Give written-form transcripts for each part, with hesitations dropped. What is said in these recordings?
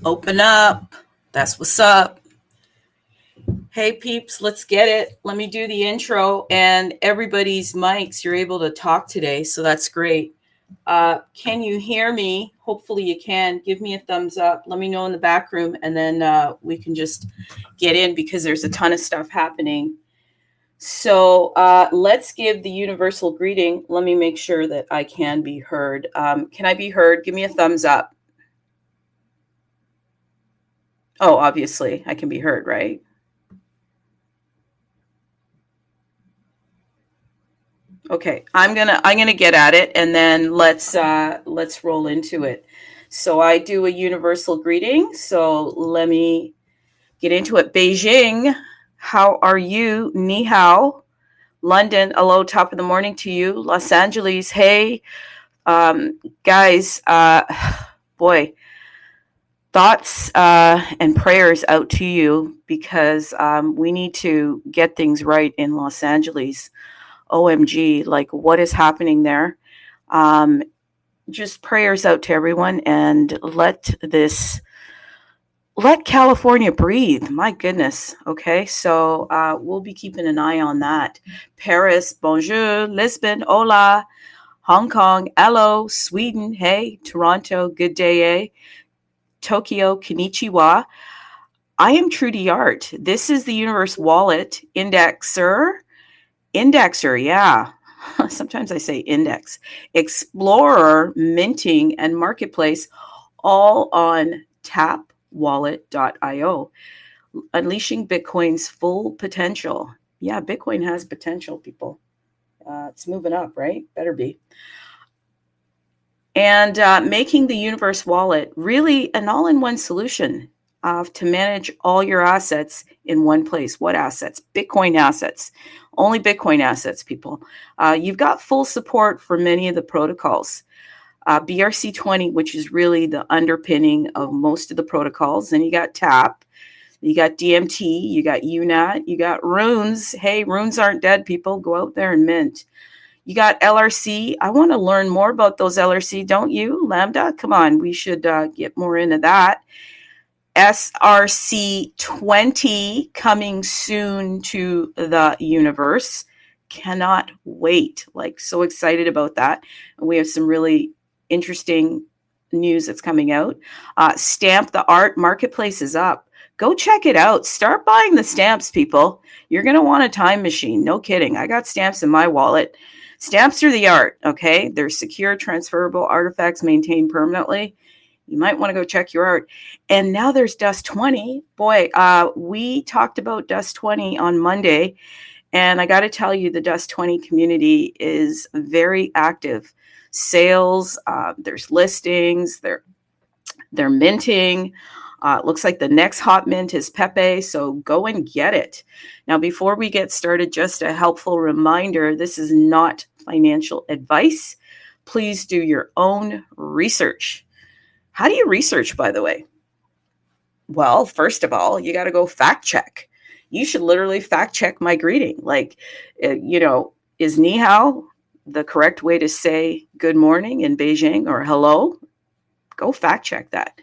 Open up. That's what's up. Hey peeps, let's get it. Let me do the intro and everybody's mics. You're able to talk today, so that's great. Can you hear me? Hopefully you can. Give me a thumbs up. Let me know in the back room, and then we can just get in because there's a ton of stuff happening. So let's give the universal greeting. Let me make sure that I can be heard. Can I be heard? Give me a thumbs up. Oh, obviously I can be heard, right? Okay, I'm gonna get at it, and then let's roll into it. So I do a universal greeting. So let me get into it. Beijing, how are you? Ni hao. London, hello, top of the morning to you. Los Angeles, hey, guys. Boy, thoughts and prayers out to you because we need to get things right in Los Angeles. OMG, like what is happening there? Just prayers out to everyone and let California breathe. My goodness. Okay. So we'll be keeping an eye on that. Paris, bonjour. Lisbon, hola. Hong Kong, hello. Sweden, hey. Toronto, good day, eh? Tokyo, konnichiwa. I am Trudy Art. This is the Universe Wallet Indexer. Indexer, yeah. Sometimes I say index. Explorer, minting, and marketplace, all on tapwallet.io. Unleashing Bitcoin's full potential. Yeah, Bitcoin has potential, people. It's moving up, right? Better be. And making the Universe Wallet really an all-in-one solution to manage all your assets in one place. What assets? Bitcoin assets. Only Bitcoin assets, people. You've got full support for many of the protocols. BRC20, which is really the underpinning of most of the protocols. Then you got TAP, you got DMT, you got UNAT, you got runes. Hey, runes aren't dead, people. Go out there and mint. You got LRC. I want to learn more about those LRC, don't you? Lambda, come on. We should get more into that. SRC20 coming soon to the universe. Cannot wait. Like, so excited about that. And we have some really interesting news that's coming out. Stamp the Art Marketplace is up. Go check it out. Start buying the stamps, people. You're going to want a time machine. No kidding. I got stamps in my wallet. Stamps are the art, okay? They're secure, transferable artifacts maintained permanently. You might want to go check your art. And now there's Dust 20. Boy, we talked about Dust 20 on Monday, and I got to tell you, the Dust 20 community is very active. Sales, there's listings, they're minting. It looks like the next hot mint is Pepe, so go and get it. Now, before we get started, just a helpful reminder, this is not financial advice. Please do your own research. How do you research, by the way? Well, first of all, you got to go fact check. You should literally fact check my greeting. Like, is ni hao the correct way to say good morning in Beijing or hello? Go fact check that.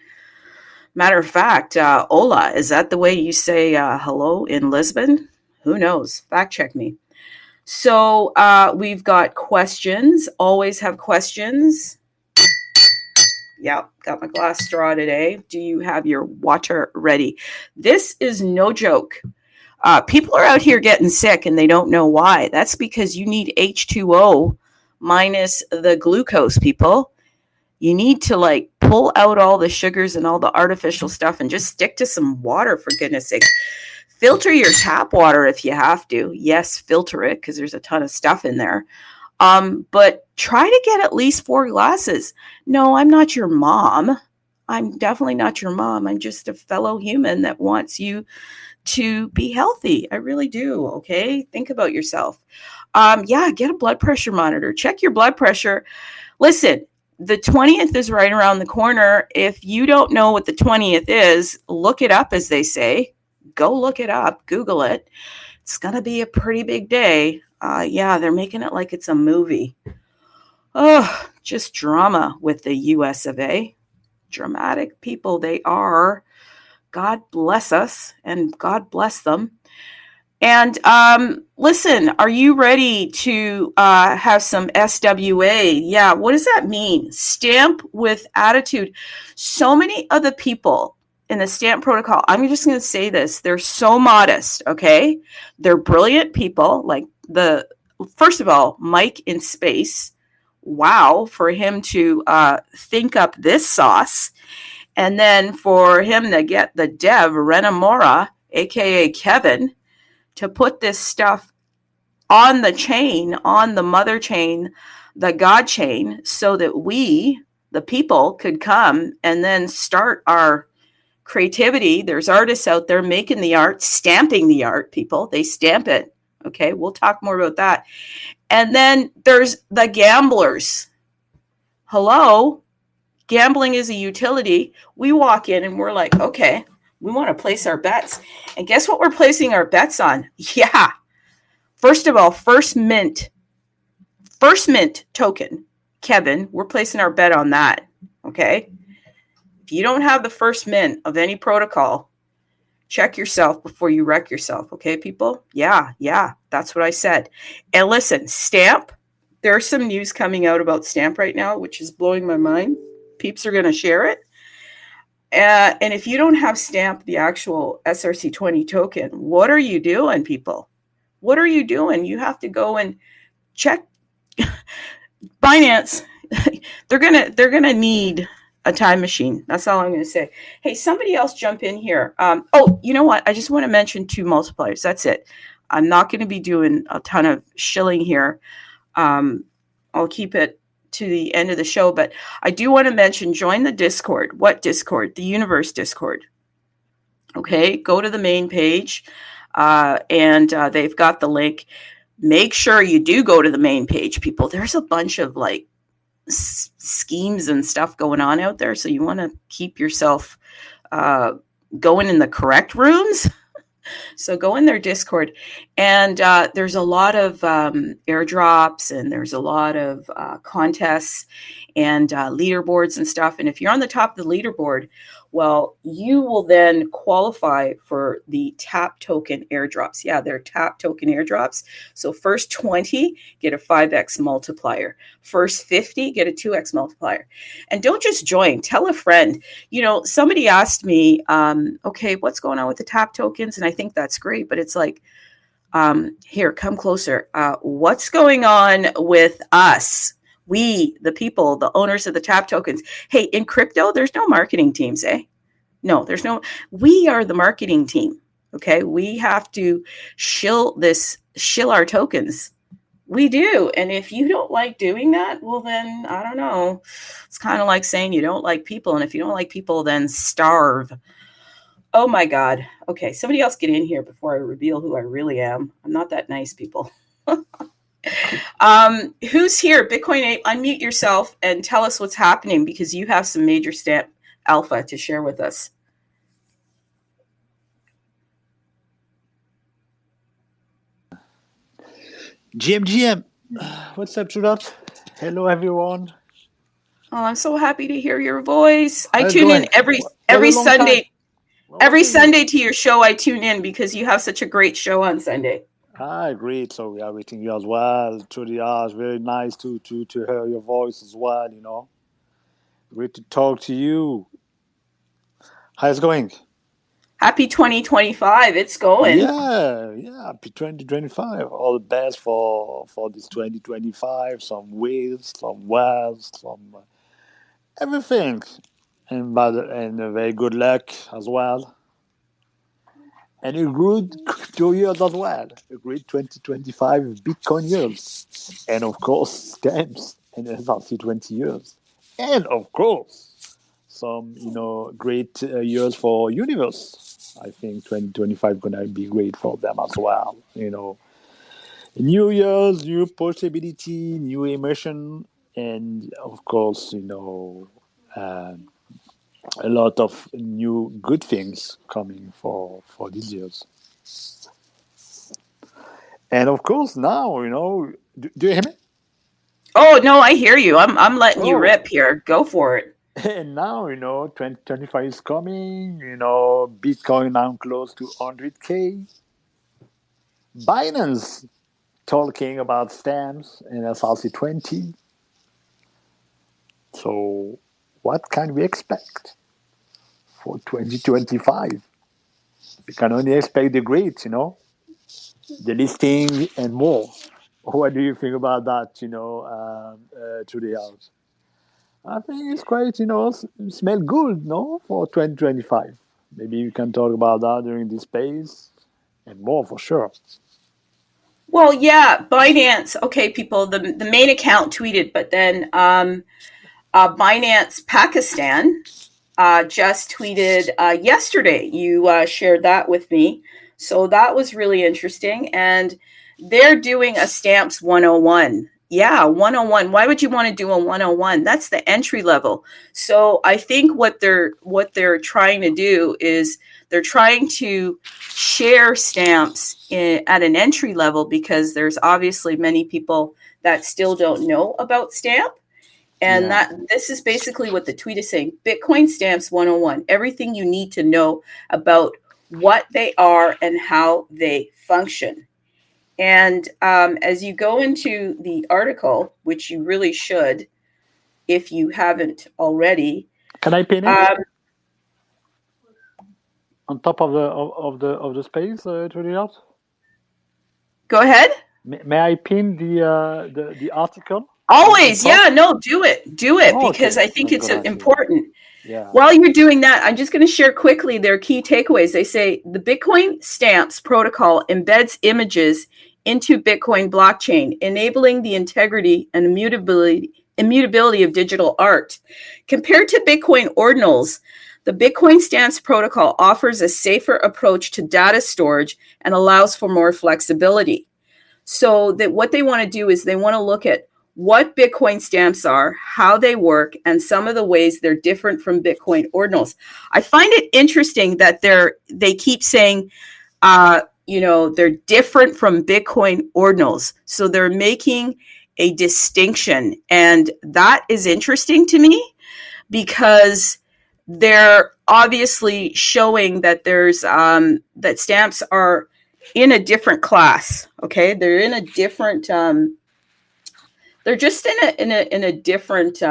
Matter of fact, hola, is that the way you say hello in Lisbon? Who knows? Fact check me. So we've got questions. Always have questions. Yeah, got my glass straw today. Do you have your water ready? This is no joke. People are out here getting sick and they don't know why. That's because you need H2O minus the glucose, people. You need to pull out all the sugars and all the artificial stuff and just stick to some water, for goodness sake. Filter your tap water if you have to. Yes, filter it because there's a ton of stuff in there. But try to get at least 4 glasses. No, I'm not your mom. I'm definitely not your mom. I'm just a fellow human that wants you to be healthy. I really do. Okay. Think about yourself. Get a blood pressure monitor. Check your blood pressure. Listen, the 20th is right around the corner. If you don't know what the 20th is, look it up, as they say. Go look it up. Google it. It's going to be a pretty big day. They're making it like it's a movie. Oh, just drama with the US of A. dramatic people they are. God bless us and God bless them. And listen, are you ready to have some SWA? Yeah, what does that mean? Stamp with attitude. So many of the people in the stamp protocol, I'm just going to say this, they're so modest, okay? They're brilliant people. Like first of all, Mike in space. Wow, for him to think up this sauce. And then for him to get the dev, Renamora, aka Kevin, to put this stuff on the chain, on the mother chain, the God chain, so that we, the people, could come and then start our creativity. There's artists out there making the art, stamping the art, people. They stamp it. Okay, we'll talk more about that. And then there's the gamblers. Hello? Gambling is a utility. We walk in and we're like, okay, we want to place our bets. And guess what we're placing our bets on? Yeah. First of all, first mint token, Kevin, we're placing our bet on that. Okay. If you don't have the first mint of any protocol, check yourself before you wreck yourself. Okay, people? Yeah, that's what I said. And listen, Stamp, there's some news coming out about Stamp right now, which is blowing my mind. Peeps are going to share it. And if you don't have Stamp, the actual SRC20 token, what are you doing, people? What are you doing? You have to go and check Binance. They're gonna need a time machine. That's all I'm going to say. Hey, somebody else jump in here. Oh, you know what? I just want to mention 2 multipliers. That's it. I'm not going to be doing a ton of shilling here. I'll keep it to the end of the show, but I do want to mention, join the Discord. What Discord? The Universe Discord. Okay, go to the main page, and they've got the link. Make sure you do go to the main page, people. There's a bunch of like schemes and stuff going on out there, so you want to keep yourself going in the correct rooms. So go in their Discord, and there's a lot of airdrops, and there's a lot of contests and leaderboards and stuff. And if you're on the top of the leaderboard, well, you will then qualify for the TAP token airdrops. Yeah, they're TAP token airdrops. So first 20 get a 5x multiplier. First 50 get a 2x multiplier. And don't just join. Tell a friend. You know, somebody asked me, okay, what's going on with the TAP tokens? And I think that's great. But it's like, here, come closer. What's going on with us? We, the people, the owners of the TAP tokens. Hey, in crypto, there's no marketing teams, eh? No, there's no. We are the marketing team, okay? We have to shill our tokens. We do. And if you don't like doing that, well, then, I don't know. It's kind of like saying you don't like people. And if you don't like people, then starve. Oh, my God. Okay, somebody else get in here before I reveal who I really am. I'm not that nice, people. Who's here? Bitcoin Ape, unmute yourself and tell us what's happening, because you have some major Stamp alpha to share with us. GM, what's up, Judith? Hello, everyone. Oh, I'm so happy to hear your voice. I tune in every Sunday. Every Sunday to your show, I tune in because you have such a great show on Sunday. I agree. So we are waiting you as well. Truly, it's very nice to hear your voice as well. You know, great to talk to you. How's it going? Happy 2025. It's going. Yeah. Happy 2025. All the best for this 2025. Some wins, some wells, some everything, and a very good luck as well. And a good crypto years as well. A great 2025 Bitcoin years. And of course, stamps and SRC 20 years. And of course, some, great years for Universe. I think 2025 going to be great for them as well. New years, new possibility, new emotion. And of course, a lot of new good things coming for these years. And of course, now, do you hear me? Oh, no, I hear you. I'm letting you rip here. Go for it. And now, 2025 is coming, Bitcoin now close to 100K. Binance talking about stamps in SRC20. So, what can we expect for 2025? We can only expect the great, the listing and more. What do you think about that, to the house? I think it's quite, smell good, no, for 2025. Maybe we can talk about that during this space and more for sure. Well, yeah, Binance. Okay, people, the main account tweeted, but then Binance Pakistan just tweeted yesterday. You shared that with me. So that was really interesting. And they're doing a stamps 101. Yeah, 101. Why would you want to do a 101? That's the entry level. So I think what they're trying to do is they're trying to share stamps at an entry level because there's obviously many people that still don't know about stamp. And Yeah, that this is basically what the tweet is saying. Bitcoin stamps 101, everything you need to know about what they are and how they function. And as you go into the article, which you really should, if you haven't already, can I pin it um, on top of the space to the house? go ahead. May I pin the article on Always, top? yeah, no, do it Oh, because okay, I think that's a it's good idea. important. Yeah, While you're doing that, I'm just going to share quickly their key takeaways. They say the Bitcoin stamps protocol embeds images into Bitcoin blockchain, enabling the integrity and immutability of digital art. Compared to Bitcoin ordinals, the Bitcoin stamps protocol offers a safer approach to data storage and allows for more flexibility. So that what they want to do is they want to look at what Bitcoin stamps are, how they work, and some of the ways they're different from Bitcoin ordinals. I find it interesting that they keep saying, they're different from Bitcoin ordinals. So they're making a distinction, and that is interesting to me because they're obviously showing that there's that stamps are in a different class. Okay, they're in a different. They're just in a different.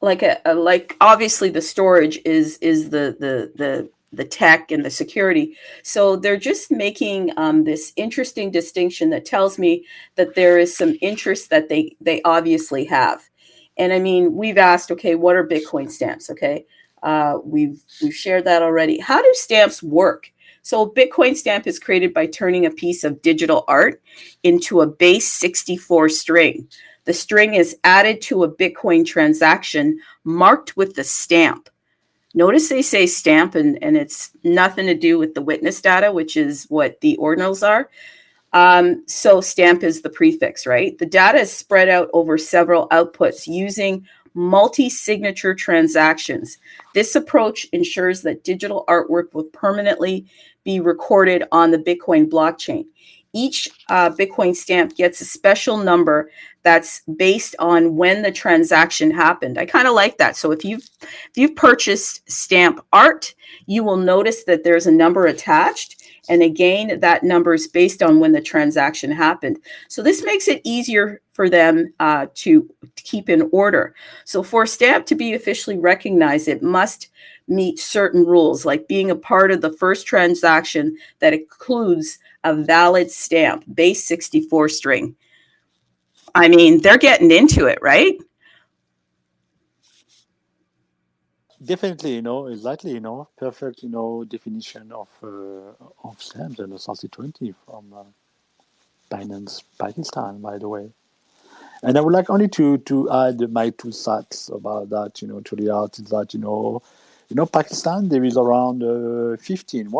Like obviously the storage is the tech and the security. So they're just making this interesting distinction that tells me that there is some interest that they obviously have. And I mean, we've asked, okay, what are Bitcoin stamps? Okay, we've shared that already. How do stamps work? So a Bitcoin stamp is created by turning a piece of digital art into a base 64 string. The string is added to a Bitcoin transaction marked with the stamp. Notice they say stamp, and it's nothing to do with the witness data, which is what the ordinals are. So stamp is the prefix, right? The data is spread out over several outputs using multi-signature transactions. This approach ensures that digital artwork will permanently be recorded on the Bitcoin blockchain. Each Bitcoin stamp gets a special number that's based on when the transaction happened. I kind of like that. So if you've purchased stamp art, you will notice that there's a number attached, and again, that number is based on when the transaction happened. So this makes it easier for them to keep in order. So for a stamp to be officially recognized, it must meet certain rules, like being a part of the first transaction that includes a valid stamp, base 64 string. I mean, they're getting into it, right? definitely. Exactly. Perfect. Definition of stamps and the SRC20 from Binance Pakistan, by the way. And I would like only to add my two cents about that. To the art is that Pakistan there is around 15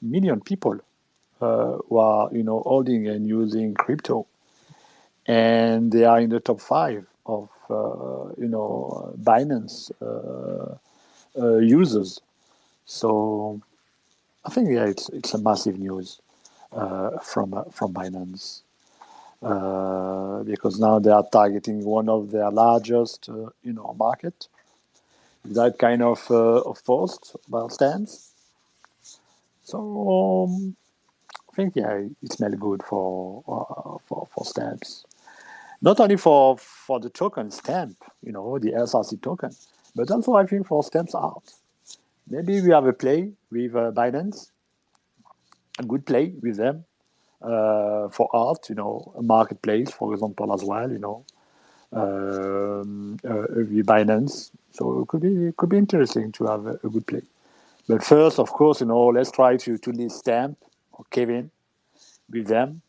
million people who are holding and using crypto, and they are in the top five of Binance users. So I think, yeah, it's a massive news from Binance. because now they are targeting one of their largest, market. That kind of post about stamps. So I think it smells good for stamps. Not only for the token stamp, the SRC token, but also I think for stamps art. Maybe we have a play with Binance, a good play with them for art, a marketplace, for example, as well, with Binance. So it could be interesting to have a good play. But first, of course, let's try to list Stamp or Kevin with them,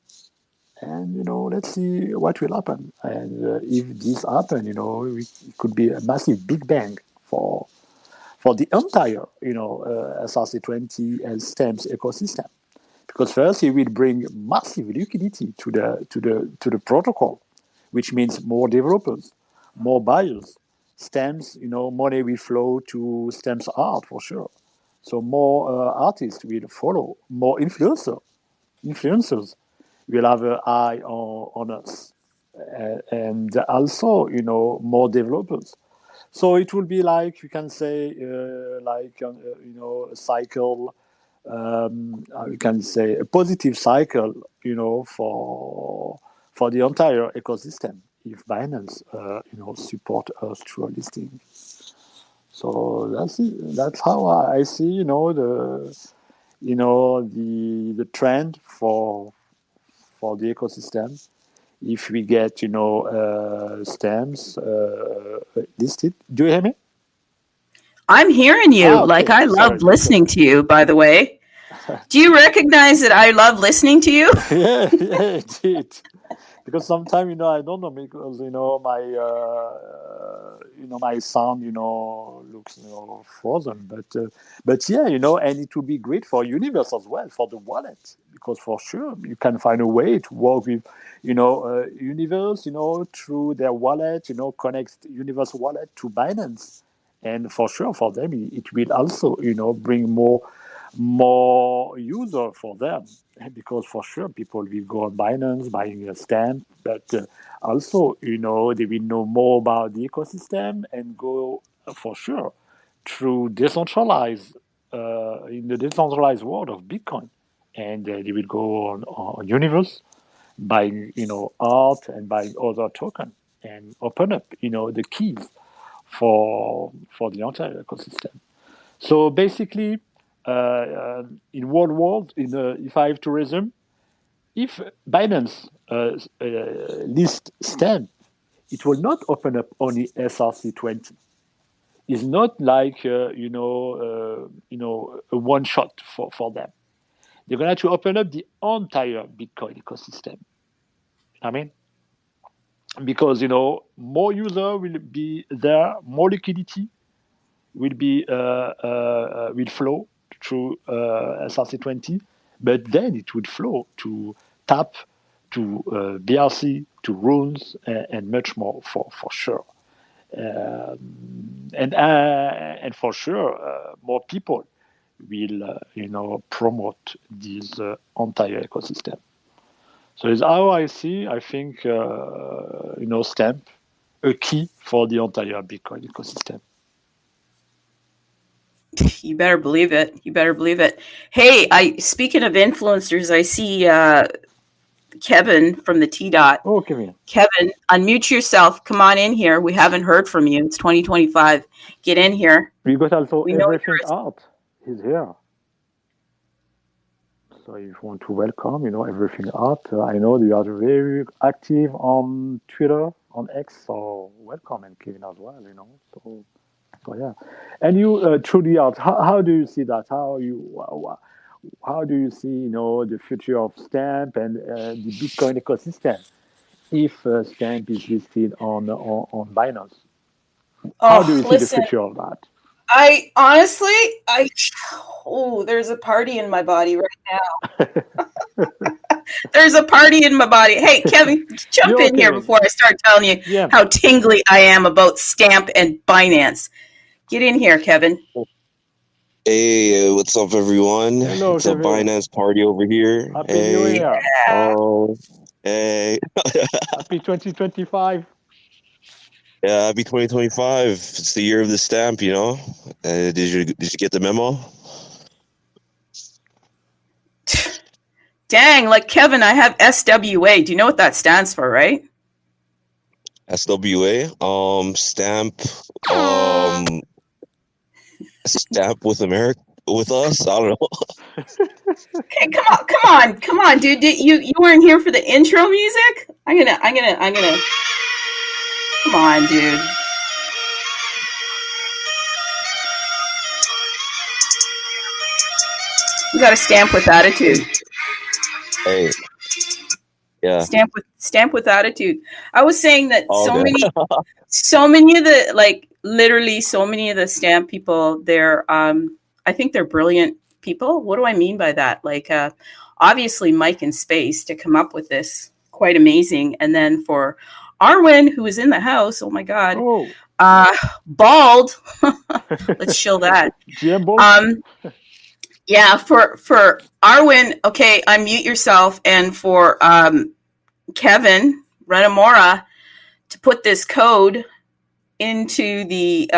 and let's see what will happen. And if this happen, it could be a massive big bang for the entire SRC20 and stamps ecosystem. Because first, it will bring massive liquidity to the protocol, which means more developers, more buyers. Stamps, money will flow to stamps art for sure. So more artists will follow, more influencers will have an eye on us, and also more developers. So it will be like you can say a cycle. We can say a positive cycle, for the entire ecosystem if Binance, support us through a listing. So that's it. That's how I see, the trend for the ecosystem. If we get, stamps listed. Do you hear me? I'm hearing you. Like, Okay. I Sorry. love listening to you, by the way. Do you recognize that I love listening to you? Yeah, indeed. Because sometimes I don't know, because my sound looks frozen, but yeah, and it will be great for Universe as well, for the wallet, because for sure you can find a way to work with Universe through their wallet, connect Universe wallet to Binance, and for sure for them it will also bring more user for them, because for sure people will go on Binance buying a stamp, but also they will know more about the ecosystem and go for sure through decentralized in the decentralized world of Bitcoin, and they will go on Universe buying art and buying other token and open up the keys for the entire ecosystem. So basically, in world world, if I have to resume, if Binance list stamp, it will not open up only SRC20. It's not like a one shot for them. They're going to open up the entire Bitcoin ecosystem. I mean, because more user will be there, more liquidity will flow through SRC20, but then it would flow to TAP, to BRC, to Runes, and much more for sure. And for sure, more people will promote this entire ecosystem. So it's how I see. I think Stamp a key for the entire Bitcoin ecosystem. You better believe it. You better believe it. Hey, speaking of influencers, I see Kevin from the T Dot. Oh, Kevin. Kevin, unmute yourself. Come on in here. We haven't heard from you. It's 2025. Get in here. We got also We know Everything Art. He's here. So if you want to welcome, Everything Art, I know you are very active on Twitter, on X, so welcome, and Kevin as well, So yeah. And you, Trudy Art, how do you see that? How do you see, the future of Stamp and the Bitcoin ecosystem if Stamp is listed on Binance? How do you see the future of that? I honestly, there's a party in my body right now. There's a party in my body. Hey, Kevin, jump in here before I start telling you how tingly I am about Stamp and Binance. Get in here, Kevin. Hey, what's up, everyone? Hello, it's Kevin. A Binance party over here. Happy New Year. Hey, Happy 2025. yeah, happy 2025. It's the year of the stamp, you know. Did you get the memo? Dang, like Kevin, I have SWA. Do you know what that stands for, right? SWA, stamp with America with us. I don't know. Okay, come on, dude. You weren't here for the intro music? I'm gonna. Come on, dude. You got to stamp with attitude. Hey, yeah. Stamp with attitude. I was saying that Oh, okay. so many of the like literally so many of the stamp people, they're I think they're brilliant people. What do I mean by that? Like obviously Mike and Space to come up with this, quite amazing. And then for Arwen, who was in the house, oh my god, Oh, bald. Let's chill that. GM Ball. Yeah, for Arwen, okay, unmute yourself, and for Kevin Renamora to put this code into the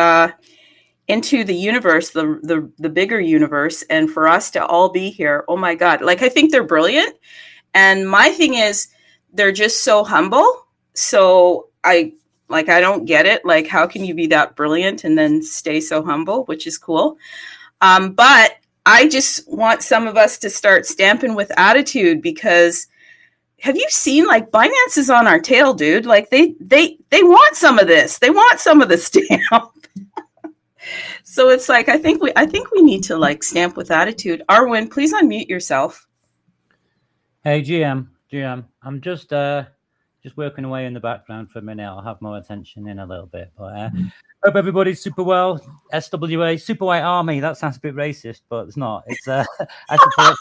universe, the bigger universe, and for us to all be here. Oh my god, like I think they're brilliant, and my thing is they're just so humble. So I don't get it. Like, how can you be that brilliant and then stay so humble, which is cool. But I just want some of us to start stamping with attitude, because have you seen, like, Binance is on our tail, dude? Like they want some of this. They want some of the stamp. So it's like I think we need to like stamp with attitude. Arwen, please unmute yourself. Hey GM, I'm just working away in the background for a minute. I'll have more attention in a little bit, but hope everybody's super well. SWA, Super White Army. That sounds a bit racist, but it's not. It's I support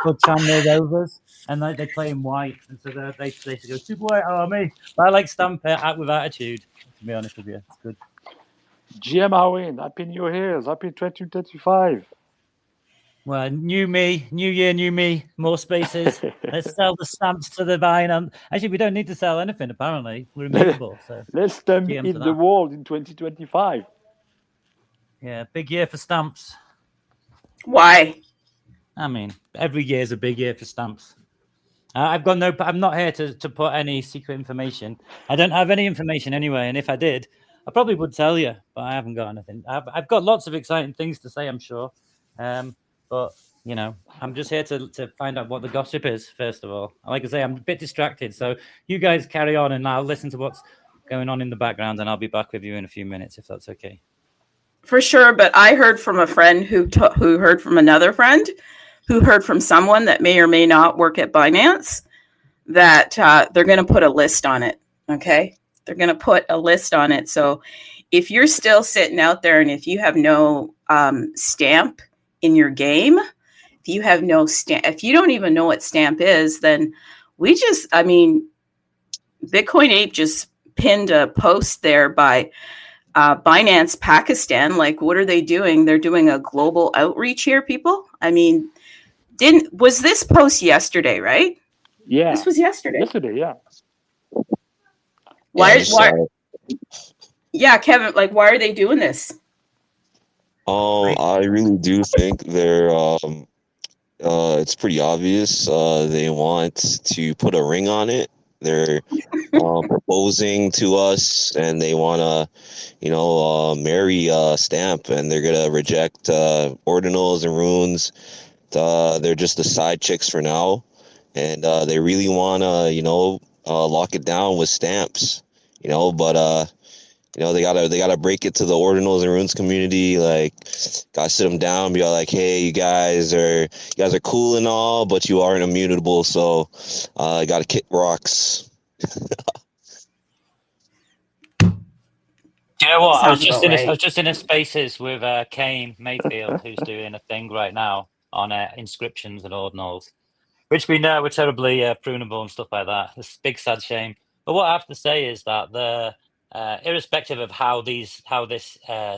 for Chandler Rovers, and they play in white, and so they go Super White Army. But I like stamp act with attitude. To be honest with you, it's good. GM Arwen, happy New Year's, happy 2025. Well, new me, new year, new me, more spaces. Let's sell the stamps to the Binance. Actually, we don't need to sell anything, apparently. We're immutable. So let's stamp GM in the world in 2025. Yeah, big year for stamps. Why? I mean, every year is a big year for stamps. I'm not here to put any secret information. I don't have any information anyway, and if I did, I probably would tell you, but I haven't got anything. I've got lots of exciting things to say, I'm sure. But you know, I'm just here to find out what the gossip is, first of all. Like I say, I'm a bit distracted, so you guys carry on, and I'll listen to what's going on in the background, and I'll be back with you in a few minutes, if that's okay. For sure, but I heard from a friend who heard from another friend who heard from someone that may or may not work at Binance that they're going to put a list on it, okay? They're going to put a list on it. So if you're still sitting out there and if you have no stamp in your game, if you have no stamp, if you don't even know what stamp is, then Bitcoin Ape just pinned a post there by Binance Pakistan. Like, what are they doing? They're doing a global outreach here, people. I mean, was this post yesterday, right? Yeah. This was yesterday. Yeah. Why? Yeah, Kevin, like, why are they doing this? I really do think they're it's pretty obvious. They want to put a ring on it. They're proposing to us, and they want to, marry stamp, and they're gonna reject ordinals and runes. They're just the side chicks for now, and they really want to, lock it down with stamps, but they gotta break it to the ordinals and runes community. Like, gotta sit them down and be like, hey, you guys are cool and all, but you aren't immutable, so gotta kick rocks. You know what? I was Right. just in a spaces with Kane Mayfield, who's doing a thing right now on inscriptions and ordinals, which we know are terribly prunable and stuff like that. It's a big sad shame. But what I have to say is that irrespective of how this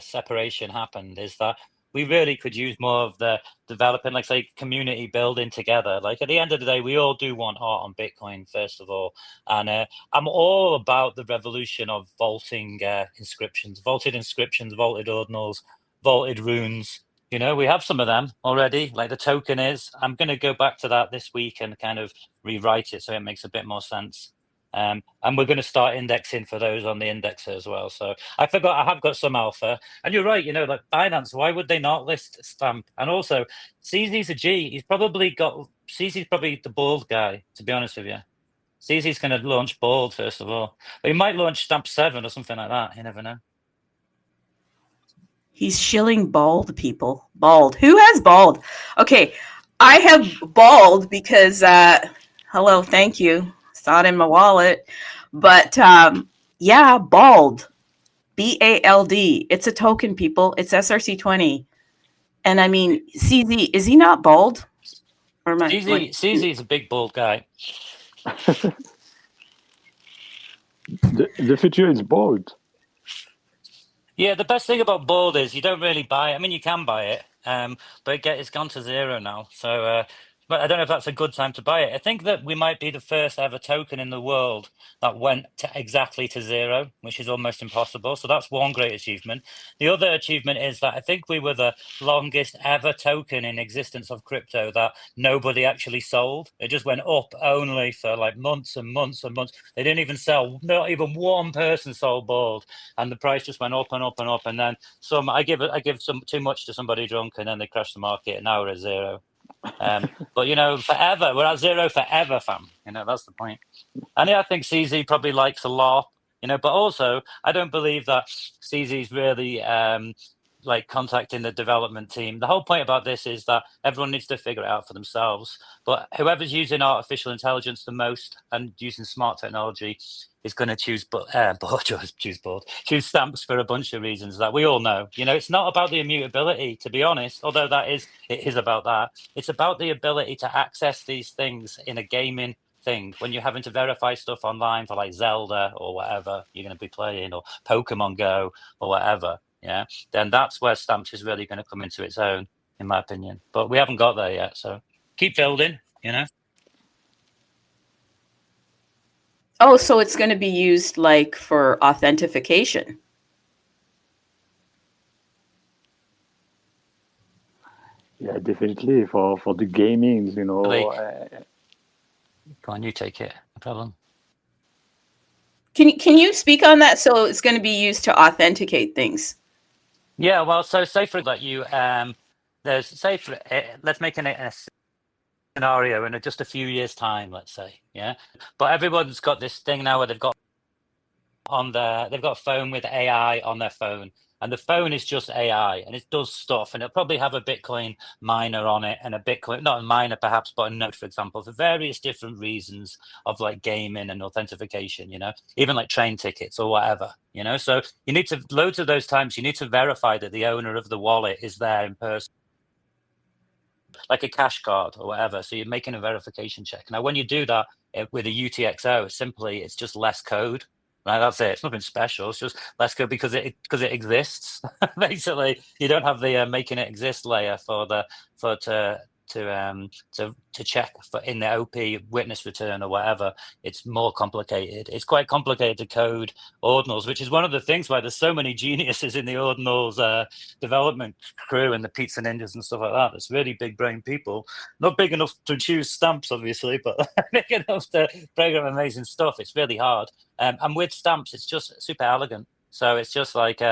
separation happened, is that we really could use more of the developing, like say, community building together. Like at the end of the day, we all do want art on Bitcoin, first of all. And I'm all about the revolution of vaulting inscriptions, vaulted ordinals, vaulted runes. You know, we have some of them already, like the token is. I'm going to go back to that this week and kind of rewrite it so it makes a bit more sense. And we're going to start indexing for those on the indexer as well. So I have got some alpha. And you're right, you know, like Binance, why would they not list Stamp? And also, CZ's a G. CZ's probably the bald guy, to be honest with you. CZ's going to launch bald, first of all. But he might launch Stamp 7 or something like that. You never know. He's shilling bald people. Bald. Who has bald? Okay, I have bald because, hello, thank you. Saw it in my wallet. But yeah, bald. BALD. It's a token, people. It's SRC20. And I mean, CZ, is he not bald? Or am I, CZ is a big bald guy. The future is bald. Yeah, the best thing about bald is you don't really buy it. I mean, you can buy it, but it's gone to zero now. So, but I don't know if that's a good time to buy it. I think that we might be the first ever token in the world that went exactly to zero, which is almost impossible. So that's one great achievement. The other achievement is that I think we were the longest ever token in existence of crypto that nobody actually sold. It just went up only for like months and months and months. They didn't even sell. Not even one person sold bald, and the price just went up and up and up. And then I give some too much to somebody drunk, and then they crash the market, and now we're at zero. But you know, forever we're at zero forever, fam. You know, that's the point. And yeah, I think CZ probably likes a lot, you know, but also I don't believe that CZ's really like contacting the development team. The whole point about this is that everyone needs to figure it out for themselves. But whoever's using artificial intelligence the most and using smart technology is going to choose stamps for a bunch of reasons that we all know. You know, it's not about the immutability, to be honest, although it is about that. It's about the ability to access these things in a gaming thing when you're having to verify stuff online for like Zelda or whatever you're going to be playing, or Pokemon Go or whatever. Yeah, then that's where stamps is really going to come into its own, in my opinion. But we haven't got there yet, so keep building, you know. Oh, so it's going to be used like for authentication. Yeah, definitely for the gaming, you know. Go on, you take it. No problem. Can you speak on that? So it's going to be used to authenticate things. Yeah, well, so say for that you let's make a scenario in just a few years' time, let's say, yeah. But everyone's got this thing now where they've got a phone with AI on their phone, and the phone is just AI, and it does stuff, and it'll probably have a Bitcoin miner on it, and a Bitcoin, not a miner perhaps, but a node, for example, for various different reasons of like gaming and authentication, you know, even like train tickets or whatever, you know. So you need to, loads of those times, you need to verify that the owner of the wallet is there in person, like a cash card or whatever. So you're making a verification check. Now, when you do that with a UTXO, it's just less code. Right, that's it. It's nothing special. It's just less code because it exists. Basically, you don't have the making it exist layer to check for in the OP witness return or whatever. It's more complicated. It's quite complicated to code ordinals, which is one of the things why there's so many geniuses in the ordinals development crew and the pizza ninjas and stuff like that. It's really big brain people, not big enough to choose stamps, obviously, but big enough to program amazing stuff. It's really hard. And with stamps, it's just super elegant. So it's just like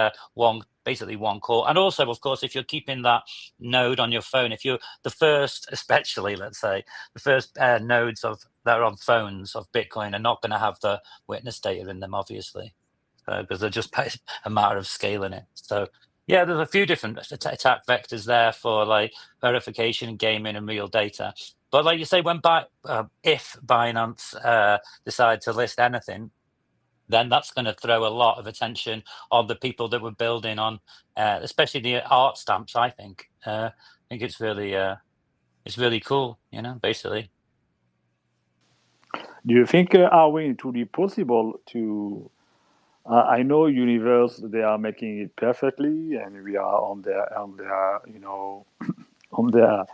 basically one core. And also, of course, if you're keeping that node on your phone, if you're the first, especially, let's say, the first nodes that are on phones of Bitcoin are not going to have the witness data in them, obviously, because they're just a matter of scaling it. So yeah, there's a few different attack vectors there for like verification, gaming, and real data. But like you say, if Binance decide to list anything, then that's going to throw a lot of attention on the people that were building on, especially the art stamps. I think it's really cool, you know, basically. Do you think are we truly possible to I know Universe, they are making it perfectly, and we are on their on their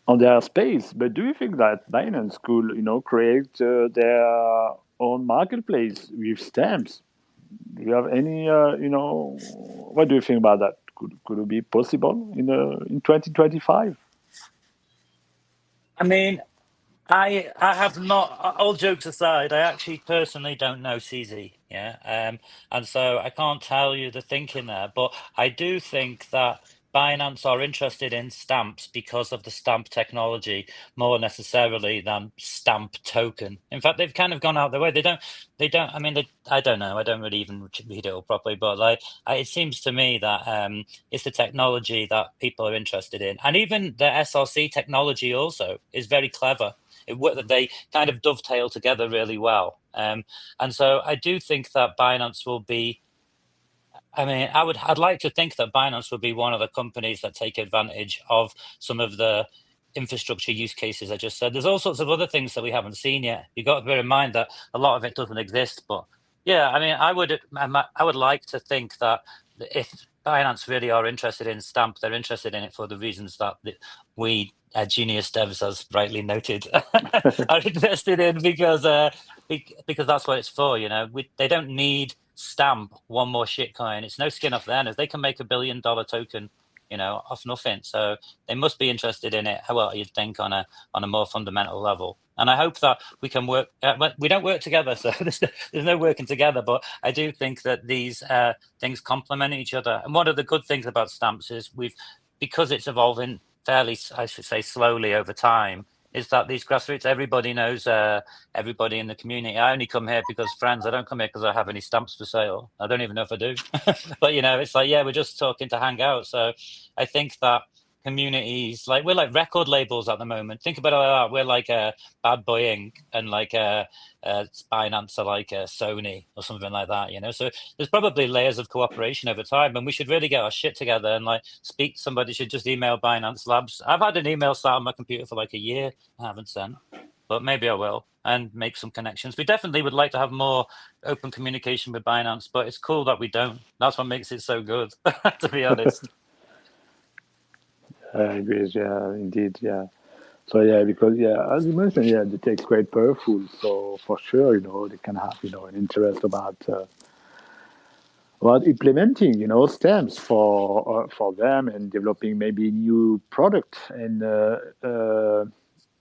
on their space. But do you think that Binance could create their own marketplace with stamps? Do you have any what do you think about that? Could it be possible in 2025? I mean, I have not. All jokes aside, I actually personally don't know CZ. Yeah, and so I can't tell you the thinking there. But I do think that Binance are interested in stamps because of the stamp technology more necessarily than stamp token. In fact, they've kind of gone out their way. They don't. They don't. I mean, I don't know. I don't really even read it all properly. But like, it seems to me that it's the technology that people are interested in, and even the SRC technology also is very clever. They kind of dovetail together really well. And so I do think that Binance will be. I mean, I'd like to think that Binance would be one of the companies that take advantage of some of the infrastructure use cases I just said. There's all sorts of other things that we haven't seen yet. You've got to bear in mind that a lot of it doesn't exist. But yeah, I mean, I would like to think that if Binance really are interested in Stamp, they're interested in it for the reasons that we Genius devs, as rightly noted, are invested in because that's what it's for. They don't need Stamp one more shitcoin. It's no skin off their nose. They can make $1 billion token, off nothing. So they must be interested in it. Well, you'd think on a more fundamental level. And I hope that we can work. We don't work together, so there's no working together. But I do think that these things complement each other. And one of the good things about stamps is because it's evolving fairly, I should say, slowly over time, is that these grassroots, everybody knows everybody in the community. I only come here because friends. I don't come here because I have any stamps for sale. I don't even know if I do. But it's like, yeah, we're just talking to hang out. So I think that communities, like we're like record labels at the moment. Think about it like that. We're like a Bad Boy Inc. and like a Binance or like a Sony or something like that. So there's probably layers of cooperation over time, and we should really get our shit together and like speak. Somebody should just email Binance Labs. I've had an email sat on my computer for like a year. I haven't sent, but maybe I will, and make some connections. We definitely would like to have more open communication with Binance, but it's cool that we don't. That's what makes it so good, to be honest. I agree. Yeah, indeed. Yeah. So yeah, because as you mentioned, the tech's quite powerful. So for sure, they can have an interest about implementing stamps for them and developing maybe new product and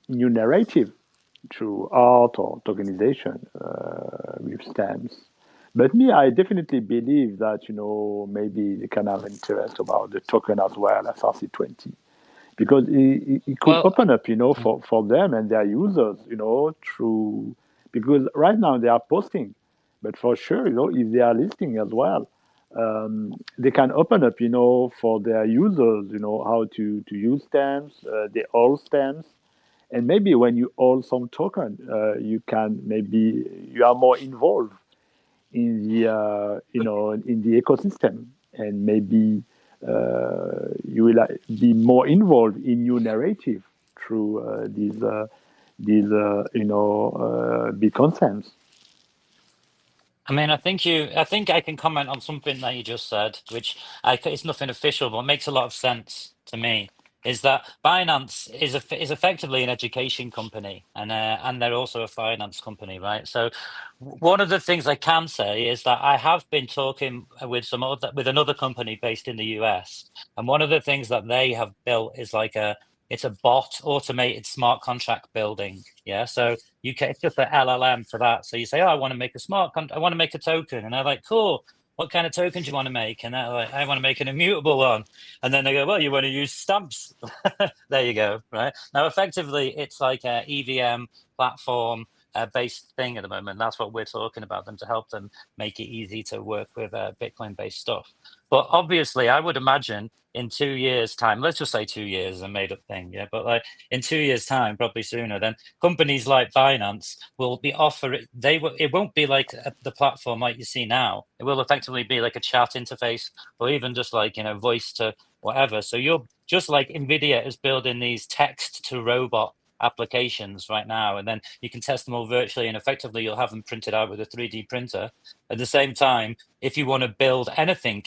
new narrative through art or tokenization with stamps. But me, I definitely believe that maybe they can have interest about the token as well, SRC20, because it could Well, open up, for them and their users, through because right now they are posting, but for sure, if they are listing as well, they can open up, for their users, how to use stamps, the old stamps, and maybe when you hold some token, you are more involved in the in the ecosystem, and maybe you will be more involved in new narrative through these big concepts. I mean, I think I can comment on something that you just said, which it's nothing official, but makes a lot of sense to me. Is that Binance is effectively an education company, and they're also a finance company, right? So one of the things I can say is that I have been talking with another company based in the US, and one of the things that they have built is it's a bot automated smart contract building. Yeah, so it's just an LLM for that. So you say, oh, I want to make I want to make a token, and they're like, cool. What kind of token do you want to make? And they're like, I want to make an immutable one. And then they go, well, you want to use stamps. There you go. Right now, effectively, it's like a EVM platform based thing at the moment. That's what we're talking about, them to help them make it easy to work with Bitcoin based stuff. But obviously, I would imagine in 2 years' time, let's just say 2 years is a made up thing. Yeah. But like in 2 years' time, probably sooner, then companies like Binance will be offering, it won't be like the platform like you see now. It will effectively be like a chat interface, or even just like, voice to whatever. So you're just like NVIDIA is building these text to robot applications right now, and then you can test them all virtually, and effectively you'll have them printed out with a 3D printer. At the same time, if you want to build anything,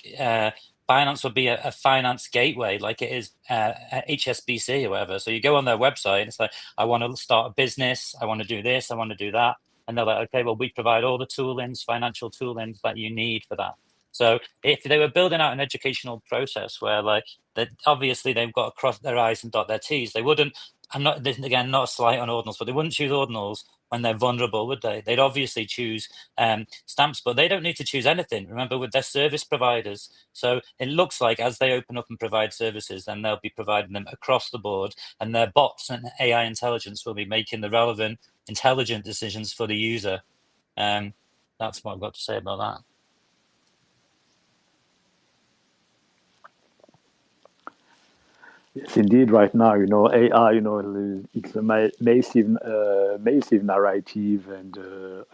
Binance would be a finance gateway, like it is at HSBC or whatever. So you go on their website, and it's like, I want to start a business, I want to do this, I want to do that. And they're like, okay, well, we provide all the toolings, financial toolings that you need for that. So if they were building out an educational process where, like, that obviously they've got to cross their I's and dot their T's, they wouldn't, I'm not, again, not a slight on ordinals, but they wouldn't choose ordinals when they're vulnerable, would they? They'd obviously choose stamps, but they don't need to choose anything, remember, with their service providers. So it looks like as they open up and provide services, then they'll be providing them across the board, and their bots and AI intelligence will be making the relevant, intelligent decisions for the user. That's what I've got to say about that. Yes, indeed. Right now, AI, it's a massive narrative, and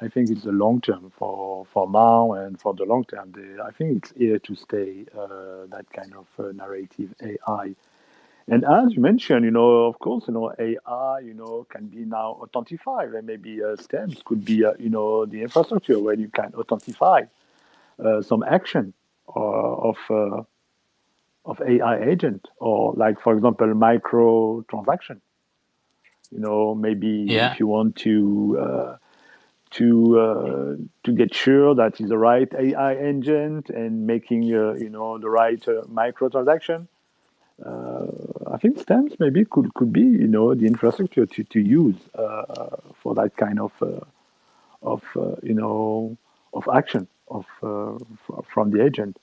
I think it's the long term for now and for the long term. I think it's here to stay. That kind of narrative AI, and as you mentioned, of course, AI, can be now authentified, and maybe stamps could be, the infrastructure where you can authentify some action of AI agent, or like, for example, micro transaction. Maybe Yeah. if you want to get sure that is the right AI agent and making the right micro transaction. I think stamps maybe could be the infrastructure to use for that kind of of action from the agent.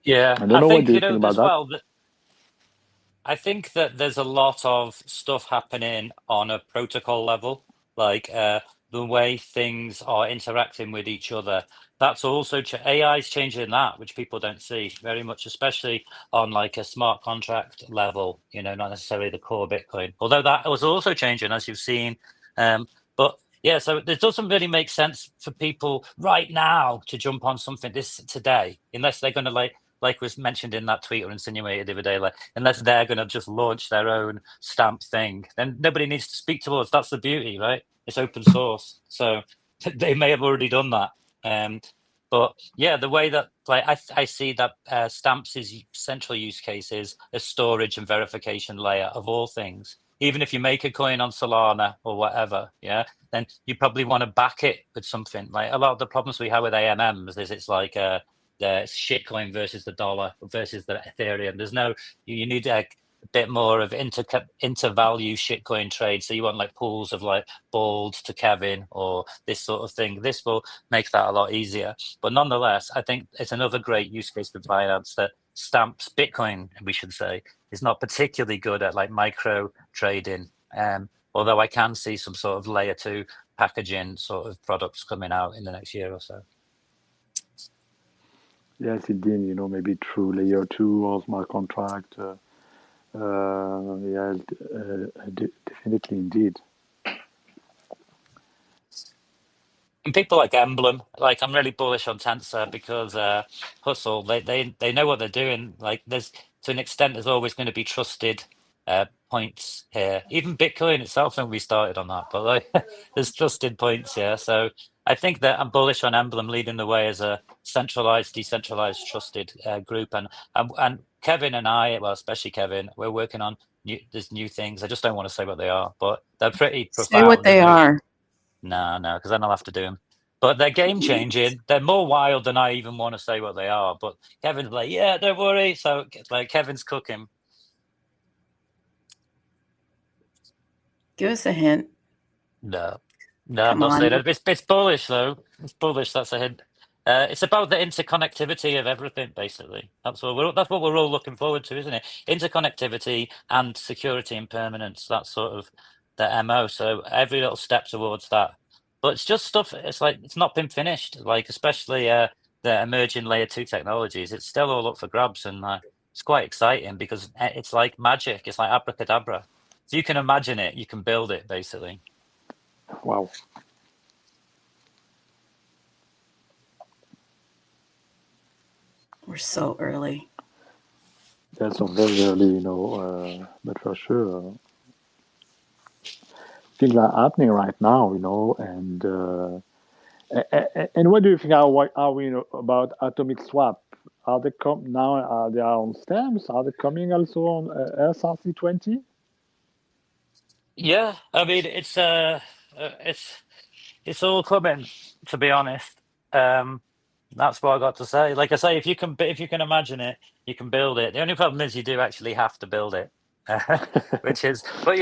Yeah, I don't I know, what think, do you think about as that? well, I think that there's a lot of stuff happening on a protocol level, like the way things are interacting with each other. That's also AI is changing that, which people don't see very much, especially on like a smart contract level. Not necessarily the core Bitcoin, although that was also changing, as you've seen. But yeah, so it doesn't really make sense for people right now to jump on something this today, unless they're going to like was mentioned in that tweet or insinuated the other day, like, unless they're going to just launch their own stamp thing, then nobody needs to speak to us. That's the beauty, right? It's open source. So they may have already done that. But yeah, the way that I see that stamps' central use case is a storage and verification layer of all things. Even if you make a coin on Solana or whatever, yeah, then you probably want to back it with something. Like a lot of the problems we have with AMMs is it's like the shitcoin versus the dollar versus the Ethereum. There's no, you need a bit more of inter-value shitcoin trade. So you want like pools of like Bald to Kevin or this sort of thing. This will make that a lot easier. But nonetheless, I think it's another great use case for Binance that stamps Bitcoin, we should say, is not particularly good at like micro trading. Although I can see some sort of layer 2 packaging sort of products coming out in the next year or so. Yes, indeed. Maybe through layer 2 or smart contract. Yeah, definitely, indeed. And people like Emblem, like I'm really bullish on Tensor because Hustle, they know what they're doing. Like there's to an extent, there's always going to be trusted points here. Even Bitcoin itself, when we started on that, but like there's trusted points here. So I think that I'm bullish on Emblem leading the way as a centralized, decentralized, trusted group. And Kevin and I, well, especially Kevin, we're working on there's new things. I just don't want to say what they are, but they're pretty Say what profound they and new. are. No, because then I'll have to do them. But they're game changing. They're more wild than I even want to say what they are. But Kevin's like, yeah, don't worry. So like Kevin's cooking. Give us a hint. No, I'm Come not saying on. it. It's bullish though. It's bullish. That's a hint. It's about the interconnectivity of everything, basically. That's what we're all looking forward to, isn't it? Interconnectivity and security and permanence. That's sort of the MO. So every little step towards that. But it's just stuff. It's like it's not been finished. Like especially the emerging layer 2 technologies. It's still all up for grabs, and it's quite exciting because it's like magic. It's like abracadabra. If you can imagine it, you can build it, basically. Wow. We're so early. That's very early, but for sure, things are happening right now, and what do you think? Are we about atomic swap? Are they now? Are they on stamps? Are they coming also on SRC20? Yeah, I mean it's all coming. To be honest, that's what I got to say. Like I say, if you can imagine it, you can build it. The only problem is you do actually have to build it, which is, but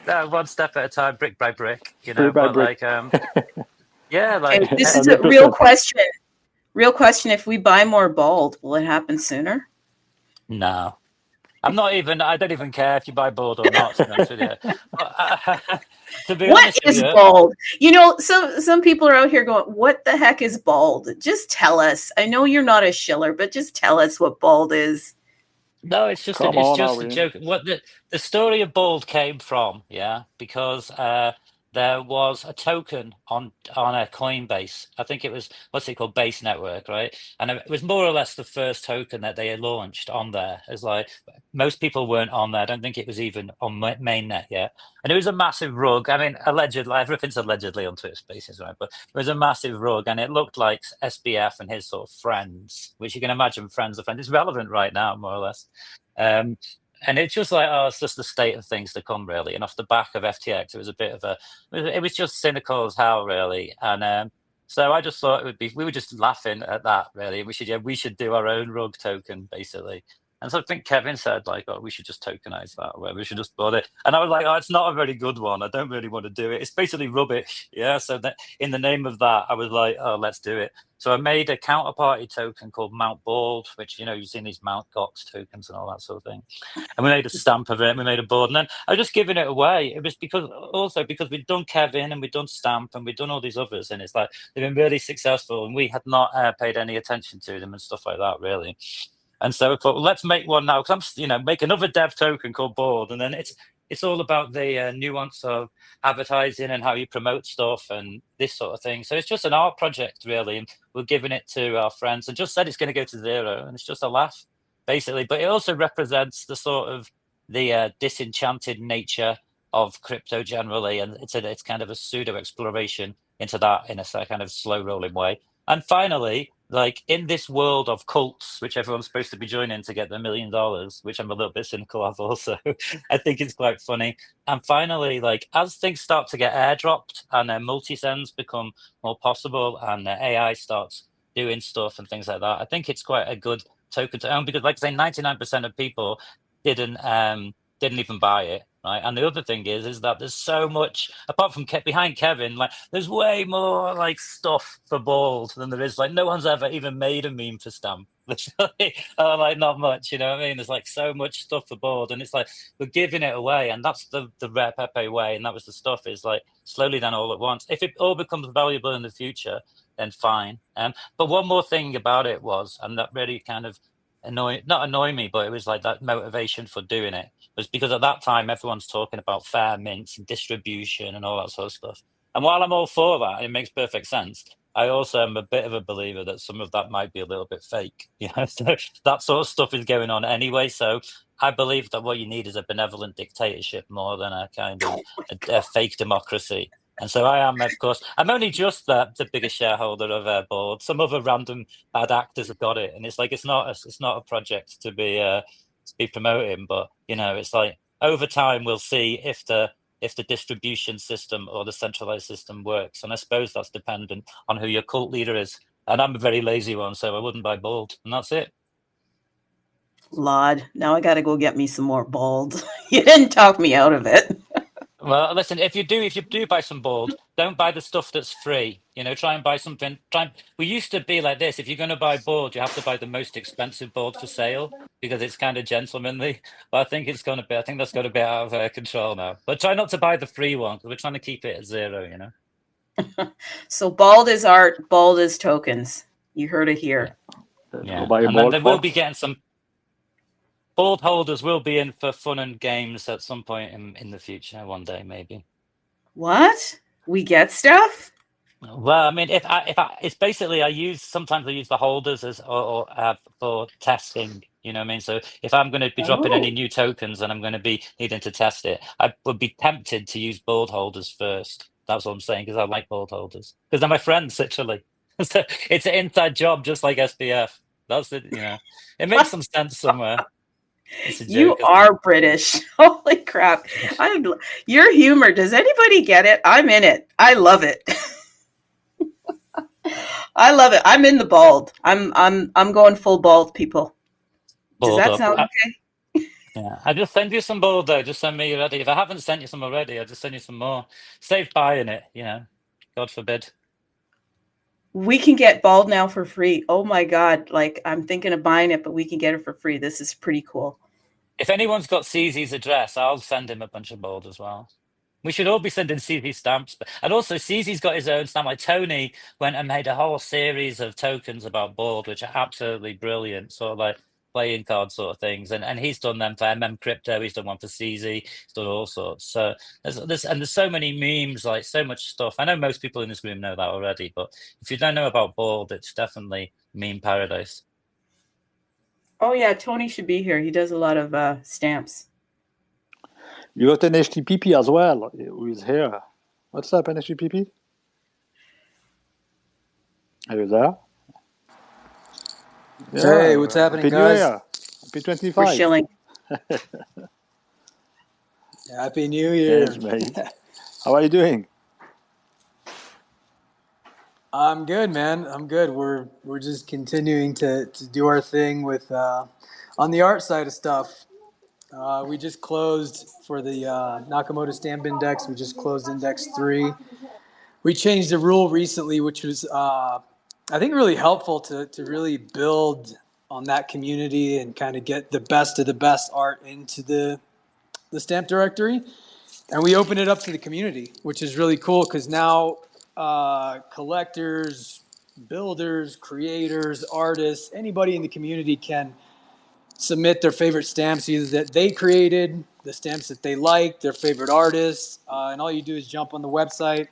no, one step at a time, brick by brick. Brick by But brick. like yeah, Okay, like this is a real 100%. question. Real question. If we buy more bald, will it happen sooner? no. I don't even care if you buy board or not, to be honest with you. But, to be What honest with is you, bald? Some people are out here going, "What the heck is bald?" Just tell us. I know you're not a shiller, but just tell us what bald is. no, Come it's on, just a Irene. joke. What the story of Bald came from, yeah, because there was a token on a Coinbase. I think it was what's it called, Base Network, right? And it was more or less the first token that they had launched on there. It's like most people weren't on there. I don't think it was even on mainnet yet. And it was a massive rug. I mean, allegedly, everything's allegedly on Twitter Spaces, right? But it was a massive rug, and it looked like SBF and his sort of friends, which you can imagine friends of friends. It's relevant right now, more or less. Um, and it's just like, oh, it's just the state of things to come, really. And off the back of FTX, it was a bit of it was just cynical as hell, really. And so I just thought we were just laughing at that, really. We should do our own rug token, basically. And so I think Kevin said, like, oh, we should just tokenize that, or we should just build it. And I was like, oh, it's not a very good one. I don't really want to do it. It's basically rubbish. Yeah. So that in the name of that, I was like, oh, let's do it. So I made a counterparty token called Mount Bald, which, you've seen these Mount Gox tokens and all that sort of thing. And we made a stamp of it, and we made a board. And then I was just giving it away. It was because we'd done Kevin and we'd done Stamp and we'd done all these others. And it's like, they've been really successful, and we had not paid any attention to them and stuff like that, really. And so I thought, well, let's make one now, because make another dev token called Board, and then it's all about the nuance of advertising and how you promote stuff and this sort of thing. So it's just an art project, really, and we're giving it to our friends, and just said it's going to go to zero, and it's just a laugh, basically. But it also represents the sort of the disenchanted nature of crypto generally, and it's kind of a pseudo exploration into that in a kind of slow rolling way. And finally, like in this world of cults, which everyone's supposed to be joining to get the $1 million, which I'm a little bit cynical of also, I think it's quite funny. And finally, like as things start to get airdropped and multi-sends become more possible and AI starts doing stuff and things like that, I think it's quite a good token to own, because like I say, 99% of people didn't even buy it. Right. And the other thing is that there's so much apart from behind Kevin, like there's way more like stuff for Bald than there is. Like no one's ever even made a meme for Stamp. Like not much, you know what I mean? There's like so much stuff for Bald, and it's like we're giving it away, and that's the rare Pepe way, and that was the stuff is like slowly then all at once. If it all becomes valuable in the future, then fine. But one more thing about it was, and that really kind of not annoy me, but it was like that motivation for doing it was because at that time everyone's talking about fair mints and distribution and all that sort of stuff. And while I'm all for that, it makes perfect sense. I also am a bit of a believer that some of that might be a little bit fake. So that sort of stuff is going on anyway. So I believe that what you need is a benevolent dictatorship more than a kind of a fake democracy. And so I am, of course, I'm only just the biggest shareholder of Board. Some other random bad actors have got it, and it's like it's not a project to be promoting, but it's like over time we'll see if the distribution system or the centralized system works, and I suppose that's dependent on who your cult leader is. And I'm a very lazy one, so I wouldn't buy Bold, and that's it. Lord, now I got to go get me some more Bald. You didn't talk me out of it. Well, listen, if you do buy some Bald, don't buy the stuff that's free. Try and buy something. We used to be like this. If you're going to buy Bald, you have to buy the most expensive Bald for sale because it's kind of gentlemanly. But I think that's going to be out of control now. But try not to buy the free one because we're trying to keep it at zero. So Bald is art, Bald is tokens. You heard it here. Yeah, and then they will be getting some. Bald holders will be in for fun and games at some point in the future, one day maybe. What? We get stuff? Well, I mean, if I it's basically sometimes I use the holders as or for testing You know what I mean? So if I'm going to be dropping any new tokens and I'm going to be needing to test it, I would be tempted to use board holders first. That's what I'm saying, because I like board holders, because they're my friends, literally. So it's an inside job, just like SPF. That's it, you know. It makes some sense somewhere. It's a You joke, isn't are British. Holy crap. Your humor. Does anybody get it? I'm in it. I love it. I love it. I'm in the bald. I'm going full bald, people. Does Bored that up. sound okay? Yeah, I just send you some more though. Just send me already. If I haven't sent you some already, I'll just send you some more. Save buying it, you know. God forbid. We can get bald now for free. Oh my God. Like, I'm thinking of buying it, but we can get it for free. This is pretty cool. If anyone's got CZ's address, I'll send him a bunch of bold as well. We should all be sending CZ stamps. And also, CZ's got his own stamp. Like Tony went and made a whole series of tokens about board, which are absolutely brilliant, sort of like playing card sort of things. And he's done them for Crypto. He's done one for CZ. He's done all sorts. So there's so many memes, like so much stuff. I know most people in this room know that already, but if you don't know about board, it's definitely meme paradise. Oh yeah, Tony should be here. He does a lot of stamps. You got an HTPP as well, who is here. What's up, NHTPP? Are you there? Hey, what's happening, Happy guys? New Year. Happy 25. We're shilling. Happy New Year. Yes, mate. How are you doing? I'm good, man. I'm good. We're just continuing to do our thing with on the art side of stuff. We just closed for the Nakamoto Stamp Index. We just closed Index 3. We changed the rule recently, which was I think really helpful to really build on that community and kind of get the best of the best art into the stamp directory. And we open it up to the community, which is really cool because now collectors, builders, creators, artists, anybody in the community can submit their favorite stamps, either that they created, the stamps that they like, their favorite artists, and all you do is jump on the website,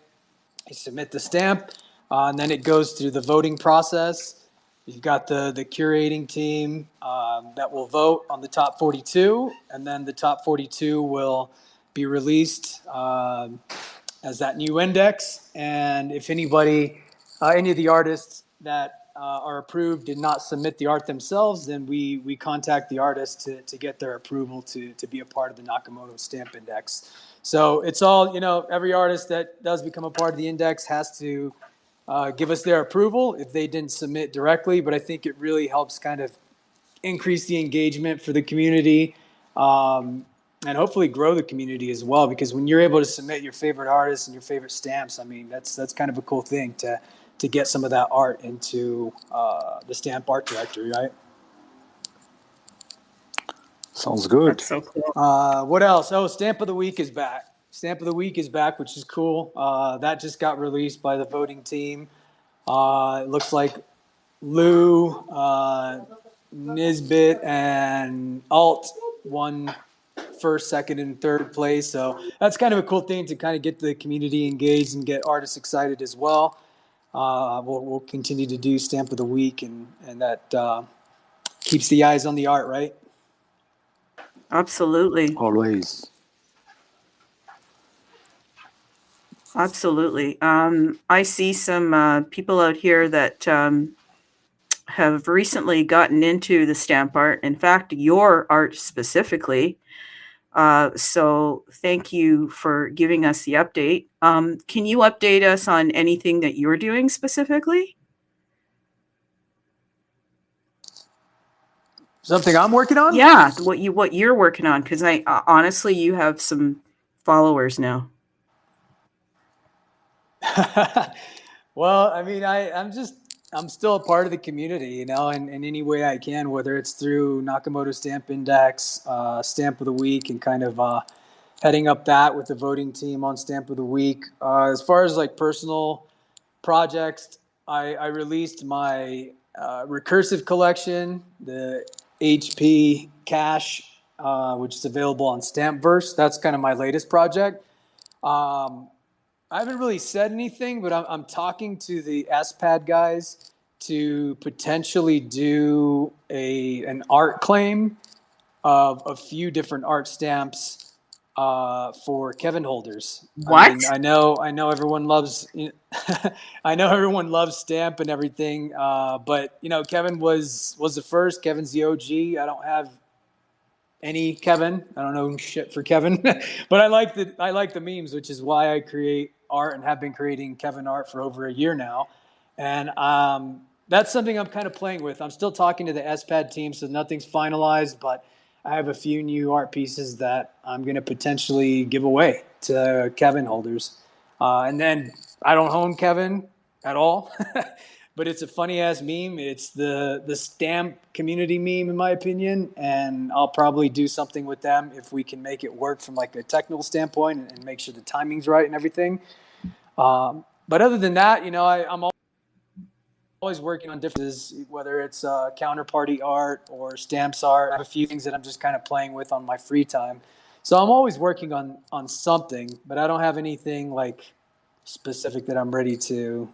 you submit the stamp, and then it goes through the voting process. You've got the curating team that will vote on the top 42, and then the top 42 will be released as that new index. And if anybody, any of the artists that are approved did not submit the art themselves, then we contact the artist to get their approval to be a part of the Nakamoto Stamp Index. So it's all, you know, every artist that does become a part of the index has to give us their approval if they didn't submit directly. But I think it really helps kind of increase the engagement for the community and hopefully grow the community as well. Because when you're able to submit your favorite artists and your favorite stamps, I mean, that's kind of a cool thing to get some of that art into the stamp art directory, right? Sounds good. That's so cool. What else? Oh, Stamp of the Week is back. Stamp of the Week is back, which is cool. That just got released by the voting team. It looks like Lou, Nisbet, and Alt won first, second, and third place. So that's kind of a cool thing to kind of get the community engaged and get artists excited as well. We'll continue to do Stamp of the Week, and that keeps the eyes on the art, right? Absolutely. Always. Absolutely. I see some people out here that have recently gotten into the stamp art. In fact, your art specifically. So thank you for giving us the update. Can you update us on anything that you're doing specifically? Something I'm working on? Yeah, what you're working on, because I honestly, you have some followers now. Well, I mean, I'm still a part of the community, you know, in any way I can, whether it's through Nakamoto Stamp Index, Stamp of the Week, and kind of heading up that with the voting team on Stamp of the Week. As far as like personal projects, I released my recursive collection, the HP Cash, which is available on Stampverse. That's kind of my latest project. I haven't really said anything, but I'm talking to the SPAD guys to potentially do an art claim of a few different art stamps for Kevin holders. What? I mean, I know everyone loves, I know everyone loves stamp and everything, but Kevin was the first. Kevin's the OG. I don't have any Kevin. I don't know shit for Kevin, but I like the memes, which is why I create art and have been creating Kevin art for over a year now. And that's something I'm kind of playing with. I'm still talking to the SPAD team, so nothing's finalized, but I have a few new art pieces that I'm going to potentially give away to Kevin holders. And then I don't own Kevin at all, but it's a funny ass meme. It's the stamp community meme, in my opinion, and I'll probably do something with them if we can make it work from like a technical standpoint and make sure the timing's right and everything. But other than that, I'm always working on different, whether it's counterparty art or stamps art. I have a few things that I'm just kind of playing with on my free time. So I'm always working on something, but I don't have anything like specific that I'm ready to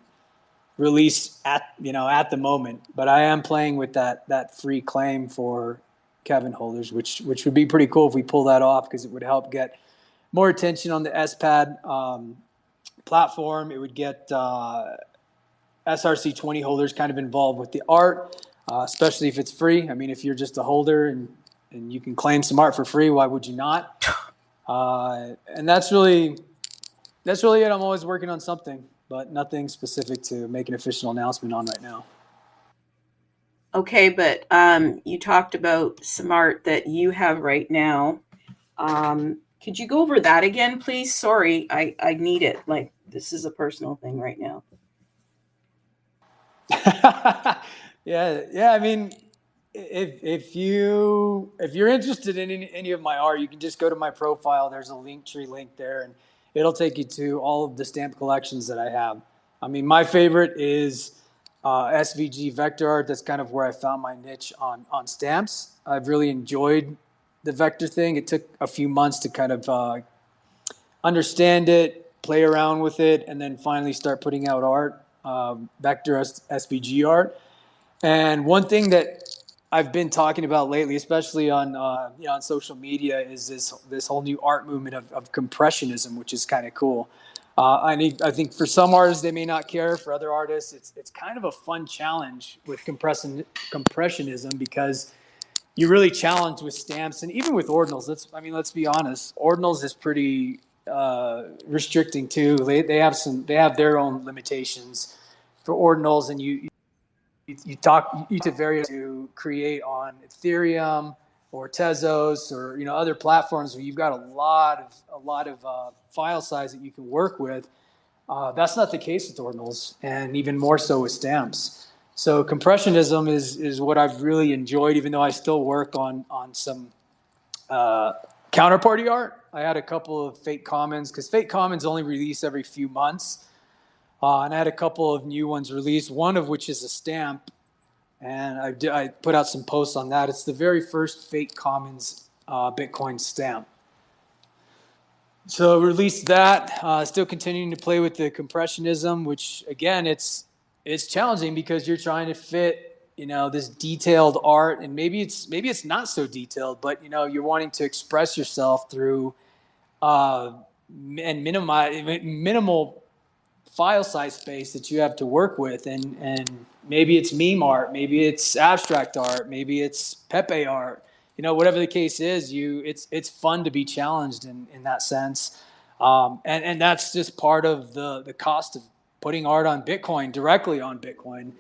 release at the moment. But I am playing with that free claim for Kevin holders, which would be pretty cool if we pull that off, because it would help get more attention on the SPAD platform. It would get SRC 20 holders kind of involved with the art, especially if it's free. I mean, if you're just a holder and you can claim some art for free, why would you not? And that's really it. I'm always working on something, but nothing specific to make an official announcement on right now. Okay, but you talked about some art that you have right now. Could you go over that again, please? Sorry, I need it. Like, this is a personal thing right now. Yeah. I mean, if you're interested in any of my art, you can just go to my profile. There's a Linktree link there, and it'll take you to all of the stamp collections that I have. I mean, my favorite is SVG vector art. That's kind of where I found my niche on stamps. I've really enjoyed the vector thing. It took a few months to kind of understand it, play around with it, and then finally start putting out art. Vector SVG art. And one thing that I've been talking about lately, especially on on social media, is this whole new art movement of compressionism, which is kind of cool. I think for some artists they may not care. For other artists, it's kind of a fun challenge with compressionism, because you're really challenged with stamps and even with ordinals. Let's be honest. Ordinals is pretty restricting too. They have their own limitations for ordinals, and you to various to create on Ethereum or Tezos or other platforms where you've got a lot of file size that you can work with. That's not the case with ordinals, and even more so with stamps. So compressionism is what I've really enjoyed, even though I still work on some counterparty art. I had a couple of fake commons, because fake commons only release every few months. And I had a couple of new ones released, one of which is a stamp. And I put out some posts on that. It's the very first fake commons Bitcoin stamp. So released that, still continuing to play with the compressionism, which again, it's challenging because you're trying to fit, this detailed art, and maybe it's not so detailed, but you're wanting to express yourself through and minimal file size space that you have to work with, and maybe it's meme art, maybe it's abstract art, maybe it's Pepe art. Whatever the case is, it's fun to be challenged in that sense, and that's just part of the cost of putting art on Bitcoin, directly on Bitcoin,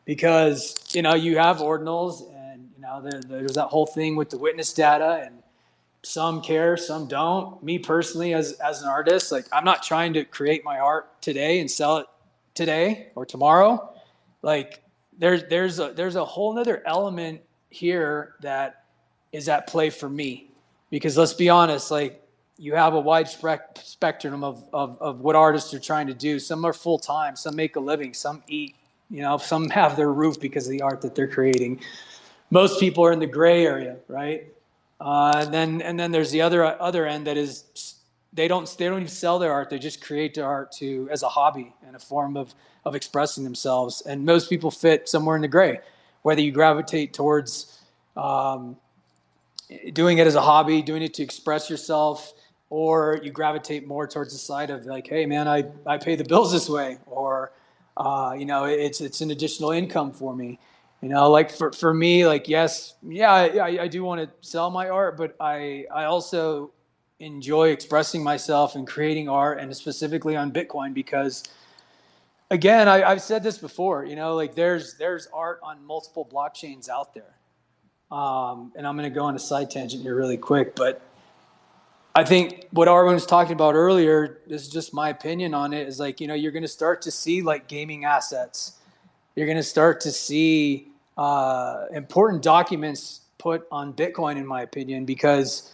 because you have ordinals, and there's that whole thing with the witness data, and some care, some don't. Me personally, as an artist, like, I'm not trying to create my art today and sell it today or tomorrow. Like, there's a whole nother element here that is at play for me, because let's be honest, like, you have a wide spectrum of what artists are trying to do. Some are full time, some make a living, some eat, some have their roof because of the art that they're creating. Most people are in the gray area, right? And then there's the other end that is they don't even sell their art. They just create their art as a hobby and a form of of expressing themselves. And most people fit somewhere in the gray, whether you gravitate towards doing it as a hobby, doing it to express yourself, or you gravitate more towards the side of like, hey man, I pay the bills this way, or it's an additional income for me. Like for me, like, yes, yeah, I do want to sell my art, but I also enjoy expressing myself and creating art, and specifically on Bitcoin, because again, I've said this before, like there's art on multiple blockchains out there. And I'm going to go on a side tangent here really quick, but I think what Arwen was talking about earlier, this is just my opinion on it, is like, you're going to start to see like gaming assets. You're going to start to see important documents put on Bitcoin, in my opinion, because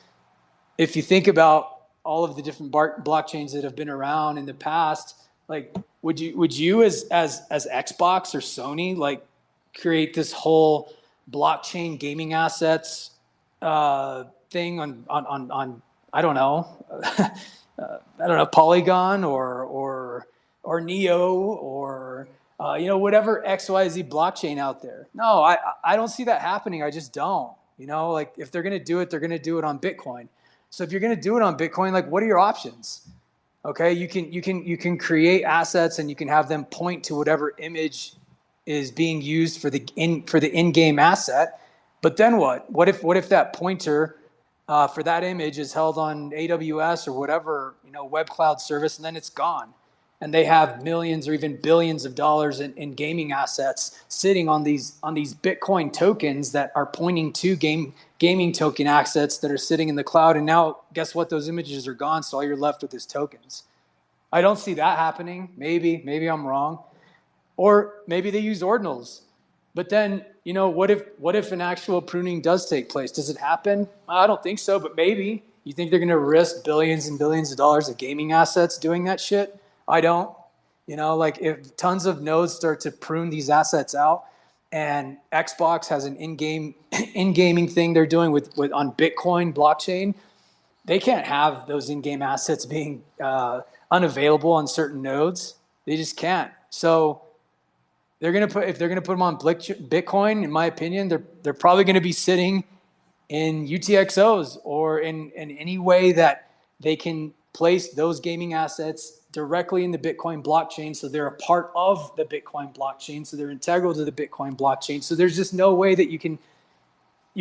if you think about all of the different blockchains that have been around in the past, like would you as Xbox or Sony like create this whole blockchain gaming assets thing on I don't know Polygon or Neo or whatever XYZ blockchain out there? No, I don't see that happening. I just don't. Like if they're gonna do it, they're gonna do it on Bitcoin. So if you're gonna do it on Bitcoin, like what are your options? Okay, you can create assets and you can have them point to whatever image is being used for the in-game asset. But then what? What if that pointer for that image is held on AWS or whatever web cloud service, and then it's gone, and they have millions or even billions of dollars in gaming assets sitting on these Bitcoin tokens that are pointing to gaming token assets that are sitting in the cloud, and now guess what? Those images are gone, so all you're left with is tokens. I don't see that happening. Maybe I'm wrong. Or maybe they use ordinals. But then, what if an actual pruning does take place? Does it happen? I don't think so, but maybe. You think they're going to risk billions and billions of dollars of gaming assets doing that shit? I don't. Like if tons of nodes start to prune these assets out, and Xbox has an in-gaming thing they're doing with on Bitcoin blockchain, they can't have those in-game assets being unavailable on certain nodes. They just can't. So if they're gonna put them on Bitcoin, in my opinion, they're probably going to be sitting in UTXOs or in any way that they can place those gaming assets directly in the Bitcoin blockchain, so they're a part of the Bitcoin blockchain, so they're integral to the Bitcoin blockchain. So there's just no way that you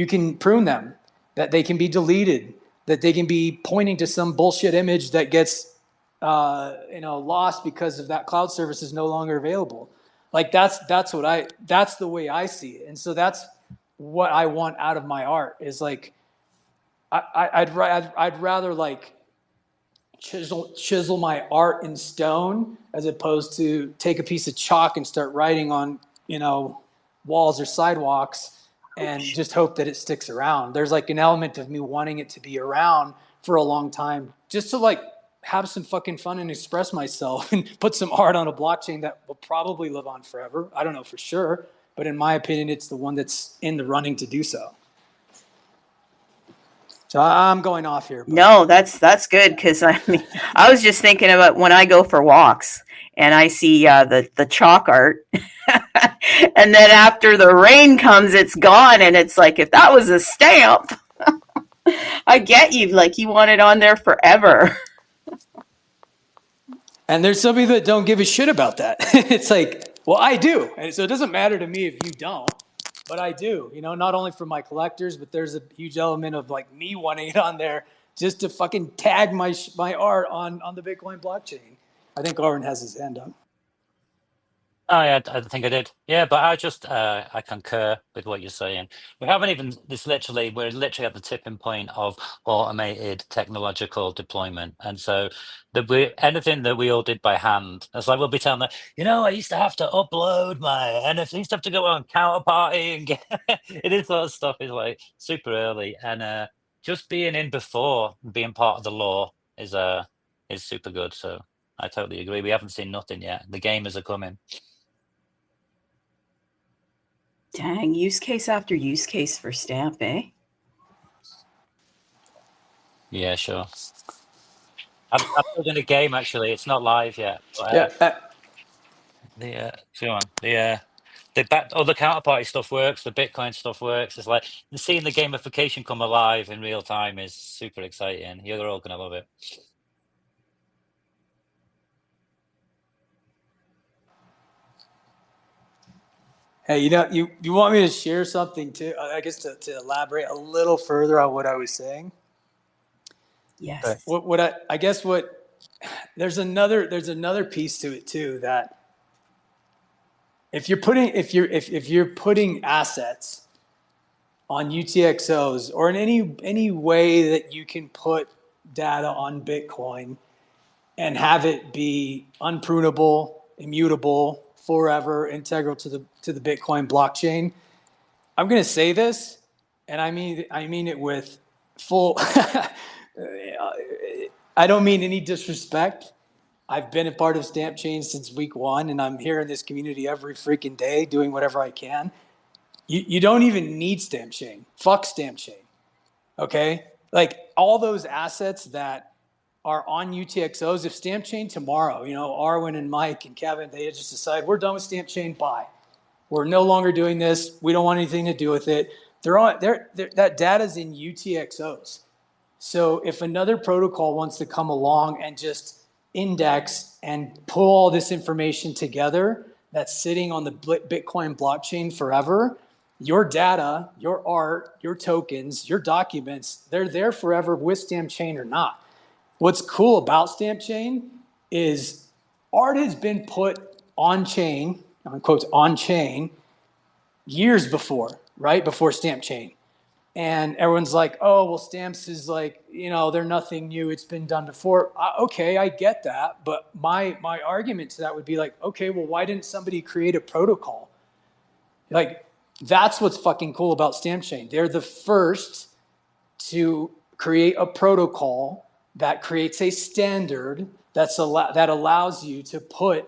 can prune them, that they can be deleted, that they can be pointing to some bullshit image that gets lost because of that cloud service is no longer available. Like that's the way I see it. And so that's what I want out of my art, is like I'd rather like chisel my art in stone as opposed to take a piece of chalk and start writing on walls or sidewalks and just hope that it sticks around. There's like an element of me wanting it to be around for a long time, just to like have some fucking fun and express myself and put some art on a blockchain that will probably live on forever. I don't know for sure, but in my opinion, it's the one that's in the running to do so. So I'm going off here. No, that's good, because I was just thinking about when I go for walks and I see the chalk art, and then after the rain comes, it's gone, and it's like, if that was a stamp, I get you, like you want it on there forever. And there's some people that don't give a shit about that. It's like, well, I do, and so it doesn't matter to me if you don't. But I do, not only for my collectors, but there's a huge element of like me wanting it on there just to fucking tag my art on the Bitcoin blockchain. I think Oren has his hand up. Oh, yeah, I think I did. Yeah, but I concur with what you're saying. We're literally at the tipping point of automated technological deployment. And so anything that we all did by hand, it's like we'll be telling them, I used to have to upload my NFT, I used to have to go on Counterparty and get it is sort of stuff is like super early. And just being in before, being part of the law is super good. So I totally agree. We haven't seen nothing yet. The gamers are coming. Dang, use case after use case for stamp, eh? Yeah, sure. I'm building a game, actually. It's not live yet. But, yeah. the counterparty stuff works. The Bitcoin stuff works. It's like seeing the gamification come alive in real time is super exciting. You're all gonna love it. Hey, you want me to share something too? I guess to elaborate a little further on what I was saying. Yes. There's another piece to it too, that if you're putting assets on UTXOs or in any way that you can put data on Bitcoin and have it be unprunable, immutable, forever, integral to the Bitcoin blockchain, I'm going to say this, and I mean it with full. I don't mean any disrespect. I've been a part of Stamp Chain since week one, and I'm here in this community every freaking day doing whatever I can. You don't even need Stamp Chain. Fuck Stamp Chain. Okay? Like all those assets that are on UTXOs, if Stamp Chain tomorrow, Arwen and Mike and Kevin, they just decide we're done with Stamp Chain, bye. We're no longer doing this. We don't want anything to do with it. That data's in UTXOs. So if another protocol wants to come along and just index and pull all this information together that's sitting on the Bitcoin blockchain forever, your data, your art, your tokens, your documents, they're there forever with Stamp Chain or not. What's cool about Stamp Chain is art has been put on chain, quotes, on chain years before, right? Before Stamp Chain. And everyone's like, oh, well, stamps is like, they're nothing new. It's been done before. Okay, I get that. But my argument to that would be like, okay, well, why didn't somebody create a protocol? Like, that's what's fucking cool about Stamp Chain. They're the first to create a protocol that creates a standard that allows you to put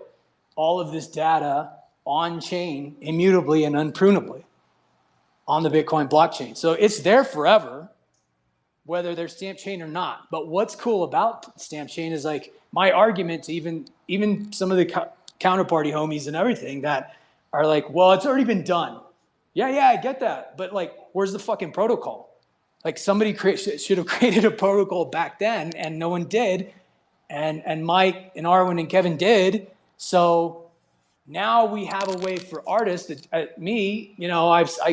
all of this data on chain immutably and unprunably on the Bitcoin blockchain. So it's there forever, whether they're Stamp Chain or not. But what's cool about Stamp Chain is like my argument to even some of the counterparty homies and everything that are like, well, it's already been done. Yeah, I get that. But like, where's the fucking protocol? Like somebody should have created a protocol back then and no one did. And Mike and Arwen and Kevin did. So now we have a way for artists, I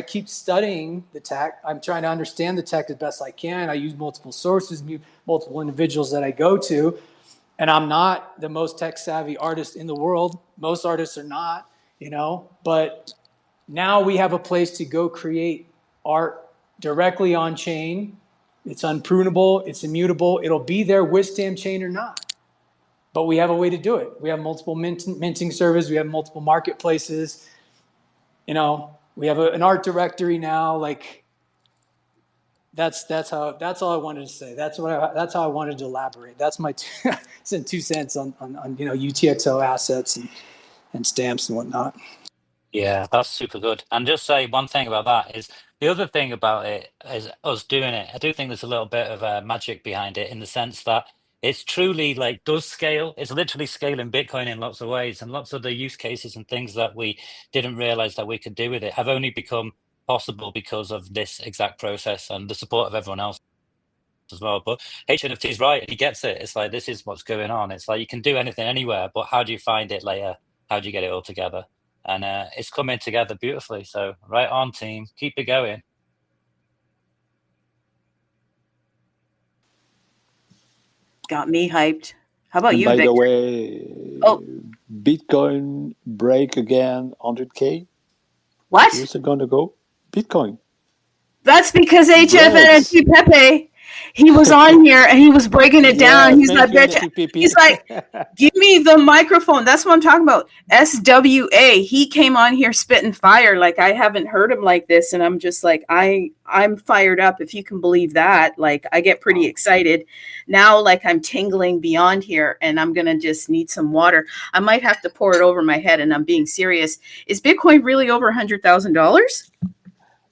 keep studying the tech. I'm trying to understand the tech as best I can. I use multiple sources, multiple individuals that I go to, and I'm not the most tech savvy artist in the world. Most artists are not, but now we have a place to go create art directly on chain. It's unprunable, it's immutable. It'll be there with Stamp Chain or not. But we have a way to do it. We have multiple minting servers. We have multiple marketplaces. We have an art directory now. Like that's all I wanted to say. That's how I wanted to elaborate. That's my 2 cents on UTXO assets and stamps and whatnot. Yeah, that's super good. And just say one thing about that is the other thing about it is us doing it. I do think there's a little bit of magic behind it in the sense that it's truly like does scale. It's literally scaling Bitcoin in lots of ways, and lots of the use cases and things that we didn't realize that we could do with it have only become possible because of this exact process and the support of everyone else as well. But HNFT is right. He gets it. It's like, this is what's going on. It's like you can do anything anywhere, but how do you find it later? How do you get it all together? And it's coming together beautifully. So right on, team. Keep it going. Got me hyped. How about And you, by Victor? the way, Bitcoin break again 100K What? years ago ago. Bitcoin. That's because HFNFT Pepe, he was on here and he was breaking it down. He's like, bitch. He's like, give me the microphone. That's what I'm talking about. SWA. He came on here spitting fire. Like, I haven't heard him like this. And I'm just like, I'm fired up, if you can believe that. Like, I get pretty excited. Now, like, I'm tingling beyond here and I'm going to just need some water. I might have to pour it over my head, and I'm being serious. Is Bitcoin really over $100,000?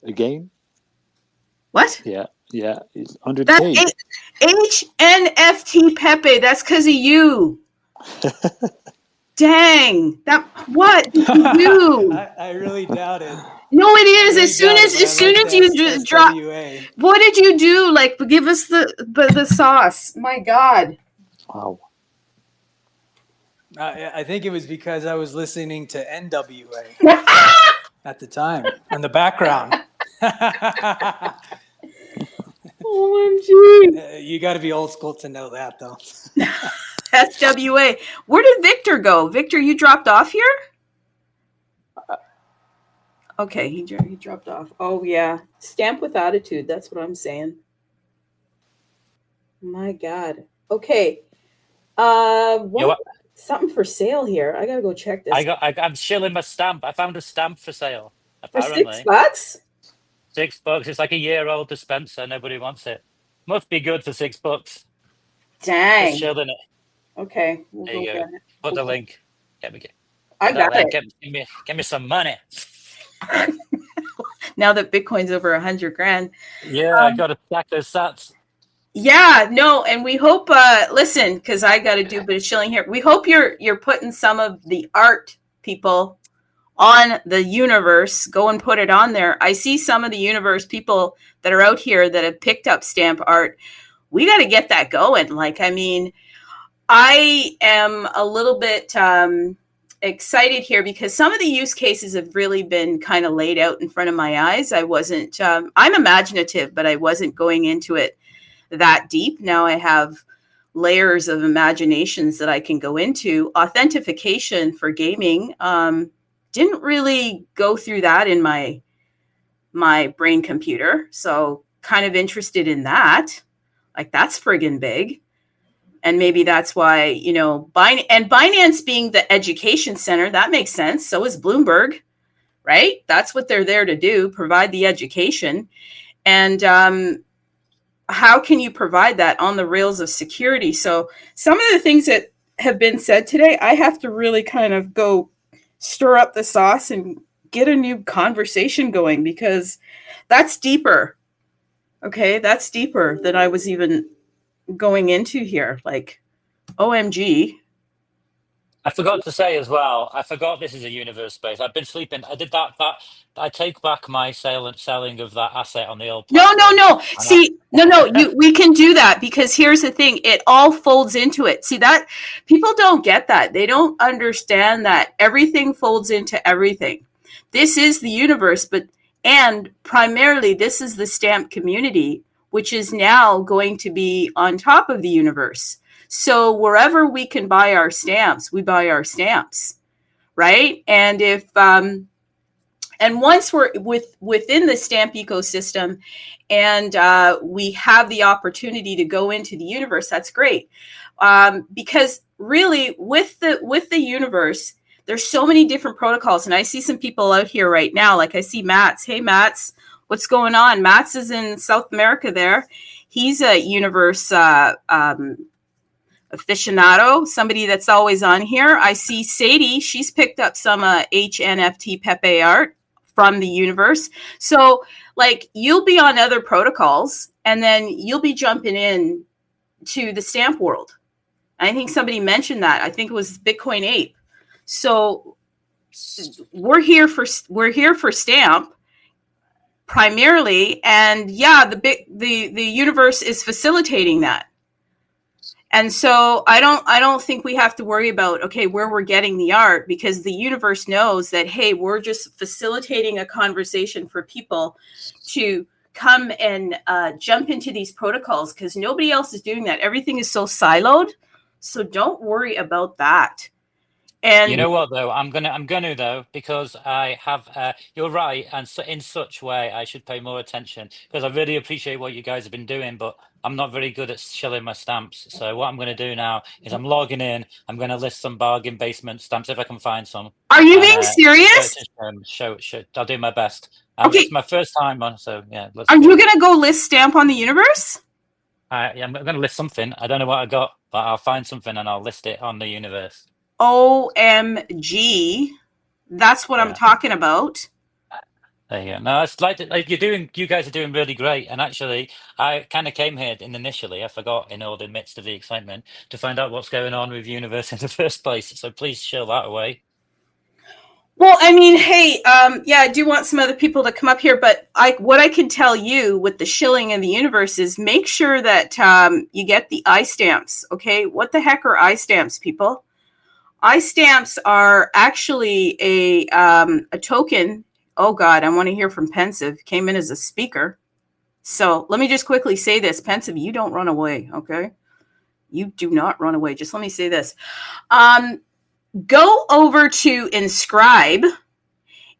Again? What? Yeah, it's 100K. That's HNFT Pepe. That's because of you. Dang, what did you do? I really doubt it. No, it is. Really As soon as you drop, SWA. what did you do? Like, give us the sauce. My God. Wow. I think it was because I was listening to NWA at the time in the background. OMG. You got to be old school to know that, though. SWA. Where did Victor go? Victor, you dropped off here? Okay, he dropped off. Oh, yeah. Stamp with attitude. That's what I'm saying. My God. Okay. What? Something for sale here. I gotta go check this. I'm shilling my stamp. I found a stamp for sale. For Apparently. $6? $6. It's like a year-old dispenser. Nobody wants it. Must be good for $6. Dang. Just shilling it. Okay. There you go. Put the link. I got it. Give me some money. Now that Bitcoin's over 100 grand. Yeah, I got to stack those sats. Yeah, no, and we hope. Listen, because I got to do a bit of shilling here. We hope you're putting some of the art, people, on the universe. Go and put it on there. I see some of the universe people that are out here that have picked up stamp art. We got to get that going. Like, I mean, I am a little bit excited here because some of the use cases have really been kind of laid out in front of my eyes. I wasn't. I'm imaginative, but I wasn't going into it that deep. Now I have layers of imaginations that I can go into. Authentication for gaming didn't really go through that in my brain computer. So kind of interested in that. Like, that's friggin' big. And maybe that's why, you know, Binance being the education center, that makes sense. So is Bloomberg, right? That's what they're there to do, provide the education. And how can you provide that on the rails of security? So some of the things that have been said today, I have to really kind of go stir up the sauce and get a new conversation going, because that's deeper. Okay, that's deeper than I was even going into here. Like, OMG. I forgot to say as well, I forgot this is a universe space. I've been sleeping. I did that. I take back my selling of that asset on the old platform. No. See, no. We can do that, because here's the thing. It all folds into it. See, that people don't get that. They don't understand that everything folds into everything. This is the universe, and primarily this is the stamp community, which is now going to be on top of the universe. So wherever we can buy our stamps, we buy our stamps, right? And if and once we're within the stamp ecosystem, and we have the opportunity to go into the universe, that's great. Because really, with the universe, there's so many different protocols, and I see some people out here right now. Like, I see Mats. Hey, Mats, what's going on? Mats is in South America. There, he's a universe aficionado, somebody that's always on here. I see Sadie, she's picked up some HNFT Pepe art from the universe. So, like, you'll be on other protocols, and then you'll be jumping in to the stamp world. I think somebody mentioned that. I think it was Bitcoin Ape. So we're here for stamp primarily, and yeah, the universe is facilitating that. And so I don't think we have to worry about, okay, where we're getting the art, because the universe knows that, hey, we're just facilitating a conversation for people to come and jump into these protocols, because nobody else is doing that. Everything is so siloed. So don't worry about that. And you know what, though, I'm gonna though, because I have. You're right, and so in such way, I should pay more attention, because I really appreciate what you guys have been doing, but I'm not very good at shilling my stamps. So what I'm going to do now is I'm logging in. I'm going to list some bargain basement stamps if I can find some. Are you being serious? Show. I'll do my best. Okay. It's my first time on, so yeah. Are you going to go list stamp on the universe? I'm going to list something. I don't know what I got, but I'll find something and I'll list it on the universe. OMG. That's what I'm talking about. There you go. No, it's like you guys are doing really great. And actually, I kind of came here initially, I forgot in all the midst of the excitement, to find out what's going on with Universe in the first place. So please show that away. Well, I mean, hey, yeah, I do want some other people to come up here, but what I can tell you with the shilling in the universe is make sure that you get the I stamps. Okay, what the heck are I stamps, people? I stamps are actually a token. Oh God, I want to hear from Pensive. Came in as a speaker. So let me just quickly say this, Pensive, you don't run away, okay? You do not run away. Just let me say this. Go over to Inscribe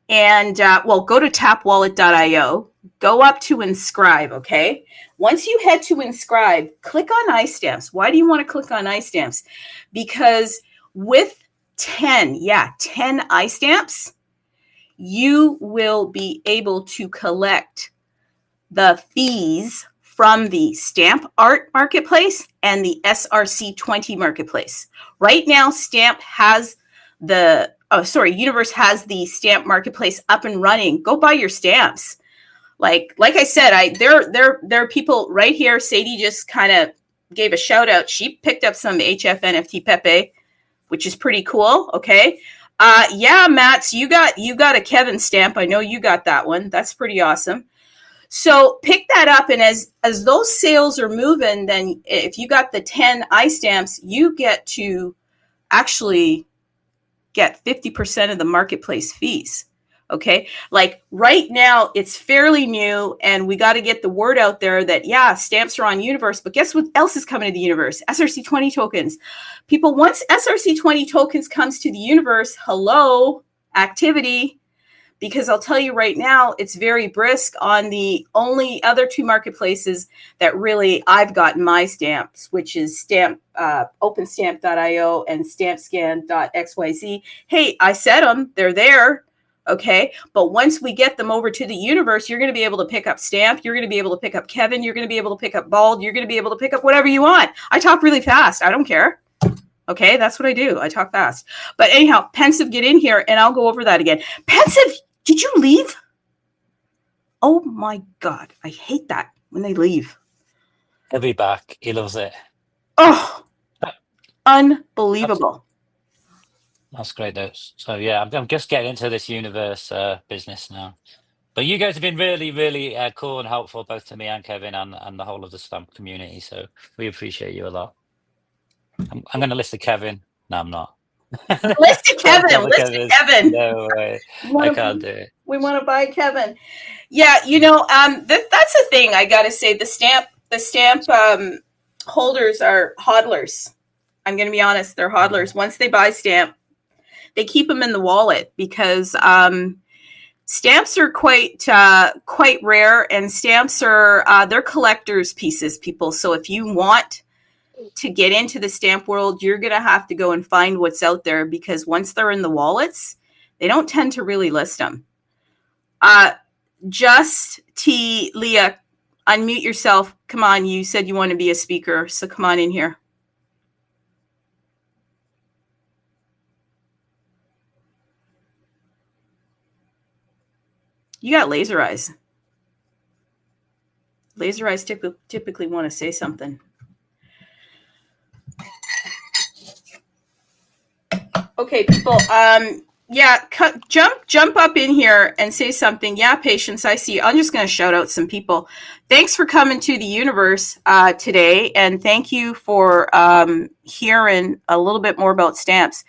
and, go to tapwallet.io. Go up to Inscribe, okay? Once you head to Inscribe, click on iStamps. Why do you want to click on iStamps? Because with 10 iStamps, you will be able to collect the fees from the Stamp Art Marketplace and the SRC20 Marketplace. Right now, Universe has the Stamp Marketplace up and running. Go buy your stamps. Like I said, there are people right here. Sadie just kind of gave a shout out. She picked up some HF NFT Pepe, which is pretty cool. Okay. Yeah, Mats, you got a Kevin stamp. I know you got that one. That's pretty awesome. So pick that up, and as those sales are moving, then if you got the 10 iStamps, you get to actually get 50% of the marketplace fees. Okay, like right now it's fairly new, and we got to get the word out there that stamps are on Universe. But guess what else is coming to the Universe? SRC20 tokens. People, once SRC20 tokens comes to the Universe, hello, activity. Because I'll tell you right now, it's very brisk on the only other two marketplaces that really I've gotten my stamps, which is OpenStamp.io and StampScan.xyz. Hey, I said them, they're there. Okay. But once we get them over to the Universe, you're going to be able to pick up Stamp. You're going to be able to pick up Kevin. You're going to be able to pick up Bald. You're going to be able to pick up whatever you want. I talk really fast. I don't care. Okay. That's what I do. I talk fast. But anyhow, Pensive, get in here and I'll go over that again. Pensive, did you leave? Oh my God. I hate that when they leave. He'll be back. He loves it. Oh, unbelievable. That's great news. So yeah, I'm just getting into this Universe business now. But you guys have been really, really cool and helpful, both to me and Kevin and the whole of the stamp community. So we appreciate you a lot. I'm going to list Kevin. No, I'm not. Listen, Kevin. No way. I can't do it. We want to buy Kevin. Yeah, that's the thing. I got to say, the stamp holders are hodlers. I'm going to be honest. They're hodlers. Once they buy stamp, they keep them in the wallet because stamps are quite rare, and stamps are they're collector's pieces, people. So if you want to get into the stamp world, you're going to have to go and find what's out there, because once they're in the wallets, they don't tend to really list them. Just T. Leah, unmute yourself. Come on, you said you want to be a speaker, so come on in here. You got laser eyes. Laser eyes typically want to say something. Okay, people. Jump up in here and say something. Yeah, Patience, I see. I'm just going to shout out some people. Thanks for coming to the Universe today, and thank you for hearing a little bit more about stamps.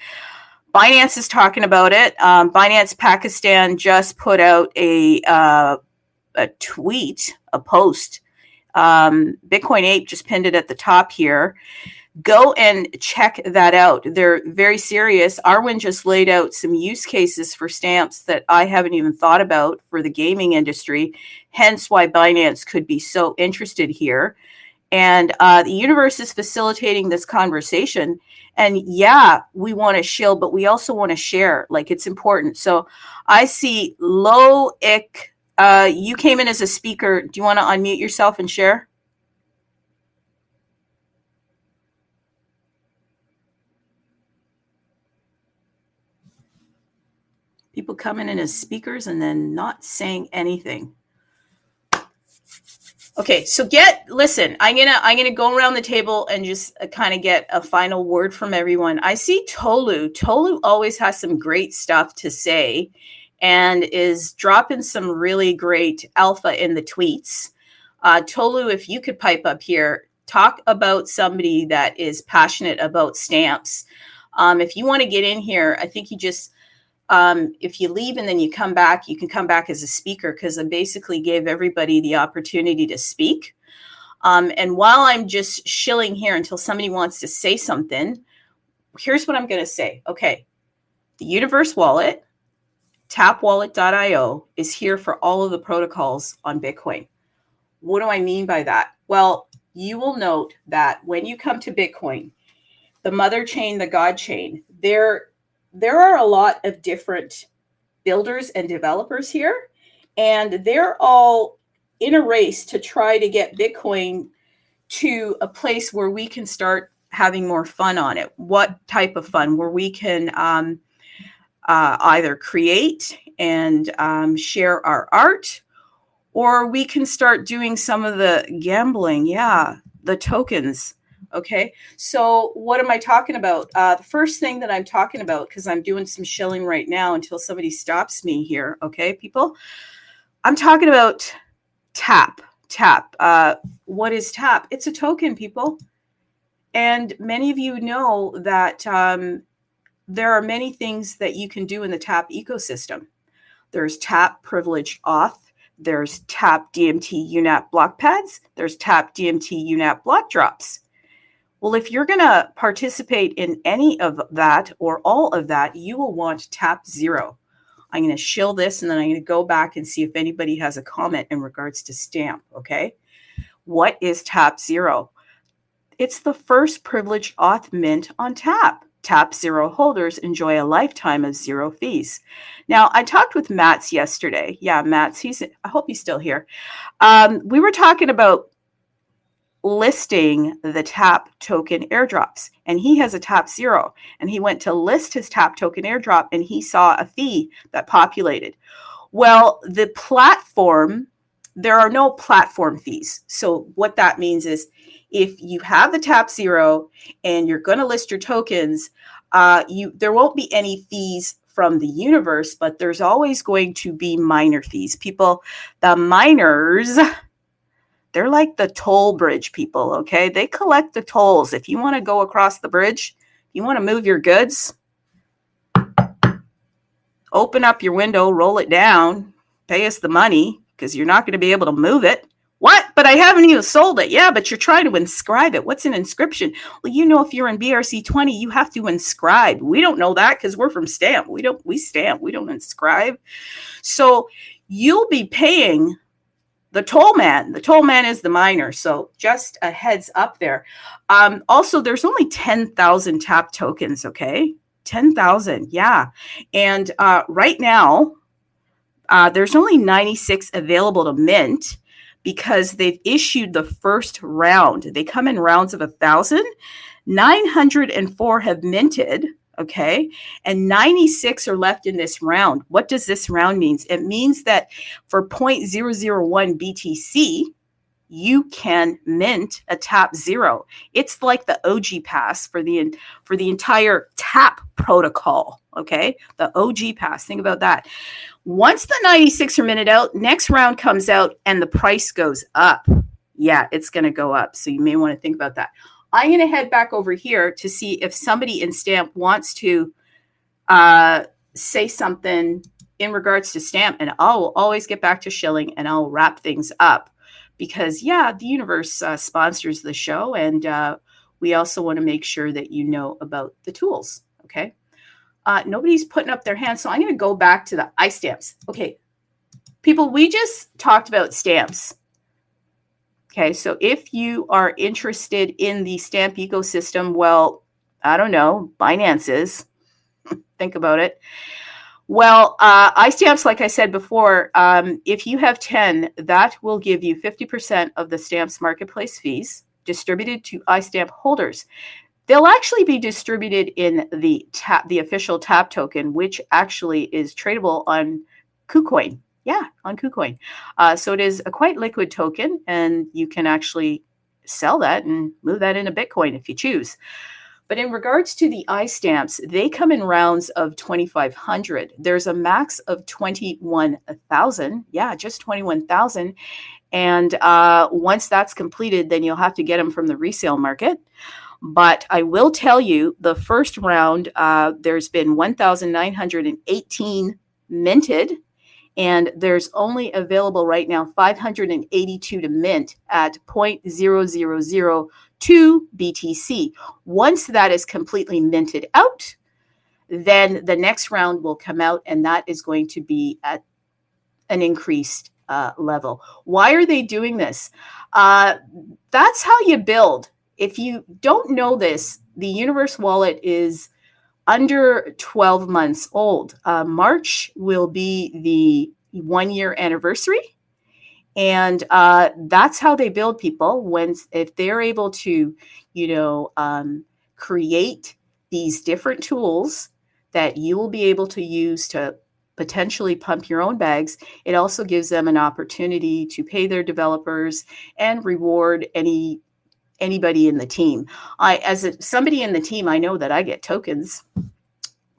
Binance is talking about it. Binance Pakistan just put out a tweet, a post. Bitcoin Ape just pinned it at the top here. Go and check that out. They're very serious. Arwen just laid out some use cases for stamps that I haven't even thought about for the gaming industry, hence why Binance could be so interested here. And the Universe is facilitating this conversation. And yeah, we want to shill, but we also want to share. Like, it's important. So I see Lo Ik. You came in as a speaker. Do you want to unmute yourself and share? People coming in as speakers and then not saying anything. Okay, so listen, I'm gonna go around the table and just kind of get a final word from everyone. I see Tolu. Tolu always has some great stuff to say and is dropping some really great alpha in the tweets. Tolu, if you could pipe up here, talk about somebody that is passionate about stamps. If you want to get in here, I think you just if you leave and then you come back, you can come back as a speaker, because I basically gave everybody the opportunity to speak. And while I'm just shilling here until somebody wants to say something, here's what I'm going to say. Okay, the Universe Wallet, tapwallet.io, is here for all of the protocols on Bitcoin. What do I mean by that? Well, you will note that when you come to Bitcoin, the mother chain, the God chain, there are a lot of different builders and developers here, and they're all in a race to try to get Bitcoin to a place where we can start having more fun on it. What type of fun? Where we can either create and share our art, or we can start doing some of the gambling. Yeah, the tokens. Okay, so what am I talking about? The first thing that I'm talking about, because I'm doing some shilling right now until somebody stops me here, okay, people? I'm talking about TAP. TAP. What is TAP? It's a token, people. And many of you know that there are many things that you can do in the TAP ecosystem. There's TAP Privilege Auth. There's TAP DMT UNAP block pads. There's TAP DMT UNAP block drops. Well, if you're going to participate in any of that or all of that, you will want TAP 0. I'm going to shill this, and then I'm going to go back and see if anybody has a comment in regards to stamp, okay? What is TAP 0? It's the first privilege auth mint on TAP. TAP 0 holders enjoy a lifetime of 0 fees. Now, I talked with Mats yesterday. Yeah, Mats, I hope he's still here. We were talking about listing the TAP token airdrops, and he has a TAP 0, and he went to list his TAP token airdrop, and he saw a fee that populated. Well, the platform, there are no platform fees. So what that means is if you have the TAP 0 and you're going to list your tokens, there won't be any fees from the universe, but there's always going to be miner fees. People, the miners, they're like the toll bridge people, okay? They collect the tolls. If you want to go across the bridge, you want to move your goods, open up your window, roll it down, pay us the money, because you're not going to be able to move it. What? But I haven't even sold it. Yeah, but you're trying to inscribe it. What's an inscription? Well, you know, if you're in BRC20, you have to inscribe. We don't know that because we're from stamp. We stamp. We don't inscribe. So you'll be paying the toll man. The toll man is the miner. So just a heads up there. Also, there's only 10,000 TAP tokens, okay? 10,000, yeah. And right now, there's only 96 available to mint because they've issued the first round. They come in rounds of 1,000. 904 have minted, okay? And 96 are left in this round. What does this round mean? It means that for 0.001 BTC, you can mint a TAP 0. It's like the OG pass for the entire TAP protocol, okay? The OG pass, think about that. Once the 96 are minted out, next round comes out and the price goes up. Yeah, it's going to go up. So you may want to think about that. I'm going to head back over here to see if somebody in Stamp wants to say something in regards to Stamp, and I'll always get back to shilling and I'll wrap things up because, yeah, the universe sponsors the show, and we also want to make sure that you know about the tools, okay? Nobody's putting up their hands, so I'm going to go back to the iStamps. Okay, people, we just talked about stamps. Okay, so if you are interested in the stamp ecosystem, well, I don't know, Binance is. Think about it. Well, iStamps, like I said before, if you have 10, that will give you 50% of the Stamps marketplace fees distributed to iStamp holders. They'll actually be distributed in the official TAP token, which actually is tradable on KuCoin. Yeah, on KuCoin. So it is a quite liquid token, and you can actually sell that and move that into Bitcoin if you choose. But in regards to the iStamps, they come in rounds of 2,500. There's a max of 21,000. Yeah, just 21,000. And once that's completed, then you'll have to get them from the resale market. But I will tell you, the first round, there's been 1,918 minted, and there's only available right now 582 to mint at 0.0002 BTC. Once that is completely minted out, then the next round will come out, and that is going to be at an increased level. Why are they doing this? That's how you build. If you don't know this, the Universe Wallet is under 12 months old. March will be the 1-year anniversary. And that's how they build people. If they're able to, create these different tools that you will be able to use to potentially pump your own bags, it also gives them an opportunity to pay their developers and reward anybody in the team. Somebody in the team, I know that I get tokens.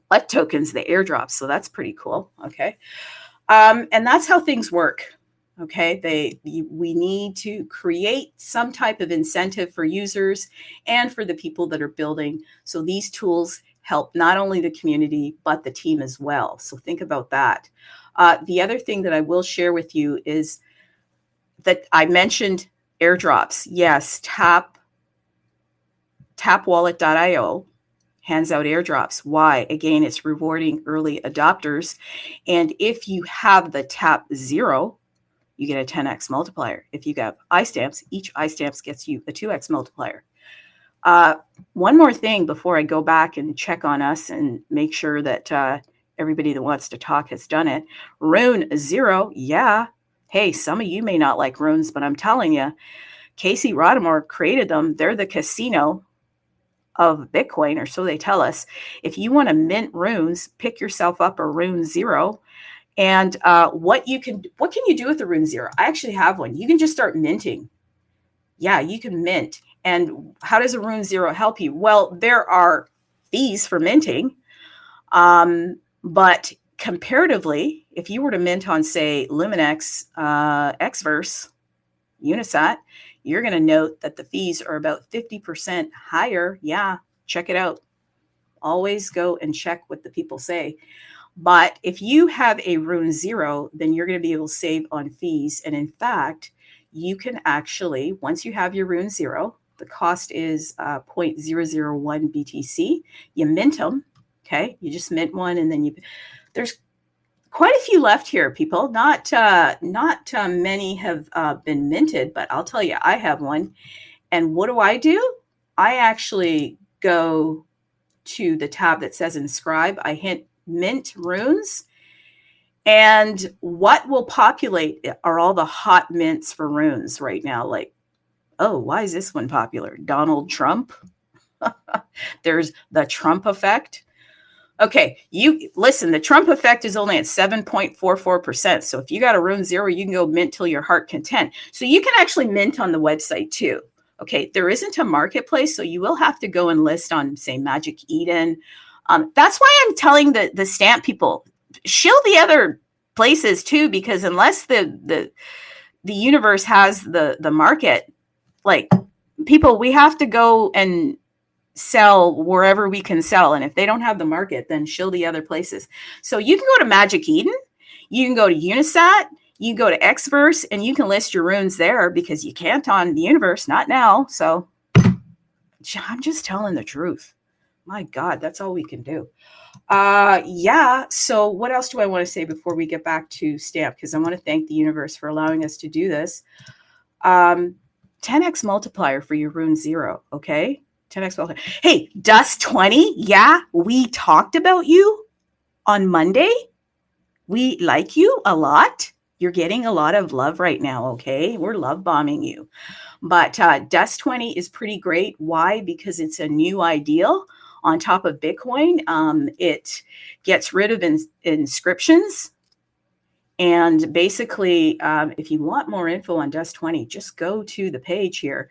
What tokens? The airdrops. So that's pretty cool. Okay. And that's how things work. Okay. We need to create some type of incentive for users and for the people that are building. So these tools help not only the community, but the team as well. So think about that. The other thing that I will share with you is that I mentioned airdrops. Yes, tapwallet.io hands out airdrops. Why? Again, it's rewarding early adopters. And if you have the TAP 0, you get a 10x multiplier. If you have iStamps, each iStamps gets you a 2x multiplier. One more thing before I go back and check on us and make sure that everybody that wants to talk has done it. Rune 0, yeah. Hey, some of you may not like runes, but I'm telling you, Casey Rodamore created them. They're the casino of Bitcoin, or so they tell us. If you want to mint runes, pick yourself up a Rune 0. And what can you do with the Rune 0? I actually have one. You can just start minting. Yeah, you can mint. And how does a Rune 0 help you? Well, there are fees for minting. But comparatively, if you were to mint on, say, Luminex, Xverse, Unisat, you're going to note that the fees are about 50% higher. Yeah, check it out. Always go and check what the people say. But if you have a Rune 0, then you're going to be able to save on fees. And in fact, you can actually, once you have your Rune 0, the cost is 0.001 BTC. You mint them. Okay. You just mint one, and then there's quite a few left here, people. Not many have been minted, but I'll tell you, I have one. And what do? I actually go to the tab that says inscribe. I hit mint runes. And what will populate are all the hot mints for runes right now. Like, oh, why is this one popular? Donald Trump. There's the Trump effect. Okay, you listen, the Trump effect is only at 7.44%. So if you got a Rune 0, you can go mint till your heart content. So you can actually mint on the website too. Okay, there isn't a marketplace, so you will have to go and list on, say, Magic Eden. That's why I'm telling the stamp people, shill the other places too, because unless the universe has the market, like, people, we have to go and sell wherever we can sell. And if they don't have the market, then shill the other places. So you can go to Magic Eden, you can go to Unisat, you can go to Xverse, and you can list your runes there, because you can't on the universe, not now. So I'm just telling the truth. My God, that's all we can do. Yeah. So what else do I want to say before we get back to stamp? Because I want to thank the universe for allowing us to do this. 10x multiplier for your Rune 0. Okay. 10x multiplier. Hey, Dust 20. Yeah. We talked about you on Monday. We like you a lot. you're getting a lot of love right now, okay? We're love bombing you. But Dust 20 is pretty great. Why? Because it's a new ideal on top of Bitcoin. It gets rid of inscriptions. And basically, if you want more info on Dust 20, just go to the page here.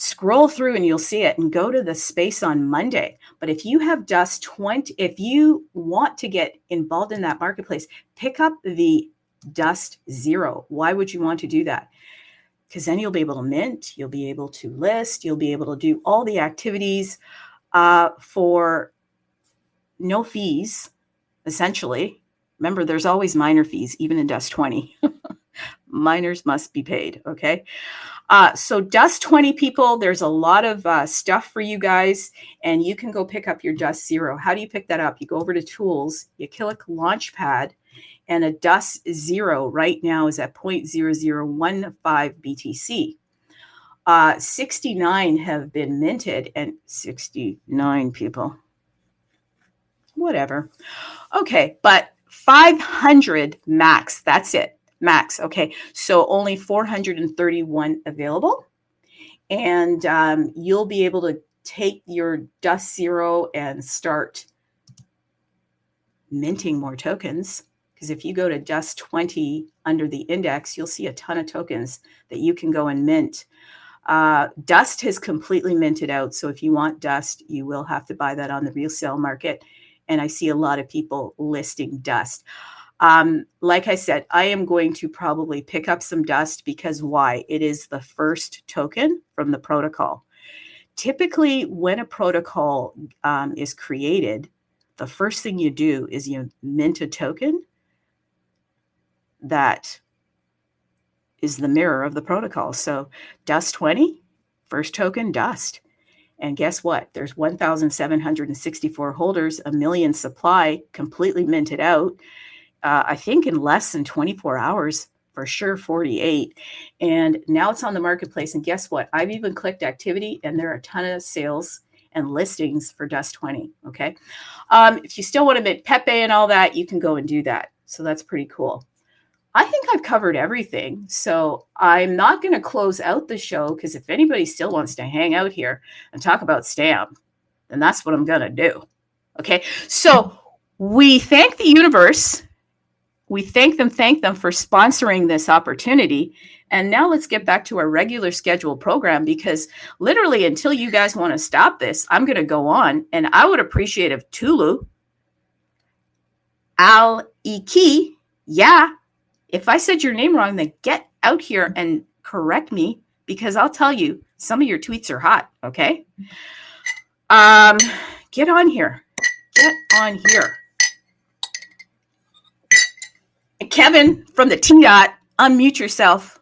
Scroll through and you'll see it, and go to the space on Monday. But if you have Dust 20, if you want to get involved in that marketplace, pick up the Dust 0. Why would you want to do that? Because then you'll be able to mint, you'll be able to list, you'll be able to do all the activities for no fees, essentially. Remember, there's always minor fees, even in Dust 20. Miners must be paid, okay? So Dust 20 people, there's a lot of stuff for you guys, and you can go pick up your Dust 0. How do you pick that up? You go over to Tools, you click Launchpad, and a Dust 0 right now is at 0.0015 BTC. 69 have been minted, and 69 people. Whatever. Okay, but 500 max. That's it. Max. Okay, so only 431 available. And you'll be able to take your Dust 0 and start minting more tokens. Because if you go to Dust 20 under the index, you'll see a ton of tokens that you can go and mint. Dust has completely minted out. So if you want Dust, you will have to buy that on the resale market. And I see a lot of people listing Dust. Like I said, I am going to probably pick up some Dust because why? It is the first token from the protocol. Typically, when a protocol is created, the first thing you do is you mint a token that is the mirror of the protocol. So Dust 20, first token, Dust. And guess what? There's 1,764 holders, a million supply, completely minted out. I think in less than 24 hours, for sure 48. And now it's on the marketplace. And guess what? I've even clicked activity, and there are a ton of sales and listings for Dust 20. Okay. If you still want to mint Pepe and all that, you can go and do that. So that's pretty cool. I think I've covered everything. So I'm not going to close out the show, because if anybody still wants to hang out here and talk about Stamp, then that's what I'm going to do. Okay. So we thank the universe. We thank them for sponsoring this opportunity. And now let's get back to our regular scheduled program, because literally until you guys want to stop this, I'm going to go on. And I would appreciate if Tulu, Al-Iki, yeah, if I said your name wrong, then get out here and correct me, because I'll tell you, some of your tweets are hot, okay? Get on here. Get on here. And Kevin from the T-Dot, unmute yourself.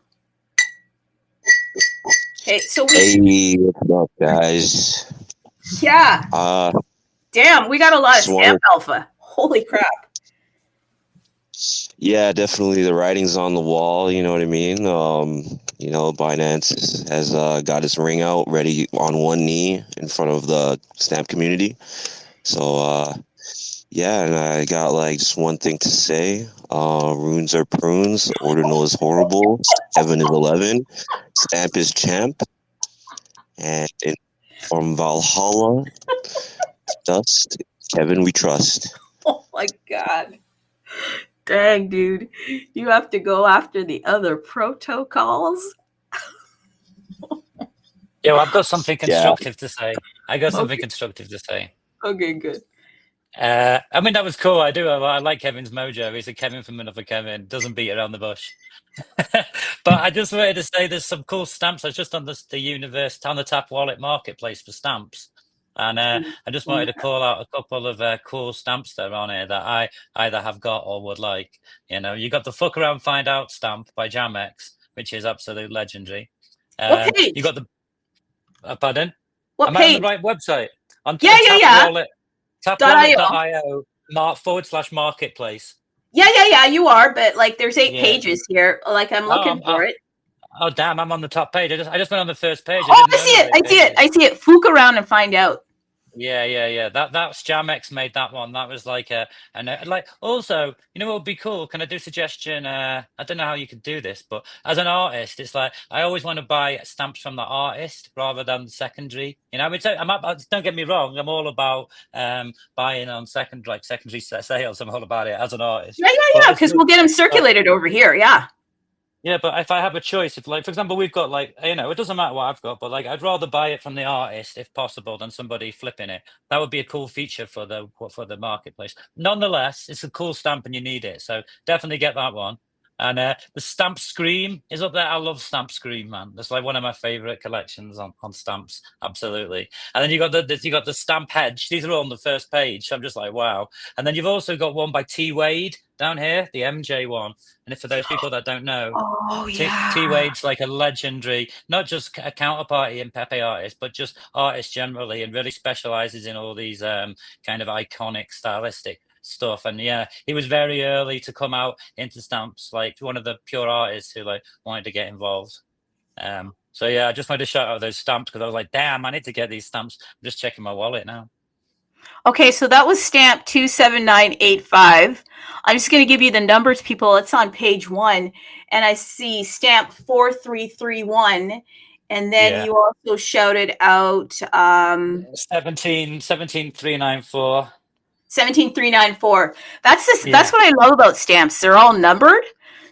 Okay, so Hey, what's up, guys? Yeah. Damn, we got a lot of Stamp Alpha. Holy crap. Yeah, definitely the writing's on the wall, you know what I mean? Binance has got his ring out ready on one knee in front of the Stamp community. So, yeah, and I got just one thing to say. Runes are prunes, Ordinal is horrible, Heaven is 11, Stamp is champ, and from Valhalla to Dust, Kevin we trust. Oh my God. Dang, dude. You have to go after the other protocols? Yeah, well, I've got something constructive to say. Constructive to say. Okay, good. I mean, that was cool. I like Kevin's mojo. He's a Kevin from another Kevin. Doesn't beat around the bush. But I just wanted to say there's some cool stamps. I was just on the Universe on the Tap Wallet marketplace for stamps. And I just wanted to call out a couple of cool stamps that are on here that I either have got or would like. You got the Fuck Around Find Out stamp by Jamex, which is absolutely legendary. What page? You got the pardon? What Am page? I on the right website? On yeah. Tapwallet.io /marketplace. Yeah, you are, but there's 8 pages here. I'm looking for it. Oh damn, I'm on the top page. I just went on the first page. I see it. Fuck around and find out. Yeah. That's Jamex made that one. That was like like also, you know what would be cool? Can I do a suggestion? I don't know how you could do this, but as an artist, it's like I always want to buy stamps from the artist rather than the secondary. You know, I mean, don't get me wrong, I'm all about buying on secondary sales. I'm all about it as an artist. Yeah, But because we'll get them circulated over here. Yeah. yeah, but if I have a choice, if like for example, we've got like it doesn't matter what I've got, but like I'd rather buy it from the artist if possible than somebody flipping it. That would be a cool feature for the marketplace. Nonetheless, it's a cool stamp and you need it, so definitely get that one. And the Stamp Scream is up there. I love Stamp Scream, man. That's like one of my favorite collections on stamps. Absolutely. And then you got the Stamp Hedge. These are all on the first page. I'm just like, wow. And then you've also got one by T Wade down here, the MJ one. And if for those people that don't know, Oh, yeah. T Wade's like a legendary, not just a counterparty and Pepe artist, but just artist generally, and really specializes in all these kind of iconic stylistic stuff. And yeah, he was very early to come out into stamps, like one of the pure artists who like wanted to get involved. So yeah, I just wanted to shout out those stamps because I was like, damn, I need to get these stamps. I'm just checking my wallet now. Okay, so that was stamp 27985. I'm just going to give you the numbers, people. It's on page 1, and I see stamp 4331, and then you also shouted out 17394. 17394. That's what I love about stamps. They're all numbered.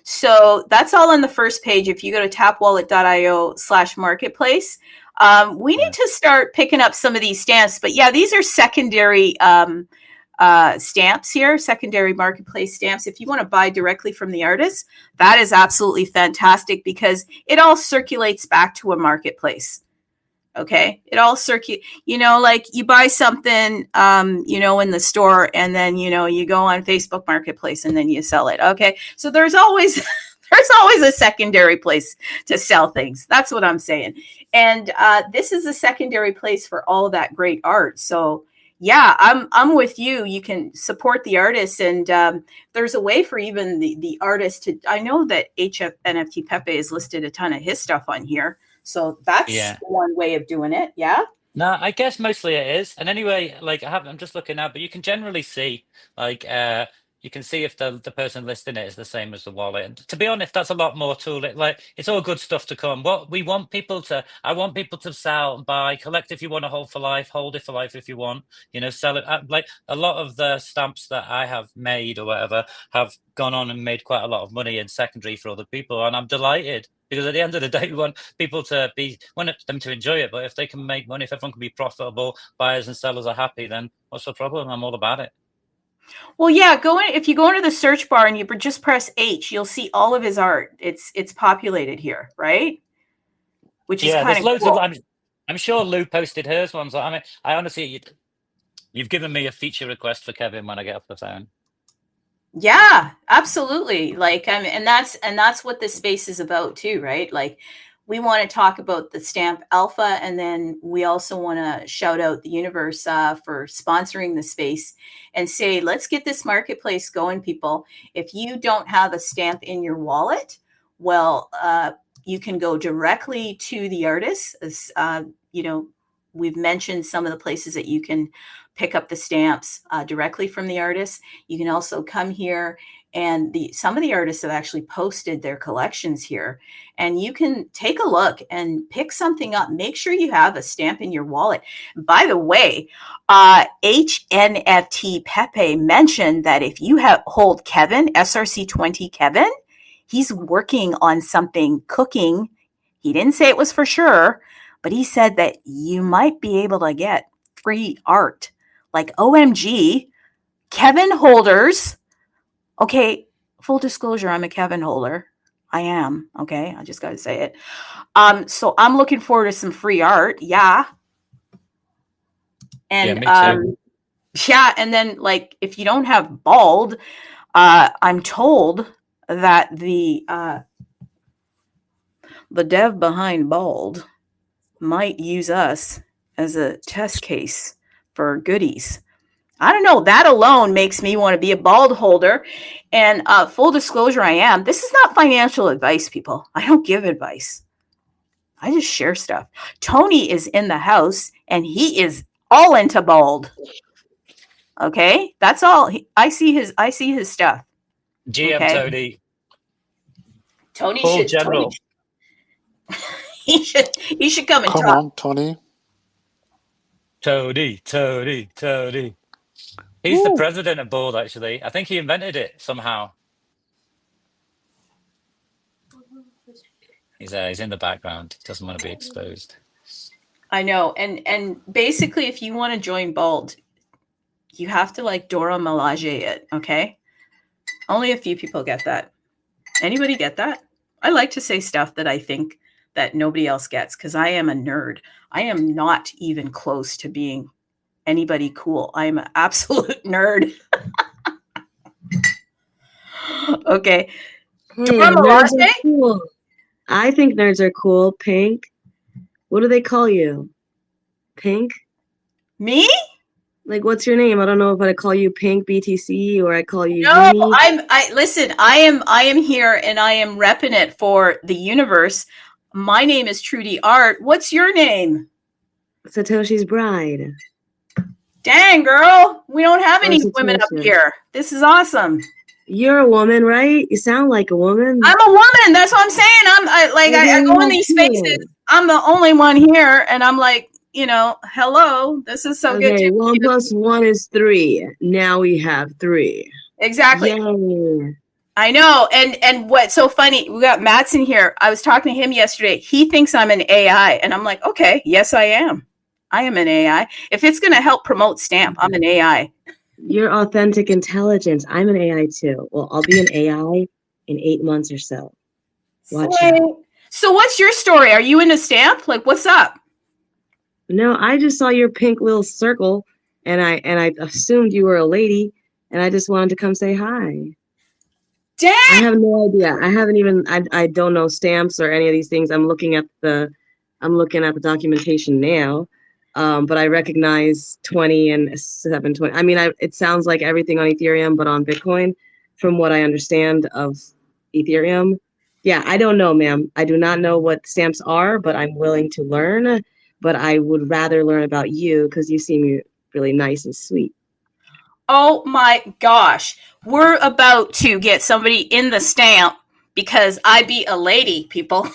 So that's all on the first page. If you go to tapwallet.io/marketplace, we need to start picking up some of these stamps. But yeah, these are secondary stamps here, secondary marketplace stamps. If you want to buy directly from the artist, that is absolutely fantastic because it all circulates back to a marketplace. Okay, it all circulates. Like you buy something, in the store, and then you go on Facebook Marketplace, and then you sell it. Okay, so there's always a secondary place to sell things. That's what I'm saying. And this is a secondary place for all of that great art. So yeah, I'm with you. You can support the artists, and there's a way for even the artist to. I know that HF NFT Pepe has listed a ton of his stuff on here. So that's one way of doing it. Yeah. No, I guess mostly it is. And anyway, like I'm just looking now, but you can generally see like you can see if the person listing it is the same as the wallet. And to be honest, that's a lot more tool. Like it's all good stuff to come. I want people to sell and buy, collect if you want to hold for life, hold it for life if you want, sell it. Like a lot of the stamps that I have made or whatever have gone on and made quite a lot of money in secondary for other people. And I'm delighted. Because at the end of the day, we want people them to enjoy it. But if they can make money, if everyone can be profitable, buyers and sellers are happy, then what's the problem? I'm all about it. Well, yeah, if you go into the search bar and you just press H, you'll see all of his art. It's populated here, right? Which is kind of cool. I'm sure Lou posted hers ones. I mean, I honestly, you've given me a feature request for Kevin when I get off the phone. Yeah, absolutely. Like, and that's what this space is about too, right? Like, we want to talk about the Stamp Alpha, and then we also want to shout out the universe for sponsoring the space and say, let's get this marketplace going, people. If you don't have a stamp in your wallet, well, you can go directly to the artist. We've mentioned some of the places that you can pick up the stamps directly from the artists. You can also come here, and some of the artists have actually posted their collections here, and you can take a look and pick something up. Make sure you have a stamp in your wallet. By the way, HNFT Pepe mentioned that if you hold Kevin, SRC20 Kevin, he's working on something cooking. He didn't say it was for sure, but he said that you might be able to get free art. Like, OMG, Kevin holders. Okay, full disclosure, I'm a Kevin holder. I am, okay? I just got to say it. So I'm looking forward to some free art. Yeah. And yeah, me too. Yeah, and then like if you don't have Bald, I'm told that the dev behind Bald might use us as a test case for goodies. I don't know. That alone makes me want to be a Bald holder. And full disclosure, I am. This is not financial advice, people. I don't give advice. I just share stuff. Tony is in the house, and he is all into bold. Okay, that's all. I see his stuff. GM Okay, Tony, Tony full should general. he should come and Come talk. on, Tony. Tony. He's the Woo. president of Bold, actually. I think he invented it somehow. He's in the background. He doesn't want to be exposed. I know, and basically, if you want to join Bold, you have to like Dora Milaje it. Okay, only a few people get that. Anybody get that? I like to say stuff that I think that nobody else gets because I am a nerd. I am not even close to being anybody cool. I am an absolute nerd. Okay. Dora nerds Milaje? are cool. I think nerds are cool. Pink. What do they call you? Pink? Me? Like, what's your name? I don't know if I call you Pink BTC or I call you No, Uni. listen, I am here and I am repping it for the universe. My name is Trudy Art. What's your name? Satoshi's Bride. Dang, girl. We don't have Or any women up Satoshi. here. This is awesome. You're a woman, right? You sound like a woman. I'm a woman. That's what I'm saying. I go in these spaces. I'm the only one here, and I'm like, hello. This is so good. Okay, 1 + 1 is 3. Now we have 3. Exactly. Yay. I know. And what's so funny? We got Mattson here. I was talking to him yesterday. He thinks I'm an AI, and I'm like, okay, yes, I am. I am an AI. If it's going to help promote Stamp, I'm an AI. You're authentic intelligence. I'm an AI too. Well, I'll be an AI in 8 months or so. Watch out. So what's your story? Are you into Stamp? Like, what's up? No, I just saw your pink little circle and I assumed you were a lady and I just wanted to come say hi. Dang! I have no idea. I don't know stamps or any of these things. I'm looking at the documentation now. But I recognize 20 and 720. I mean, it sounds like everything on Ethereum, but on Bitcoin, from what I understand of Ethereum. Yeah, I don't know, ma'am. I do not know what stamps are, but I'm willing to learn. But I would rather learn about you because you seem really nice and sweet. Oh my gosh. We're about to get somebody in the Stamp because I be a lady, people.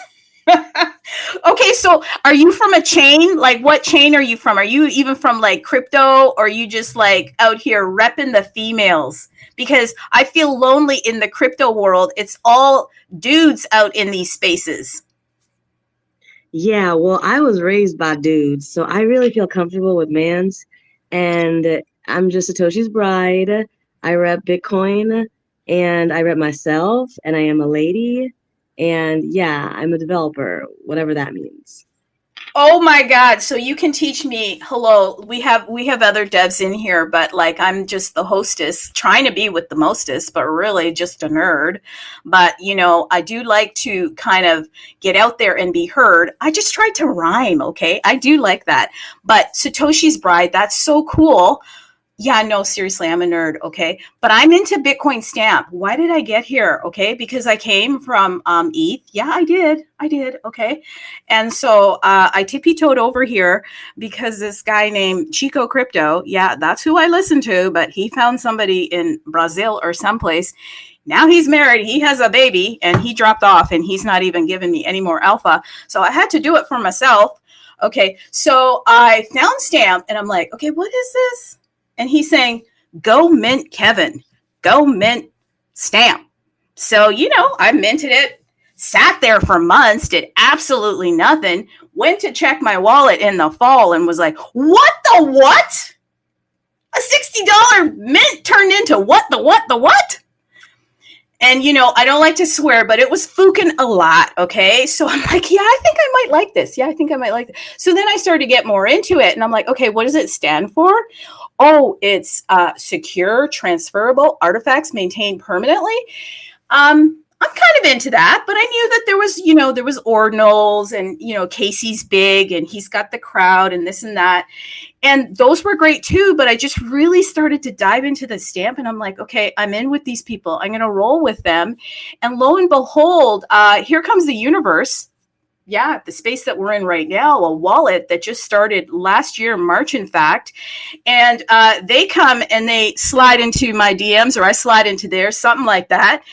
Okay, so are you from a chain? Like, what chain are you from? Are you even from like crypto, or are you just like out here repping the females? Because I feel lonely in the crypto world. It's all dudes out in these spaces. Yeah, well, I was raised by dudes, so I really feel comfortable with mans. And I'm just Satoshi's Bride. I rep Bitcoin and I rep myself, and I am a lady. And yeah, I'm a developer, whatever that means. Oh my God. So you can teach me. Hello. We have other devs in here, but like I'm just the hostess, trying to be with the mostest, but really just a nerd. But I do like to kind of get out there and be heard. I just tried to rhyme, okay? I do like that. But Satoshi's Bride, that's so cool. Yeah, no, seriously, I'm a nerd, okay? But I'm into Bitcoin Stamp. Why did I get here, okay? Because I came from ETH. Yeah, I did, okay? And so I tippy-toed over here because this guy named Chico Crypto, yeah, that's who I listen to, but he found somebody in Brazil or someplace. Now he's married, he has a baby, and he dropped off, and he's not even giving me any more alpha. So I had to do it for myself. Okay, so I found Stamp, and I'm like, okay, what is this? And he's saying, go mint Kevin, go mint Stamp. So, I minted it, sat there for months, did absolutely nothing, went to check my wallet in the fall and was like, what the what? A $60 mint turned into what the what? And, I don't like to swear, but it was fucking a lot, okay? So I'm like, yeah, I think I might like this. Yeah, I think I might like this. So then I started to get more into it, and I'm like, okay, what does it stand for? Oh, it's secure, transferable artifacts maintained permanently. I'm kind of into that, but I knew that there was ordinals and, Casey's big and he's got the crowd and this and that. And those were great too, but I just really started to dive into the Stamp and I'm like, okay, I'm in with these people. I'm going to roll with them. And lo and behold, here comes the universe. yeah, the space that we're in right now, a wallet that just started last year, March, in fact. And they come and they slide into my DMs, or I slide into theirs, something like that.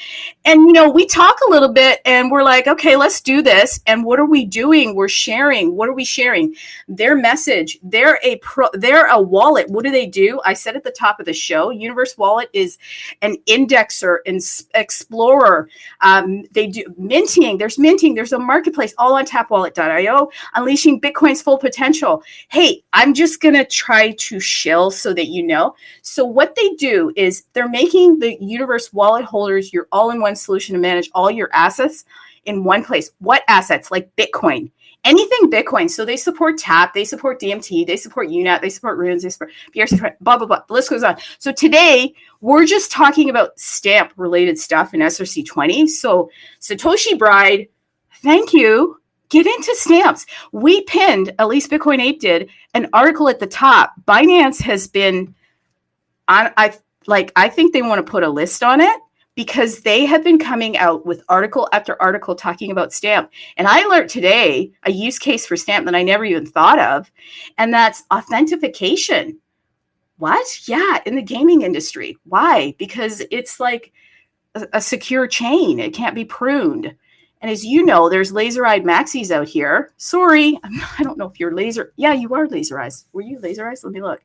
And, we talk a little bit and we're like, okay, let's do this. And what are we doing? We're sharing. What are we sharing? Their message. They're a wallet. What do they do? I said at the top of the show, Universe Wallet is an indexer and explorer. They do minting. There's minting. There's a marketplace, all on tapwallet.io, unleashing Bitcoin's full potential. Hey, I'm just going to try to shill so that you know. So what they do is they're making the Universe Wallet holders your all-in-one solution to manage all your assets in one place. What assets? Like Bitcoin. Anything Bitcoin. So they support TAP, they support DMT, they support UNAT, they support Runes, they support BRC, blah, blah, blah. The list goes on. So today, we're just talking about stamp-related stuff in SRC20. So Satoshi Bride, thank you. Get into stamps. We pinned, at least Bitcoin Ape did, an article at the top. Binance has been on, I think they want to put a list on it, because they have been coming out with article after article talking about stamp. And I learned today a use case for stamp that I never even thought of, and that's authentication. What? Yeah, in the gaming industry. Why? Because it's like a secure chain. It can't be pruned. And as you know, there's laser-eyed maxis out here. Sorry, I don't know if you're laser. Yeah, you are laser eyes. Were you laser eyes? Let me look.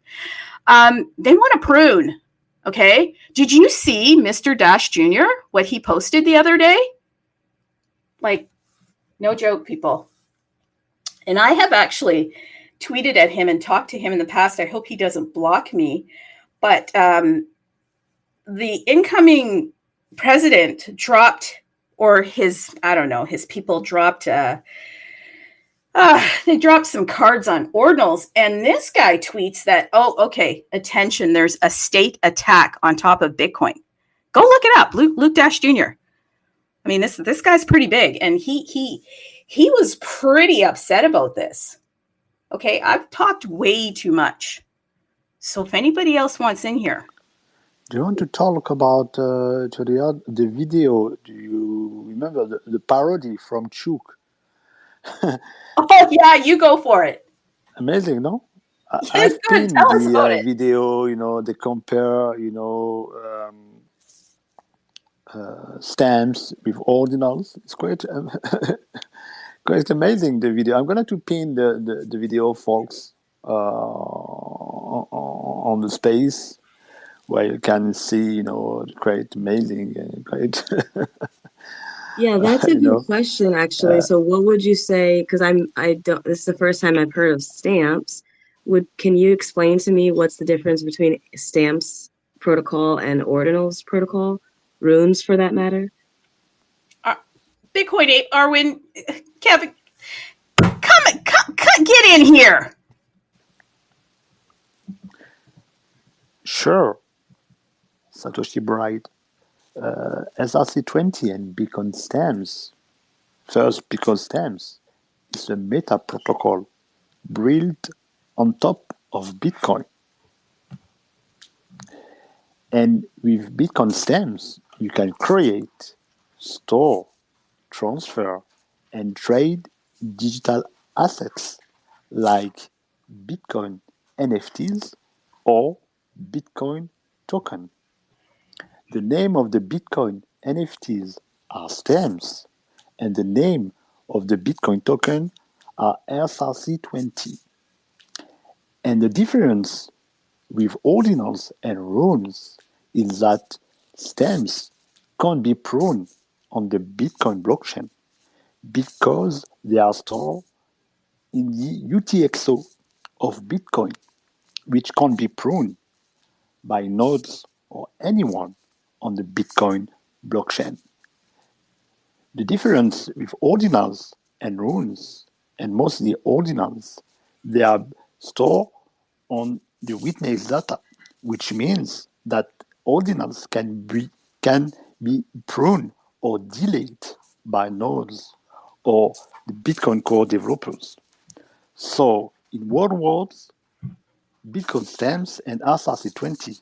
They want to prune. Okay. Did you see Mr. Dash Jr., what he posted the other day? Like, no joke, people. And I have actually tweeted at him and talked to him in the past. I hope he doesn't block me. But the incoming president dropped, or his people dropped they dropped some cards on ordinals, and this guy tweets that, attention, there's a state attack on top of Bitcoin. Go look it up, Luke Dash Jr. I mean, this guy's pretty big, and he was pretty upset about this. Okay, I've talked way too much. So if anybody else wants in here. Do you want to talk about the video? Do you remember the parody from Chook? Oh, yeah, you go for it. Amazing, no? Yes, I've good. pinned Tell us about it. video, they compare, stamps with ordinals. It's quite quite amazing, the video. I'm going to pin the video, folks, on the space, where you can see, quite amazing and quite... Yeah, that's a good question, actually. So what would you say, because this is the first time I've heard of stamps. Can you explain to me what's the difference between stamps protocol and ordinals protocol, runes for that matter? Bitcoin Ape, Arwin, Kevin, come, get in here. Sure. Satoshi Bride. SRC20 and Bitcoin stamps. First, Bitcoin stamps is a meta protocol built on top of Bitcoin. And with Bitcoin stamps, you can create, store, transfer, and trade digital assets like Bitcoin NFTs or Bitcoin token. The name of the Bitcoin NFTs are stamps, and the name of the Bitcoin token are SRC20. And the difference with ordinals and runes is that stamps can't be pruned on the Bitcoin blockchain because they are stored in the UTXO of Bitcoin, which can't be pruned by nodes or anyone on the Bitcoin blockchain. The difference with ordinals and runes, and mostly ordinals, they are stored on the witness data, which means that ordinals can be pruned or delayed by nodes or the Bitcoin core developers. So, in one word, Bitcoin stamps and SRC20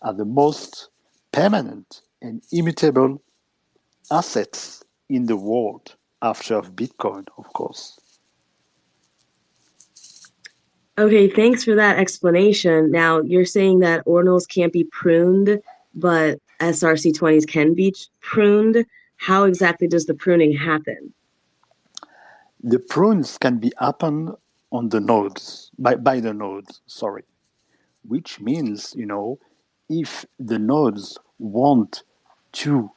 are the most permanent and immutable assets in the world. after of Bitcoin, of course. Okay, thanks for that explanation. Now, you're saying that ordinals can't be pruned, but SRC20s can be pruned. How exactly does the pruning happen? The prunes can be happen on the nodes, by the nodes, sorry. Which means, if the nodes want to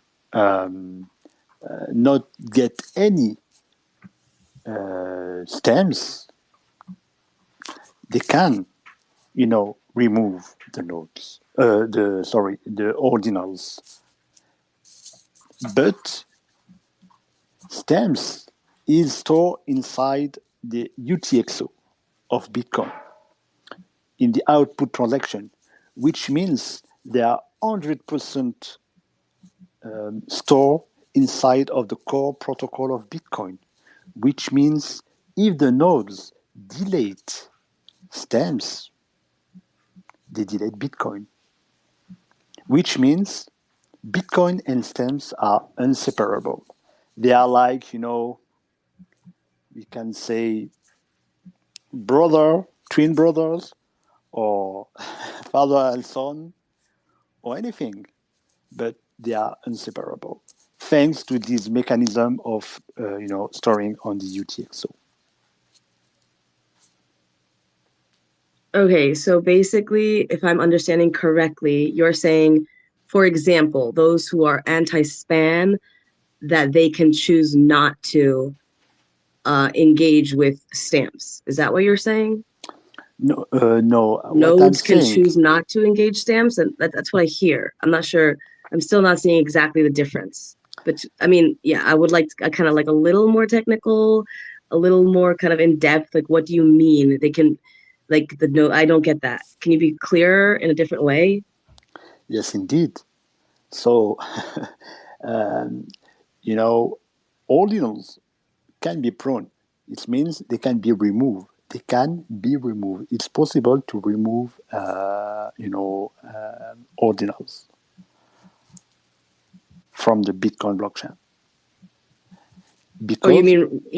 not get any stems, they can, remove the nodes, the ordinals. But stems is stored inside the UTXO of Bitcoin in the output transaction, which means they are 100% stored inside of the core protocol of Bitcoin, which means if the nodes delete stems, they delete Bitcoin, which means Bitcoin and stems are inseparable. They are like, we can say twin brothers, or father and son, or anything, but they are inseparable thanks to this mechanism of storing on the UTXO. Okay, so basically, if I'm understanding correctly, you're saying, for example, those who are anti-spam, that they can choose not to engage with stamps. Is that what you're saying? No, no. Nodes can choose not to engage stamps, and that's what I hear. I'm not sure. I'm still not seeing exactly the difference. But I mean, yeah, I would like kind of like a little more technical, a little more kind of in depth. Like, what do you mean? They can, like the no. I don't get that. Can you be clearer in a different way? Yes, indeed. So, ordinals can be pruned. It means they can be removed. They can be removed. It's possible to remove, ordinals from the Bitcoin blockchain. Because, you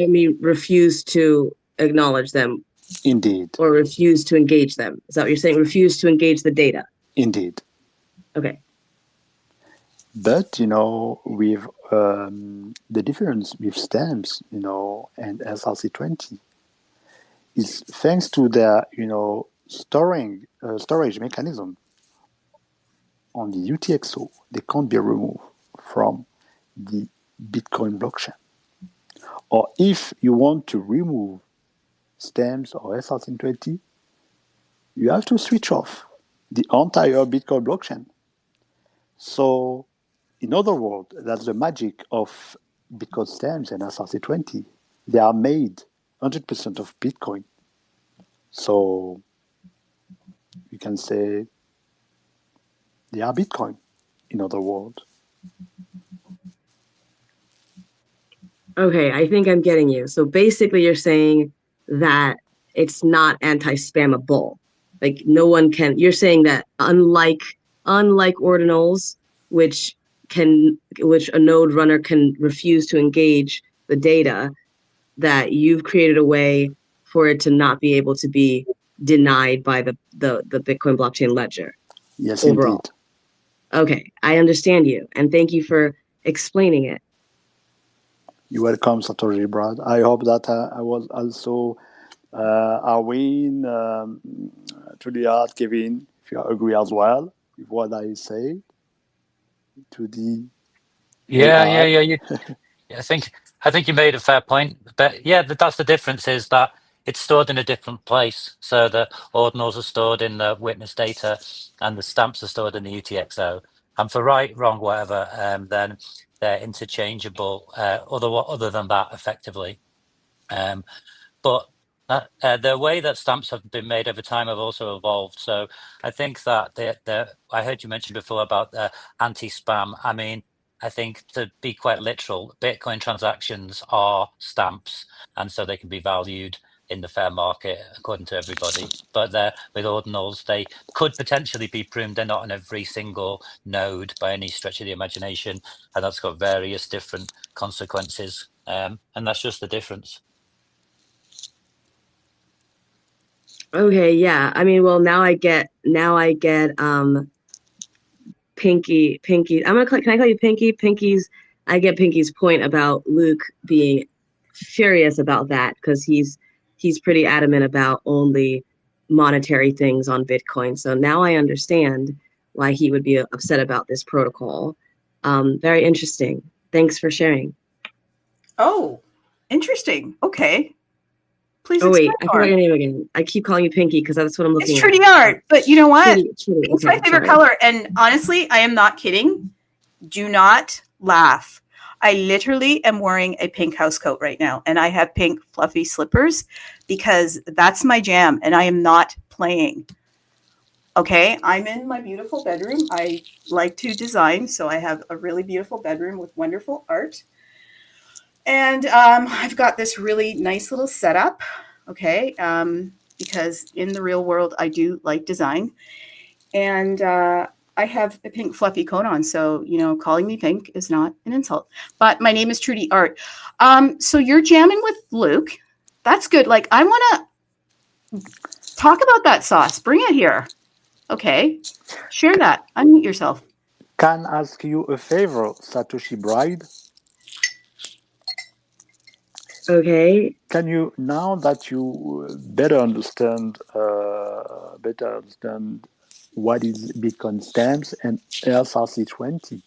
mean refuse to acknowledge them? Indeed. Or refuse to engage them? Is that what you're saying? Refuse to engage the data? Indeed. Okay. But, with the difference with stamps, and SRC20 is thanks to their, storage mechanism on the UTXO, they can't be removed from the Bitcoin blockchain. Or if you want to remove stamps or SRC20, you have to switch off the entire Bitcoin blockchain. So, in other words, that's the magic of Bitcoin stamps and SRC20. They are made 100% of Bitcoin. So, you can say they are Bitcoin, in other words. Okay, I think I'm getting you. So basically you're saying that it's not anti-spammable. Like no one can, you're saying that unlike ordinals, which a node runner can refuse to engage the data, that you've created a way for it to not be able to be denied by the Bitcoin blockchain ledger. Yes, overall. Indeed. Okay, I understand you, and thank you for explaining it. You're welcome, Satoshi Brad. I hope that I was also Arwin, to the art, Kevin, if you agree as well with what I say to the Yeah. I think you made a fair point. But yeah, that's the difference, is that it's stored in a different place. So the ordinals are stored in the witness data and the stamps are stored in the UTXO. And for right, wrong, whatever, then they're interchangeable, other than that, effectively. But the way that stamps have been made over time have also evolved. So I think that I heard you mention before about anti-spam. I mean, I think, to be quite literal, Bitcoin transactions are stamps, and so they can be valued in the fair market according to everybody. But with ordinals, they could potentially be pruned. They're not on every single node by any stretch of the imagination, and that's got various different consequences. and that's just the difference. Okay, yeah. I mean, well, now I get Pinky. Can I call you Pinky? I get Pinky's point about Luke being furious about that because he's pretty adamant about only monetary things on Bitcoin. So now I understand why he would be upset about this protocol. Very interesting. Thanks for sharing. Oh, interesting. Okay. Please Oh wait, explain I more. forgot your name again. I keep calling you Pinky because that's what I'm looking It's at. Trudy Art, but you know what? Trudy. It's Okay, my favorite sorry. color, and honestly, I am not kidding. Do not laugh. I literally am wearing a pink house coat right now, and I have pink fluffy slippers because that's my jam, and I am not playing. Okay, I'm in my beautiful bedroom. I like to design, so I have a really beautiful bedroom with wonderful art. And I've got this really nice little setup, okay, because in the real world, I do like design. And I have a pink fluffy coat on, so, calling me pink is not an insult. But my name is Trudy Art. So you're jamming with Luke. That's good. Like, I want to talk about that sauce. Bring it here. Okay. Share that. Unmute yourself. Can I ask you a favor, Satoshi Bride? Okay. Can you, now that you better understand what is Bitcoin stamps and SRC20,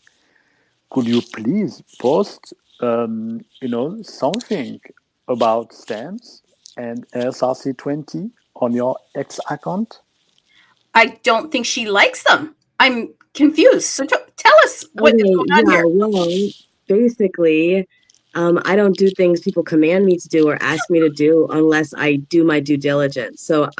could you please post, something about stamps and SRC20 on your X account? I don't think she likes them. I'm confused. So tell us what is going on here. Well, basically, I don't do things people command me to do or ask me to do unless I do my due diligence. So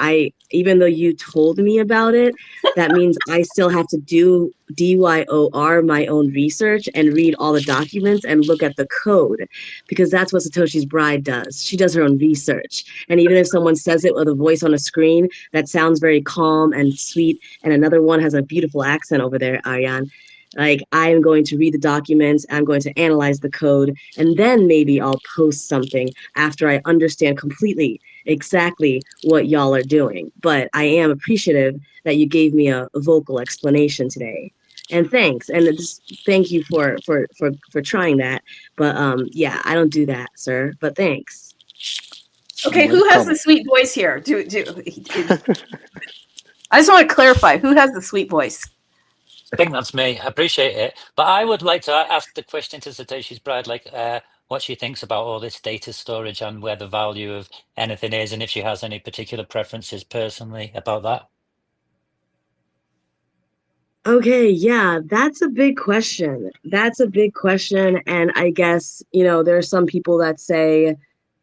even though you told me about it, that means I still have to do DYOR my own research and read all the documents and look at the code because that's what Satoshi's Bride does. She does her own research. And even if someone says it with a voice on a screen that sounds very calm and sweet, and another one has a beautiful accent over there, Ariane, like I'm going to read the documents, I'm going to analyze the code, and then maybe I'll post something after I understand completely exactly what y'all are doing. But I am appreciative that you gave me a vocal explanation today. And thanks. And just thank you for trying that. But yeah, I don't do that, sir. But thanks. Okay, who has the sweet voice here? I just want to clarify, who has the sweet voice? I think that's me. I appreciate it. But I would like to ask the question to Satoshi's Bride, like what she thinks about all this data storage and where the value of anything is, and if she has any particular preferences personally about that. Okay, yeah, that's a big question. That's a big question. And I guess, there are some people that say,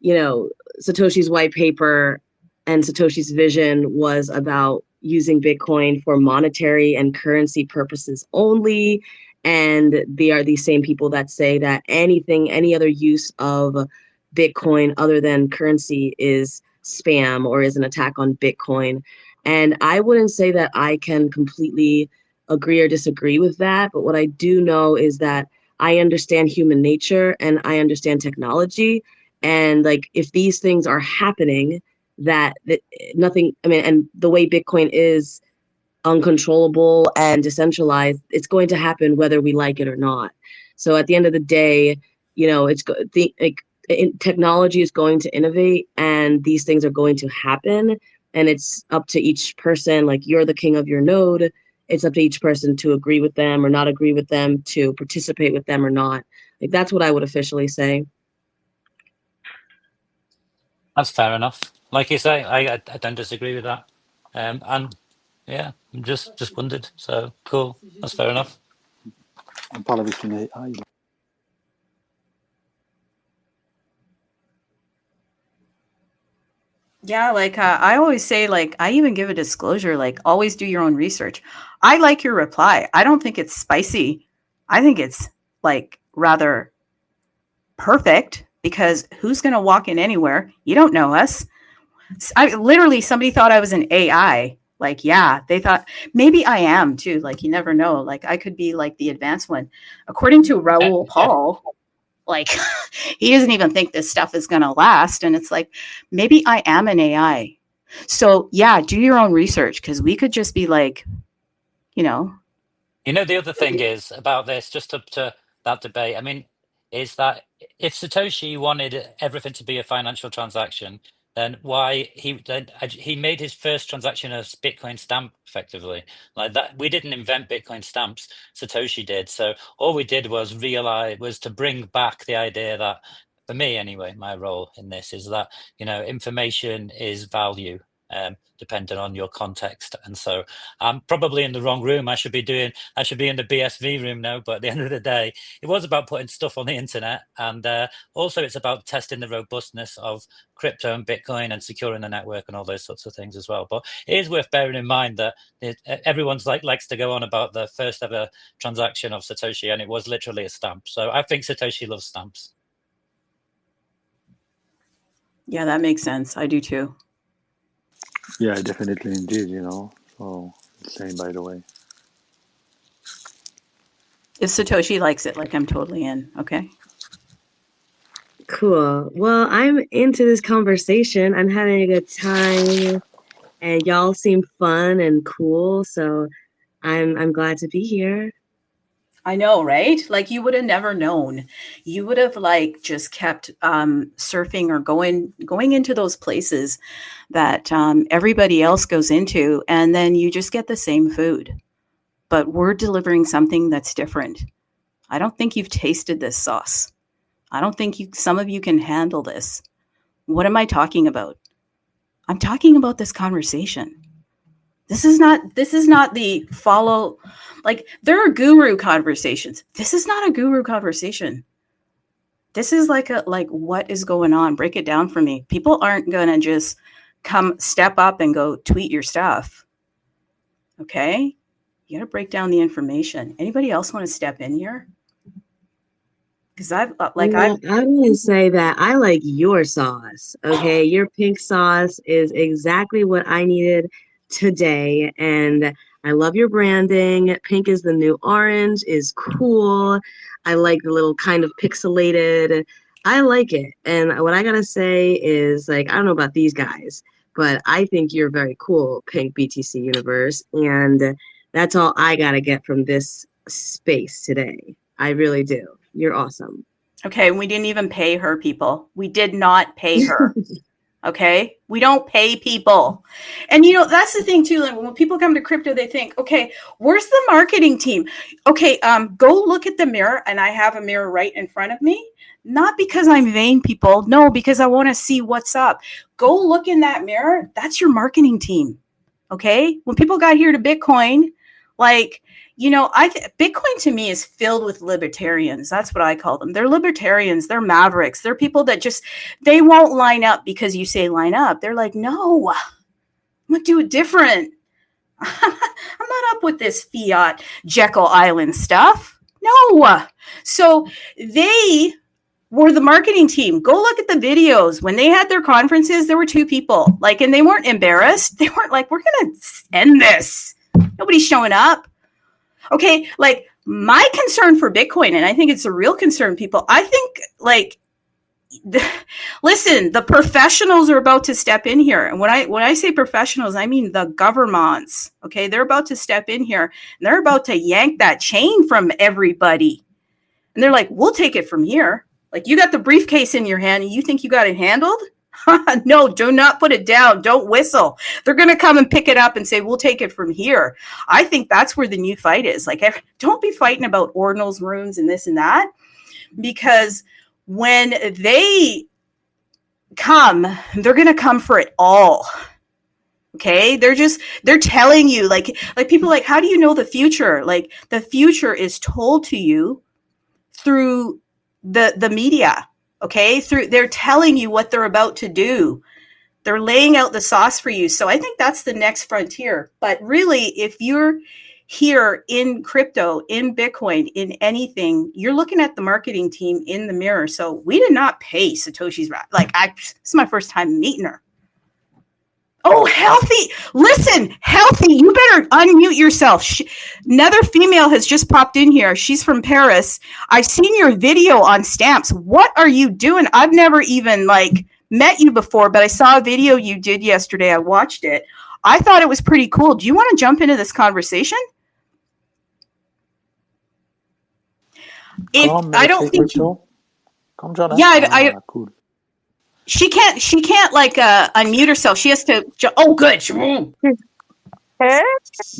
Satoshi's white paper and Satoshi's vision was about using Bitcoin for monetary and currency purposes only. And they are these same people that say that any other use of Bitcoin other than currency is spam or is an attack on Bitcoin. And I wouldn't say that I can completely agree or disagree with that. But what I do know is that I understand human nature and I understand technology. And like, if these things are happening, that nothing, and the way Bitcoin is uncontrollable and decentralized, it's going to happen whether we like it or not. So at the end of the day, technology is going to innovate and these things are going to happen. And it's up to each person, like you're the king of your node. It's up to each person to agree with them or not agree with them, to participate with them or not. Like, that's what I would officially say. That's fair enough. Like you say, I don't disagree with that. And yeah, just wondered. So cool. That's fair enough. On parle avec une AI. Yeah, like I always say, like I even give a disclosure, like always do your own research. I like your reply. I don't think it's spicy. I think it's like rather perfect because who's going to walk in anywhere? You don't know us. Somebody thought I was an AI. Like, yeah, they thought maybe I am too. Like, you never know. Like, I could be like the advanced one. According to Raoul Paul, Like he doesn't even think this stuff is going to last. And it's like, maybe I am an AI. So yeah, do your own research, because we could just be like, you know. The other thing is about this, just to that debate, I mean, is that if Satoshi wanted everything to be a financial transaction, then why he made his first transaction as Bitcoin stamp effectively. Like that, we didn't invent Bitcoin stamps, Satoshi did. So all we did was to bring back the idea that, for me anyway, my role in this is that, information is value. Depending on your context. And so I'm probably in the wrong room. I should be in the BSV room now, but at the end of the day, it was about putting stuff on the internet. And also it's about testing the robustness of crypto and Bitcoin and securing the network and all those sorts of things as well. But it is worth bearing in mind that everyone's likes to go on about the first ever transaction of Satoshi, and it was literally a stamp. So I think Satoshi loves stamps. Yeah, that makes sense. I do too. Yeah, definitely, indeed. So same, by the way. If Satoshi likes it, like, I'm totally in. Okay. Cool. Well, I'm into this conversation. I'm having a good time, and y'all seem fun and cool. So I'm glad to be here. I know, right? Like, you would have never known. You would have like just kept surfing or going into those places that everybody else goes into, and then you just get the same food. But we're delivering something that's different. I don't think you've tasted this sauce. I don't think some of you can handle this. What am I talking about? I'm talking about this conversation. This is not the follow, like, there are guru conversations. This is not a guru conversation. This is like what is going on? Break it down for me. People aren't going to just come step up and go tweet your stuff. Okay? You got to break down the information. Anybody else want to step in here? Because I wouldn't say that. I like your sauce. Okay, your pink sauce is exactly what I needed today, and I love your branding. Pink is the new orange, is cool. I like the little kind of pixelated. I like it. And what I gotta say is, like, I don't know about these guys, but I think you're very cool, Pink BTC Universe, and that's all I gotta get from this space today. I really do. You're awesome. Okay, we didn't even pay her, people. We did not pay her. Okay, we don't pay people. And that's the thing too. Like, when people come to crypto, they think, okay, where's the marketing team? Okay, go look at the mirror, and I have a mirror right in front of me. Not because I'm vain, people. No, because I want to see what's up. Go look in that mirror. That's your marketing team. Okay, when people got here to Bitcoin, like, Bitcoin to me is filled with libertarians. That's what I call them. They're libertarians. They're mavericks. They're people that they won't line up because you say line up. They're like, no, I'm going to do it different. I'm not up with this fiat Jekyll Island stuff. No. So they were the marketing team. Go look at the videos. When they had their conferences, there were 2 people. And they weren't embarrassed. They weren't like, we're going to end this. Nobody's showing up. Okay, like, my concern for Bitcoin, and I think it's a real concern, people, I think, listen, the professionals are about to step in here. And when I say professionals, I mean the governments. Okay, they're about to step in here, and they're about to yank that chain from everybody. And they're like, we'll take it from here. Like, you got the briefcase in your hand, and you think you got it handled? No, do not put it down. Don't whistle. They're going to come and pick it up and say, we'll take it from here. I think that's where the new fight is. Like, don't be fighting about ordinals, runes, and this and that, because when they come, they're going to come for it all. Okay. They're telling you, like people like, how do you know the future? Like, the future is told to you through the media. Okay, they're telling you what they're about to do. They're laying out the sauce for you. So I think that's the next frontier. But really, if you're here in crypto, in Bitcoin, in anything, you're looking at the marketing team in the mirror. So we did not pay Satoshi's rat. Like, this is my first time meeting her. Oh, Healthy. Listen, Healthy, you better unmute yourself. Another female has just popped in here. She's from Paris. I've seen your video on stamps. What are you doing? I've never even met you before, but I saw a video you did yesterday. I watched it. I thought it was pretty cool. Do you want to jump into this conversation? I don't think Come join us. Yeah, Cool. She can't unmute herself. She has to. Oh, good. Hey,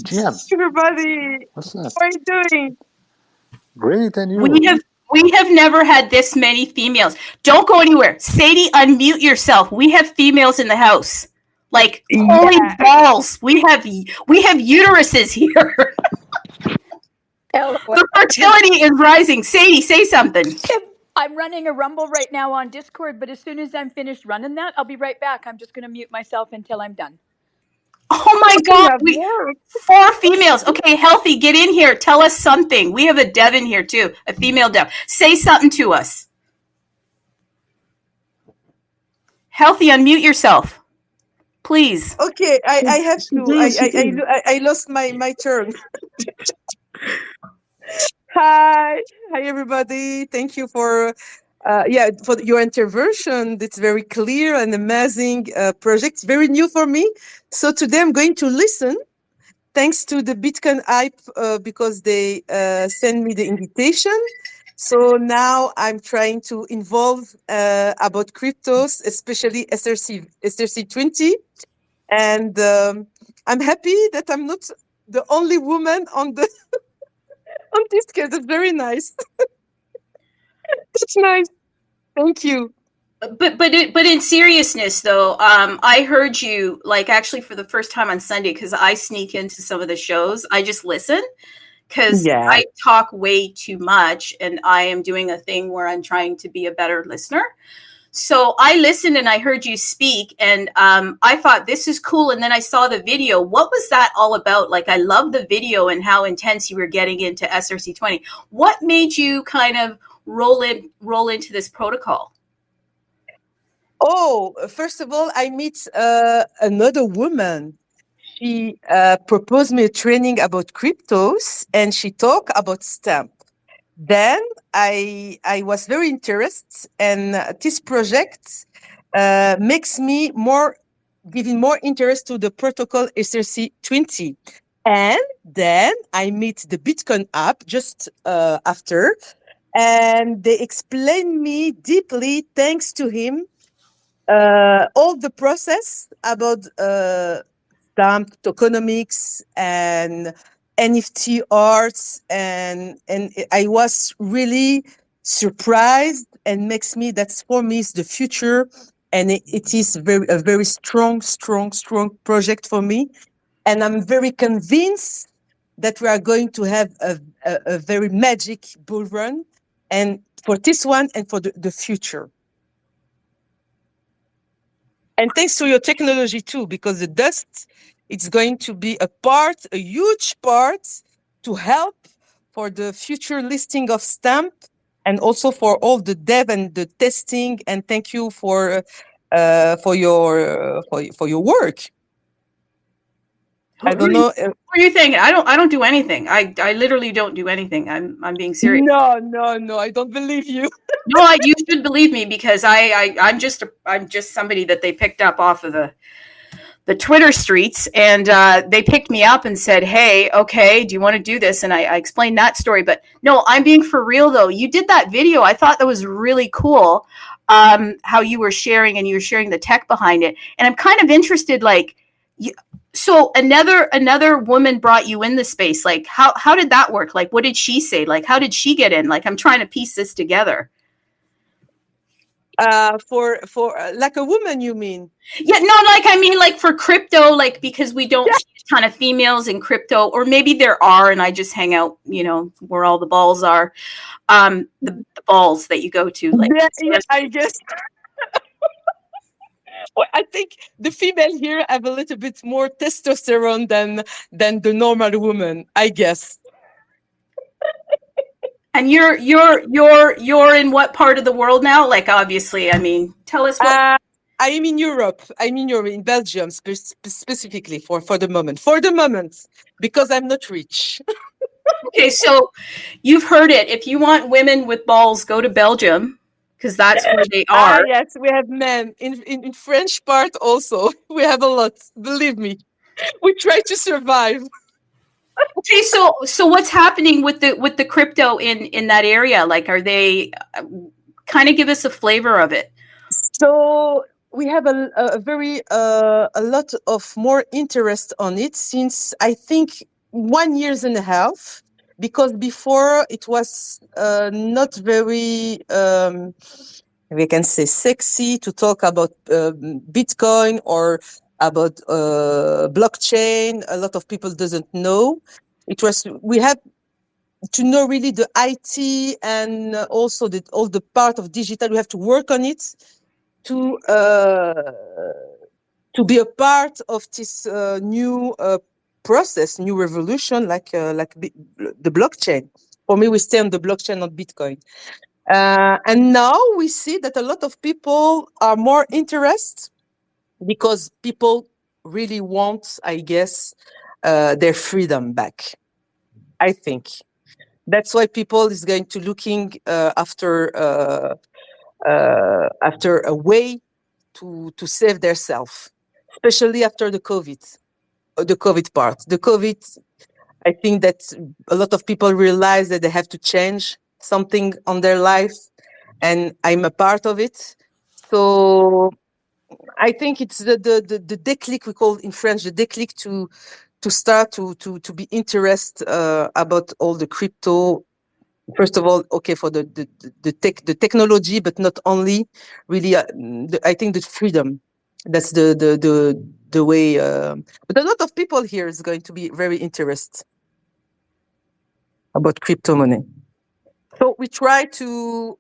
Jim, everybody. what's up? How are you doing? Great, and you? We have never had this many females. Don't go anywhere. Sadie, unmute yourself. We have females in the house. Holy balls. We have uteruses here. The fertility is rising. Sadie, say something. I'm running a Rumble right now on Discord, but as soon as I'm finished running that, I'll be right back. I'm just going to mute myself until I'm done. Oh my God. 4 females. Okay, Healthy, get in here. Tell us something. We have a dev in here too, a female dev. Say something to us. Healthy, unmute yourself. Please. Okay, I have to. I lost my turn. Hi everybody. Thank you for your intervention. It's very clear and amazing project. Very new for me. So today I'm going to listen. Thanks to the Bitcoin hype because they sent me the invitation. So now I'm trying to involve about cryptos, especially SRC20, and I'm happy that I'm not the only woman on the on this case. It's very nice. That's nice. Thank you. But in seriousness though, I heard you actually for the first time on Sunday because I sneak into some of the shows. I just listen because I talk way too much, and I am doing a thing where I'm trying to be a better listener. So I listened and I heard you speak, and I thought this is cool. And then I saw the video. What was that all about? I love the video and how intense you were getting into SRC20. What made you kind of roll into this protocol? Oh, first of all, I meet another woman. She proposed me a training about cryptos, and she talked about stamp. Then I was very interested, and this project makes me giving more interest to the protocol SRC20. And then I meet the Bitcoin app just after, and they explain me deeply, thanks to him, all the process about stamp tokenomics and NFT arts, and I was really surprised, and makes me for me is the future, and it is a very strong project for me, and I'm very convinced that we are going to have a very magic bull run, and for this one and for the future. And thanks to your technology too, because the dust, it's going to be a huge part to help for the future listing of stamp, and also for all the dev and the testing. And thank you for your work. I don't know. What are you thinking? I don't do anything. I literally don't do anything. I'm being serious. No, I don't believe you. No, you should believe me, because I'm just somebody that they picked up off of the Twitter streets, and they picked me up and said, "Hey, okay, do you want to do this?" And I explained that story. But no, I'm being for real though. You did that video. I thought that was really cool. How you were sharing, and you were sharing the tech behind it. And I'm kind of interested, so another woman brought you in the space. How did that work? What did she say? How did she get in? I'm trying to piece this together. For like a woman, you mean? Yeah, no, I mean for crypto, because we don't see a ton of females in crypto, or maybe there are, and I just hang out, where all the balls are, the balls that you go to. I guess. Well, I think the female here have a little bit more testosterone than the normal woman, I guess. And you're in what part of the world now? Obviously, I mean, tell us what. I am in Europe. I'm in Europe, in Belgium, specifically for the moment. For the moment, because I'm not rich. Okay, so you've heard it. If you want women with balls, go to Belgium because that's where they are. Yes, we have men in French part also. We have a lot. Believe me, we try to survive. Okay, so what's happening with the crypto in that area? Like, are they kind of give us a flavor of it? So we have a very a lot of more interest on it since I think 1 years and a half, because before it was not very we can say sexy to talk about Bitcoin or about blockchain. A lot of people doesn't know. It was we had to know really the IT and also all the part of digital. We have to work on it to be a part of this new process, new revolution, like the blockchain. For me, we stay on the blockchain, not Bitcoin. And now we see that a lot of people are more interested because people really want, I guess, their freedom back. I think that's why people is going to looking after a way to save themselves, especially after the COVID part. The COVID, I think that a lot of people realize that they have to change something on their life, and I'm a part of it. So I think it's the déclic, we call in French the déclic, to start to be interested about all the crypto. First of all, okay, for the technology, but not only. Really, I think the freedom. That's the way. But a lot of people here is going to be very interested about crypto money. So we try to,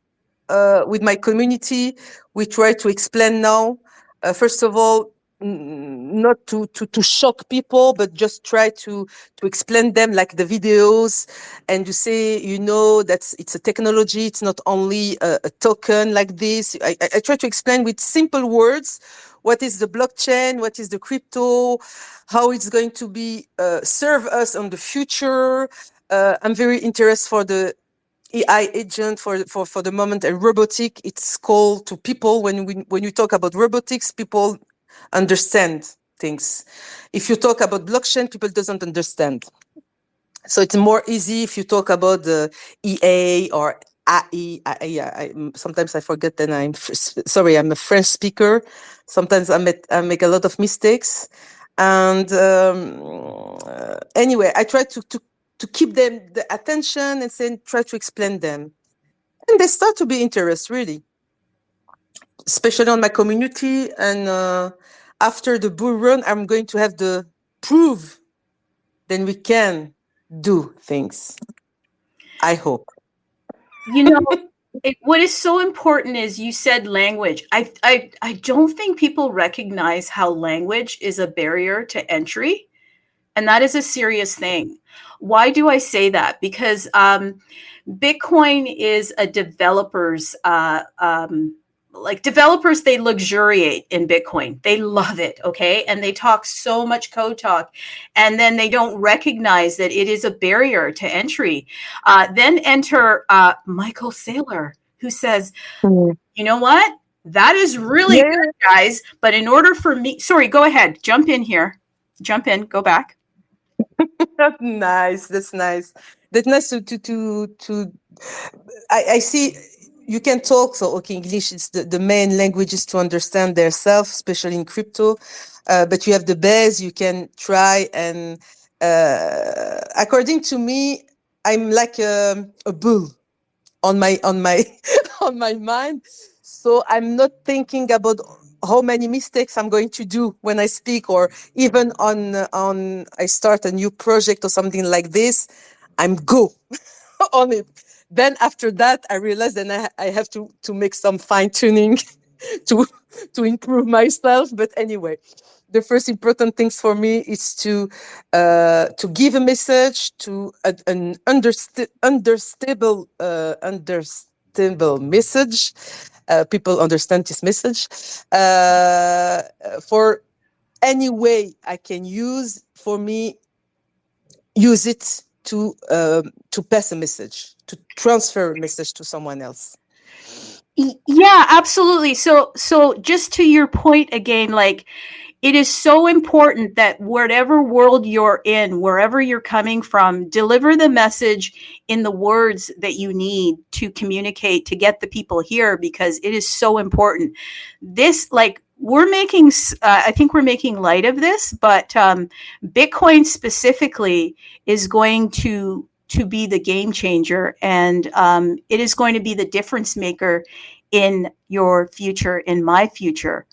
with my community, we try to explain now. First of all, not to shock people, but just try to explain them, like the videos, and you say, that it's a technology. It's not only a token like this. I try to explain with simple words what is the blockchain, what is the crypto, how it's going to be serve us on the future. I'm very interested for the AI agent for the moment, and robotic. It's called to people when you talk about robotics, people understand things. If you talk about blockchain, people doesn't understand. So it's more easy if you talk about the EA or AI. Sometimes I forget that sorry, I'm a French speaker. Sometimes I make a lot of mistakes. And anyway, I try to keep them the attention and then try to explain them. And they start to be interested, really, especially on my community. And after the bull run, I'm going to have the proof. Then we can do things. I hope. What is so important is you said language. I don't think people recognize how language is a barrier to entry, and that is a serious thing. Why do I say that? Because Bitcoin is a developer's like developers, they luxuriate in Bitcoin. They love it, okay? And they talk so much code talk, and then they don't recognize that it is a barrier to entry. Then enter Michael Saylor, who says, you know what? That is really good, guys. But in order for me, sorry, go ahead. Jump in here. Jump in, go back. That's nice. That's nice. That's nice to I see you can talk, so okay, English is the main languages to understand themselves, especially in crypto. But you have the base, you can try, and according to me, I'm like a bull on my on my mind. So I'm not thinking about how many mistakes I'm going to do when I speak, or even on I start a new project or something like this. I'm go on it. Then after that, I realized that I have to make some fine tuning to improve myself. But anyway, the first important things for me is to give a message to an understandable message, people understand this message. For any way I can use, for me, use it to pass a message, to transfer a message to someone else. Yeah, absolutely. So just to your point again, like, it is so important that whatever world you're in, wherever you're coming from, deliver the message in the words that you need to communicate to get the people here, because it is so important. This, like, we're making, I think we're making light of this, but Bitcoin specifically is going to be the game changer, and it is going to be the difference maker in your future, in my future.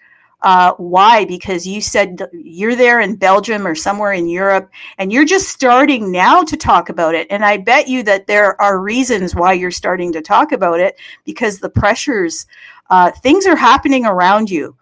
Why? Because you said you're there in Belgium or somewhere in Europe, and you're just starting now to talk about it. And I bet you that there are reasons why you're starting to talk about it, because the pressures, things are happening around you.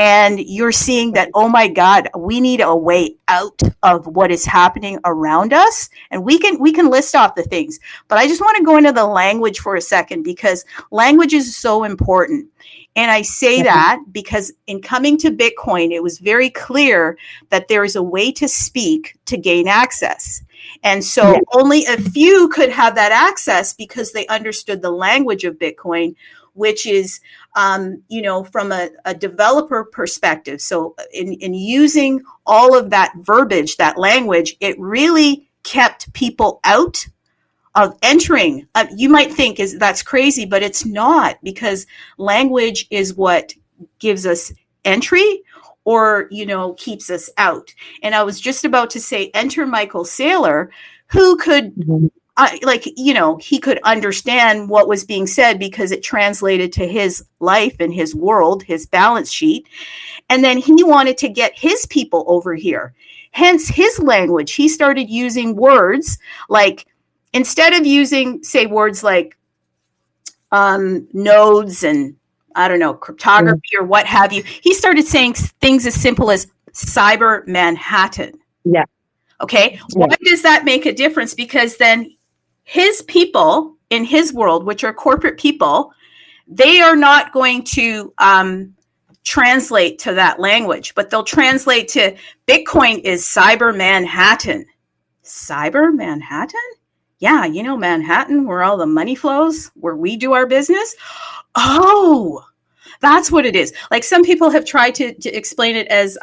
And you're seeing that, oh my God, we need a way out of what is happening around us. And we can list off the things, but I just want to go into the language for a second, because language is so important. And I say that because in coming to Bitcoin, it was very clear that there is a way to speak to gain access. And so only a few could have that access because they understood the language of Bitcoin, which is, from a developer perspective. So in using all of that verbiage, that language, it really kept people out of entering. You might think that's crazy, but it's not, because language is what gives us entry or, keeps us out. And I was just about to say, enter Michael Saylor, who could, he could understand what was being said because it translated to his life and his world, his balance sheet. And then he wanted to get his people over here. Hence his language. He started using words like, instead of using, say, words like nodes and, I don't know, cryptography or what have you, he started saying things as simple as cyber Manhattan. Yeah. Okay. Yeah. Why does that make a difference? Because then his people in his world, which are corporate people, they are not going to translate to that language, but they'll translate to Bitcoin is cyber Manhattan. Cyber Manhattan? Yeah, Manhattan, where all the money flows, where we do our business. Oh, that's what it is. Like, some people have tried to explain it as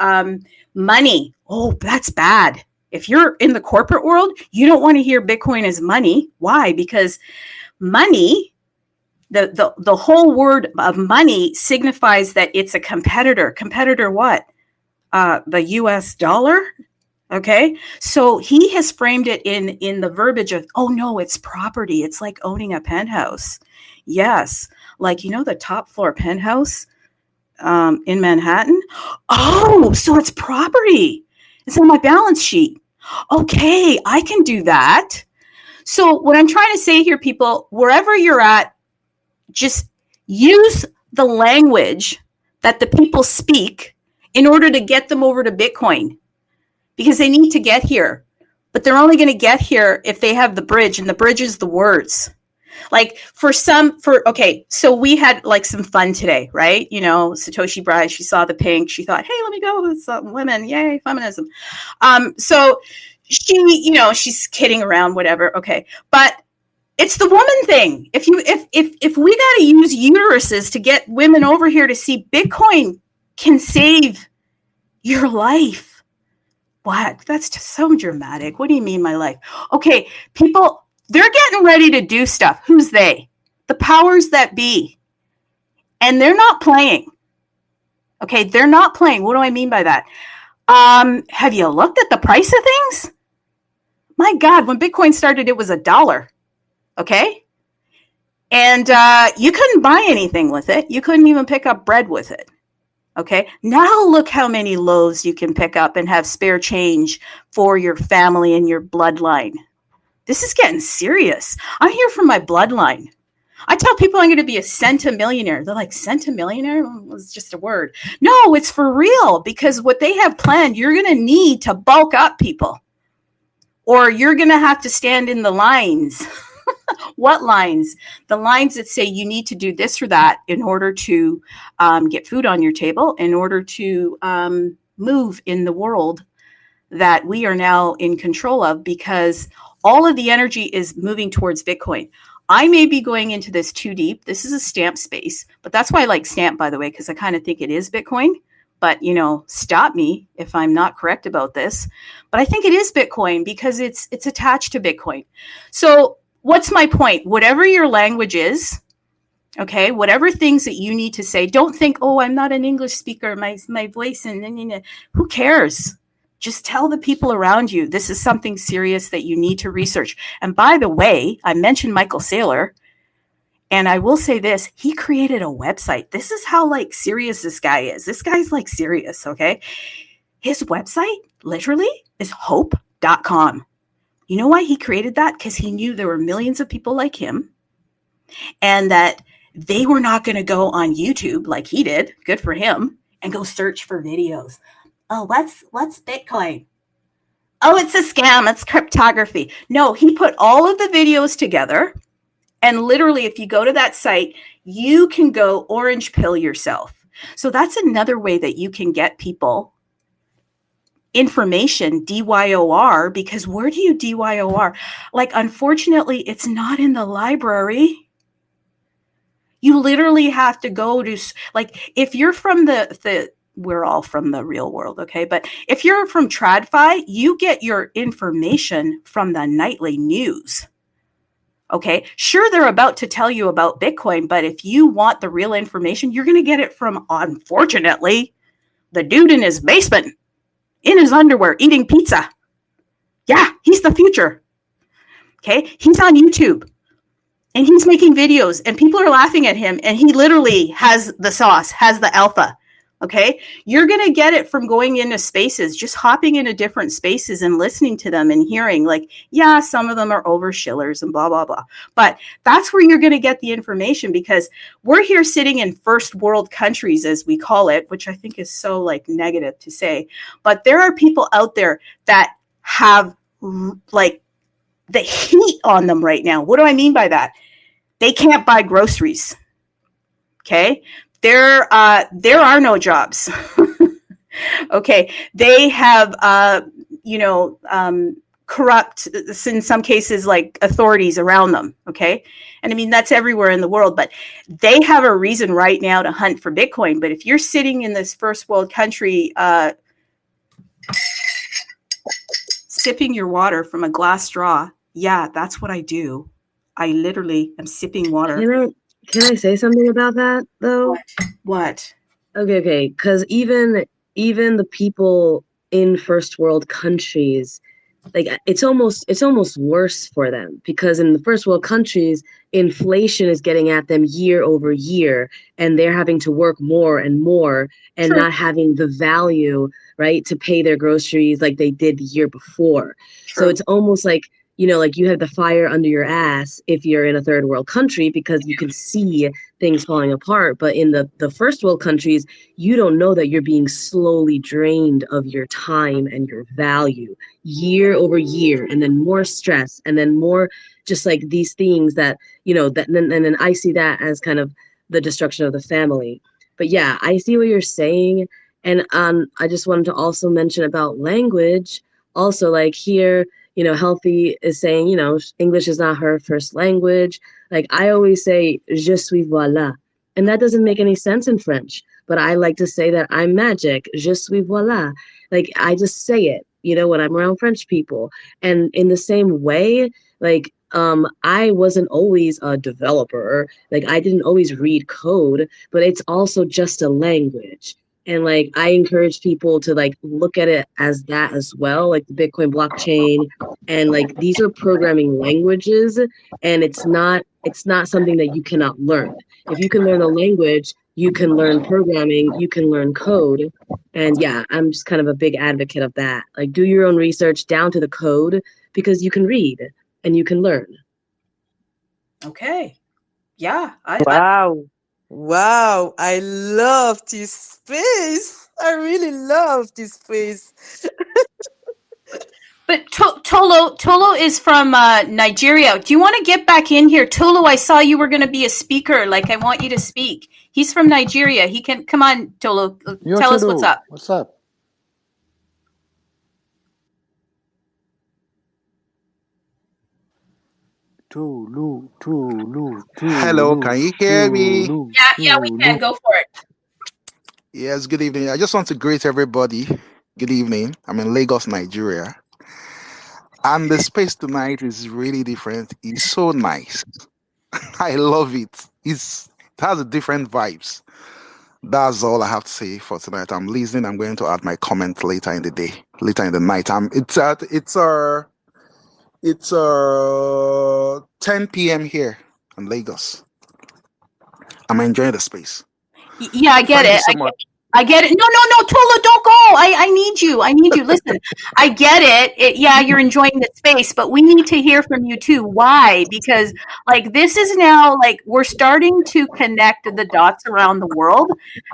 money. Oh, that's bad. If you're in the corporate world, you don't want to hear Bitcoin as money. Why? Because money, the whole word of money signifies that it's a competitor. Competitor what? The US dollar? Okay. So he has framed it in the verbiage of, oh no, it's property. It's like owning a penthouse. Yes. Like, the top floor penthouse in Manhattan. Oh, so it's property. It's on my balance sheet. Okay, I can do that. So what I'm trying to say here, people, wherever you're at, just use the language that the people speak in order to get them over to Bitcoin, because they need to get here. But they're only going to get here if they have the bridge, and the bridge is the words. Like okay, so we had like some fun today, right? Satoshi Bride, she saw the pink. She thought, hey, let me go with some women. Yay, feminism. So she, she's kidding around, whatever. Okay. But it's the woman thing. If we got to use uteruses to get women over here to see Bitcoin can save your life. What? That's just so dramatic. What do you mean, my life? Okay, people, they're getting ready to do stuff. Who's they? The powers that be. And they're not playing. Okay, they're not playing. What do I mean by that? Have you looked at the price of things? My God, when Bitcoin started, it was $1. Okay? And you couldn't buy anything with it. You couldn't even pick up bread with it. Okay, now look how many loaves you can pick up and have spare change for your family and your bloodline. This is getting serious. I'm here for my bloodline. I tell people I'm going to be a centimillionaire. They're like, centimillionaire? It's just a word. No, it's for real, because what they have planned, you're going to need to bulk up, people, or you're going to have to stand in the lines What lines? The lines that say you need to do this or that in order to get food on your table, in order to move in the world that we are now in control of, because all of the energy is moving towards Bitcoin. I may be going into this too deep. This is a stamp space, but that's why I like stamp, by the way, because I kind of think it is Bitcoin. But, stop me if I'm not correct about this. But I think it is Bitcoin because it's attached to Bitcoin. So what's my point? Whatever your language is, okay, whatever things that you need to say, don't think, oh, I'm not an English speaker, my voice, and who cares? Just tell the people around you, this is something serious that you need to research. And by the way, I mentioned Michael Saylor, and I will say this, he created a website. This is how serious this guy is. This guy's serious, okay? His website literally is hope.com. You know why he created that? Because he knew there were millions of people like him and that they were not going to go on YouTube like he did, good for him, and go search for videos. Oh, what's Bitcoin? Oh, it's a scam. It's cryptography. No, he put all of the videos together. And literally, if you go to that site, you can go orange pill yourself. So that's another way that you can get people information, DYOR, because where do you DYOR? Unfortunately, it's not in the library. You literally have to go to, if you're from we're all from the real world, okay? But if you're from TradFi, you get your information from the nightly news. Okay, sure, they're about to tell you about Bitcoin, but if you want the real information, you're going to get it from, unfortunately, the dude in his basement, in his underwear, eating pizza. Yeah, he's the future. Okay, he's on YouTube, and he's making videos, and people are laughing at him, and he literally has the sauce, has the alpha. Okay, you're going to get it from going into spaces, just hopping into different spaces and listening to them and hearing yeah, some of them are over shillers and blah, blah, blah. But that's where you're going to get the information, because we're here sitting in first world countries, as we call it, which I think is so negative to say. But there are people out there that have the heat on them right now. What do I mean by that? They can't buy groceries. Okay. There are no jobs. Okay. They have, corrupt, in some cases, authorities around them. Okay. And I mean, that's everywhere in the world, but they have a reason right now to hunt for Bitcoin. But if you're sitting in this first world country, sipping your water from a glass straw, yeah, that's what I do. I literally am sipping water. Can I say something about that though? What? Okay. Because even the people in first world countries, it's almost worse for them, because in the first world countries, inflation is getting at them year over year, and they're having to work more and more and True. not having the value, right, to pay their groceries like they did the year before. True. So it's almost like you have the fire under your ass if you're in a third world country, because you can see things falling apart. But in the first world countries, you don't know that you're being slowly drained of your time and your value year over year, and then more stress, and then more just these things that, and then I see that as kind of the destruction of the family. But yeah, I see what you're saying. And I just wanted to also mention about language. Also, here, Healthy is saying, English is not her first language. I always say, je suis voilà. And that doesn't make any sense in French. But I like to say that I'm magic. Je suis voilà. I just say it, when I'm around French people. And in the same way, I wasn't always a developer. I didn't always read code, but it's also just a language. And I encourage people to look at it as that as well, the Bitcoin blockchain. And these are programming languages, and it's not something that you cannot learn. If you can learn a language, you can learn programming, you can learn code. And yeah, I'm just kind of a big advocate of that. Do your own research down to the code, because you can read and you can learn. Okay. Yeah. Wow, I love this space. I really love this space. But Tolo is from Nigeria. Do you want to get back in here? Tolo, I saw you were going to be a speaker. Like, I want you to speak. He's from Nigeria. He can come on, Tolo. Yo, Tell us what's Tulu, up. what's up? Tulu. Hello, can you hear me? Yeah, we can. Go for it. Yes, good evening. I just want to greet everybody. Good evening. I'm in Lagos, Nigeria. And the space tonight is really different. It's so nice. I love it. It has a different vibes. That's all I have to say for tonight. I'm listening. I'm going to add my comment later in the day, later in the night. It's 10 p.m. here in Lagos. I'm enjoying the space. Yeah, I get Thank you it. so much. I get it. No, Tolo, don't go. I need you. Listen, I get it. Yeah, you're enjoying the space, but we need to hear from you too. Why? Because like this is now like we're starting to connect the dots around the world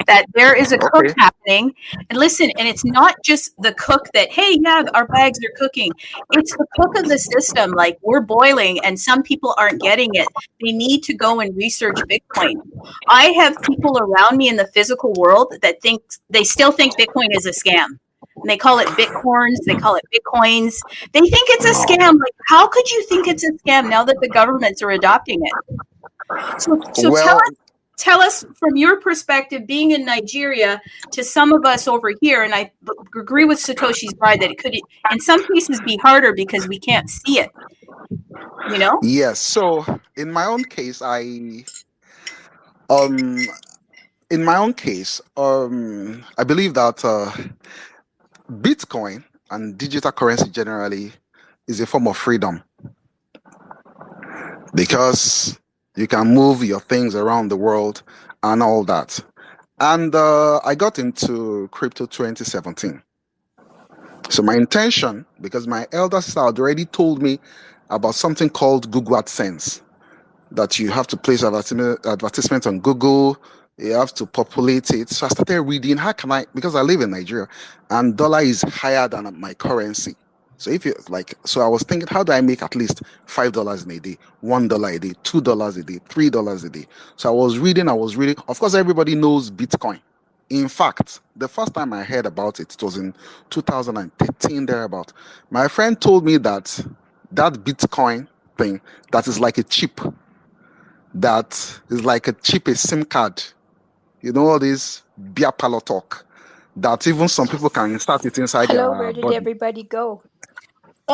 that there is a cook Okay. happening. And listen, and it's not just the cook that, hey, yeah, our bags are cooking. It's the cook of the system. Like we're boiling and some people aren't getting it. They need to go and research Bitcoin. I have people around me in the physical world that they still think Bitcoin is a scam. And they call it Bitcoins, they call it Bitcoins. They think it's a scam. Like, how could you think it's a scam now that the governments are adopting it? So Well, tell us from your perspective, being in Nigeria, to some of us over here, and I agree with Satoshi's bride that it could, in some cases, be harder because we can't see it. You know? yes. So in my own case, um I believe that Bitcoin and digital currency generally is a form of freedom because you can move your things around the world and all that. And I got into crypto 2017. So my intention, because my elder sister had already told me about something called Google AdSense, that you have to place advertisement on Google, you have to populate it. So I started reading, how can I, because I live in Nigeria and dollar is higher than my currency. So if you like, so I was thinking, how do I make at least $5 in a day, $1 a day, $2 a day, $3 a day? So I was reading. Of course, everybody knows Bitcoin. In fact, the first time I heard about it, it was in 2013, thereabout. My friend told me that Bitcoin thing, that is like a chip, that is like a chip, a SIM card. You know, all this beer parlor talk, that even some people can start it inside Hello, their where did body. everybody go?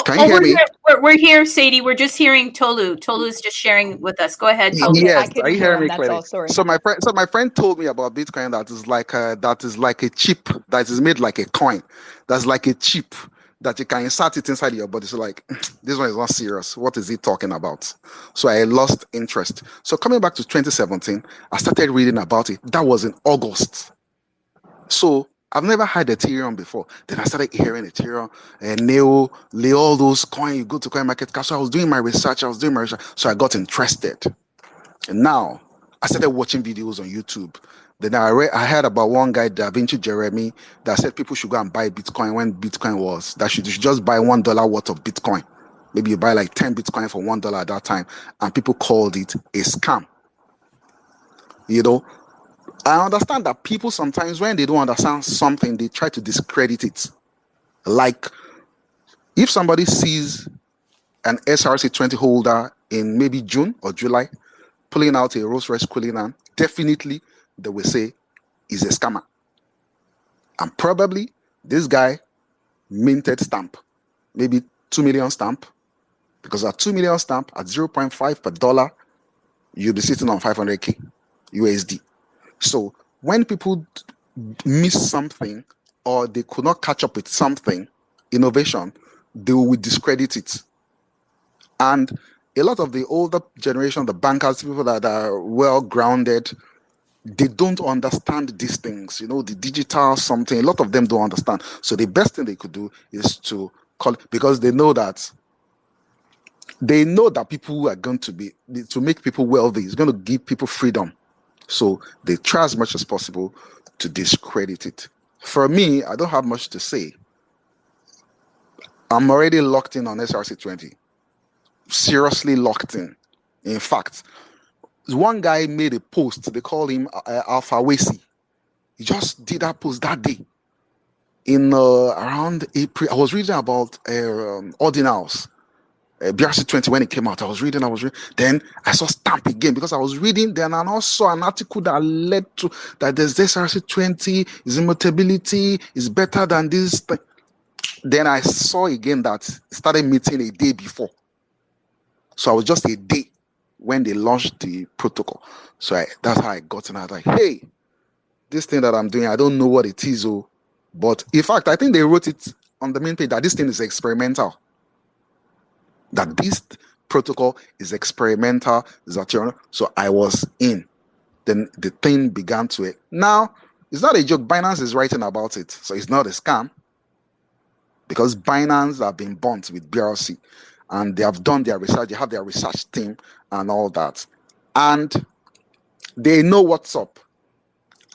Can you hear me? We're here, Sadie. We're just hearing Tolu. Tolu's just sharing with us. Go ahead, Tolu. Okay, I Yes, are couldn't you hear hearing him. me That's clearly? all. Sorry. So my friend told me about Bitcoin that is like a chip that is made like a coin. That's like a chip that you can insert it inside your body. So like, this one is not serious. What is he talking about? So I lost interest. So coming back to 2017, I started reading about it. That was in August. So I've never had Ethereum before. Then I started hearing Ethereum and Neo, all those coins. You go to Coin Market Cap. So I was doing my research. So I got interested. And now I started watching videos on YouTube. Then I heard about one guy, Da Vinci Jeremy, that said people should go and buy Bitcoin when Bitcoin was. That you should just buy $1 worth of Bitcoin. Maybe you buy like 10 Bitcoin for $1 at that time. And people called it a scam. You know, I understand that people sometimes, when they don't understand something, they try to discredit it. Like, if somebody sees an SRC20 holder in maybe June or July pulling out a Rolls Royce Cullinan, definitely they will say he's a scammer. And probably this guy minted stamp, maybe 2 million stamp, because at 2 million stamp at 0.5 per dollar, you'll be sitting on 500K USD. So when people miss something or they could not catch up with something, innovation, they will discredit it. And a lot of the older generation, the bankers, people that are well grounded, they don't understand these things. You know, the digital something, a lot of them don't understand. So the best thing they could do is to call, because they know that people are going to make people wealthy. It's going to give people freedom. So they try as much as possible to discredit it. For me, I don't have much to say. I'm already locked in on SRC20. Seriously locked in. In fact, one guy made a post. They call him Alpha Wesi. He just did that post that day. In around April, I was reading about ordinals. BRC20 when it came out. I was reading. Then I saw Stamp again because I was reading. Then I also saw an article that led to that there's this RC20 is immutability is better than this. Then I saw again that it started meeting a day before. So I was just a day when they launched the protocol. So that's how I got in. I was like, hey, this thing that I'm doing, I don't know what it is. But in fact, I think they wrote it on the main page that this thing is experimental. That this protocol is experimental. So I was in. Then the thing began to. Now, it's not a joke. Binance is writing about it. So it's not a scam. Because Binance have been burnt with BRC. And they have done their research. They have their research team and all that. And they know what's up.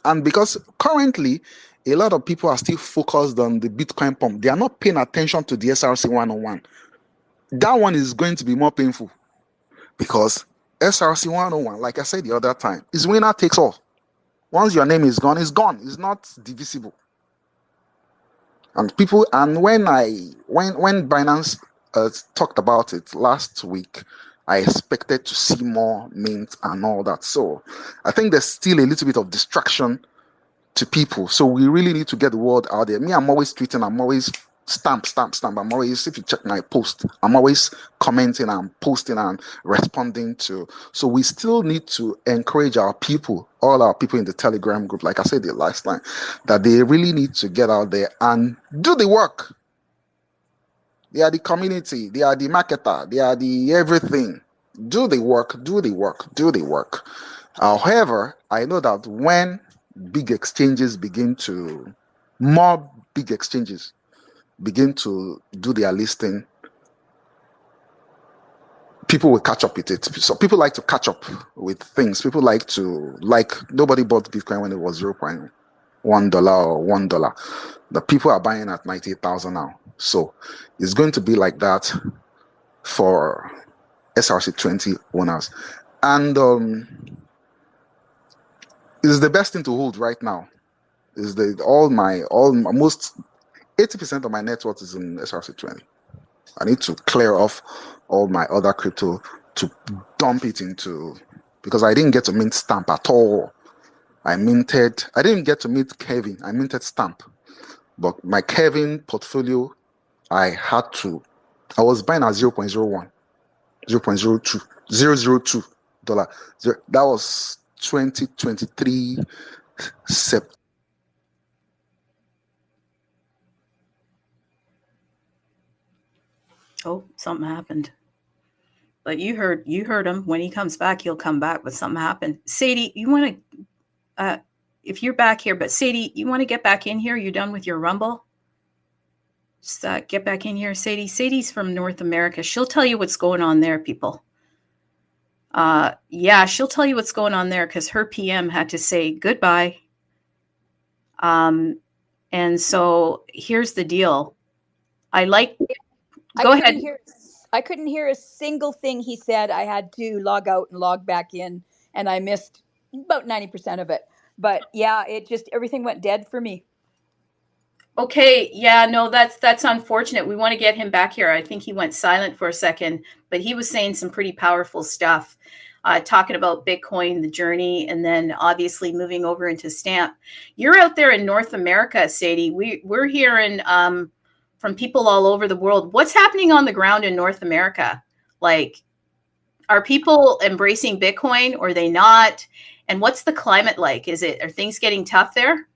And because currently, a lot of people are still focused on the Bitcoin pump. They are not paying attention to the SRC 101. That one is going to be more painful. Because SRC 101, like I said the other time, is winner takes all. Once your name is gone, it's gone. It's not divisible. And people, and when Binance talked about it last week, I expected to see more mint and all that. So I think there's still a little bit of distraction to people. So we really need to get the word out there. Me, I'm always tweeting. I'm always stamp. I'm always, if you check my post, I'm always commenting and posting and responding to. So we still need to encourage our people, all our people in the Telegram group, like I said the last time, that they really need to get out there and do the work. They are the community. They are the marketer. They are the everything. Do the work. However, I know that when more big exchanges begin to do their listing, people will catch up with it. So people like to catch up with things. People like nobody bought Bitcoin when it was $0.1 or $1. The people are buying at 98,000 now. So it's going to be like that for SRC20 owners. And it's the best thing to hold right now. Is almost 80% of my net worth is in SRC20. I need to clear off all my other crypto to dump it into, because I didn't get to mint Stamp at all. I didn't get to mint Kevin. I minted Stamp. But my Kevin portfolio, I was buying at 0.01, 0.02 dollar. That was 2023 September. Oh, something happened. But you heard him. When he comes back, he'll come back. But something happened. Sadie, you want to, if you're back here, but Sadie, you want to get back in here? You done with your Rumble? Just get back in here, Sadie. Sadie's from North America. She'll tell you what's going on there, people. Yeah, she'll tell you what's going on there because her PM had to say goodbye. And so here's the deal. Go ahead. I couldn't hear a single thing he said. I had to log out and log back in, and I missed about 90% of it. But yeah, everything went dead for me. Okay, yeah, no, that's unfortunate. We want to get him back here. I think he went silent for a second, but he was saying some pretty powerful stuff, talking about Bitcoin, the journey, and then obviously moving over into Stamp. You're out there in North America, Sadie. We're hearing from people all over the world. What's happening on the ground in North America? Like, are people embracing Bitcoin or are they not? And what's the climate like? Are things getting tough there?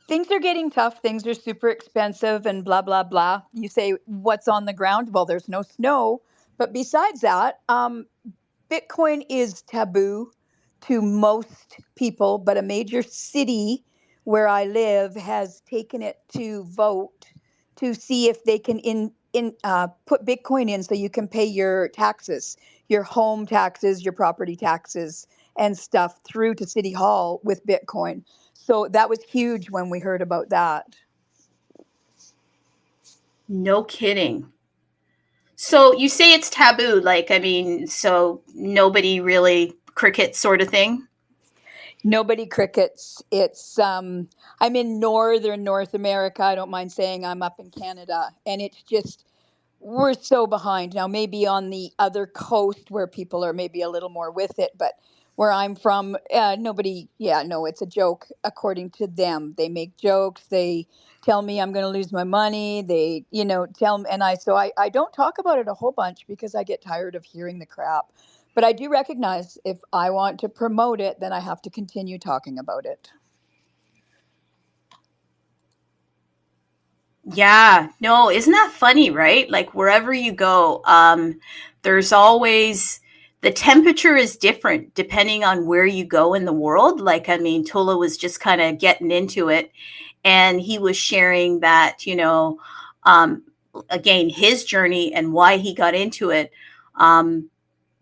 Things are getting tough. Things are super expensive and blah, blah, blah. You say, what's on the ground? Well, there's no snow. But besides that, Bitcoin is taboo to most people, but a major city where I live has taken it to vote to see if they can put Bitcoin in so you can pay your taxes, your home taxes, your property taxes and stuff through to City Hall with Bitcoin. So that was huge when we heard about that. No kidding. So you say it's taboo, like, I mean, so nobody really cricket sort of thing? Nobody crickets. It's I'm in northern North America. I don't mind saying I'm up in Canada, and it's just we're so behind now. Maybe on the other coast where people are maybe a little more with it, but where I'm from, nobody. Yeah, no, it's a joke. According to them, they make jokes. They tell me I'm going to lose my money. They, tell me, and I don't talk about it a whole bunch because I get tired of hearing the crap. But I do recognize if I want to promote it, then I have to continue talking about it. Yeah, no, isn't that funny, right? Like wherever you go, there's always the temperature is different depending on where you go in the world. Like, I mean, Tola was just kind of getting into it, and he was sharing that, um, again, his journey and why he got into it.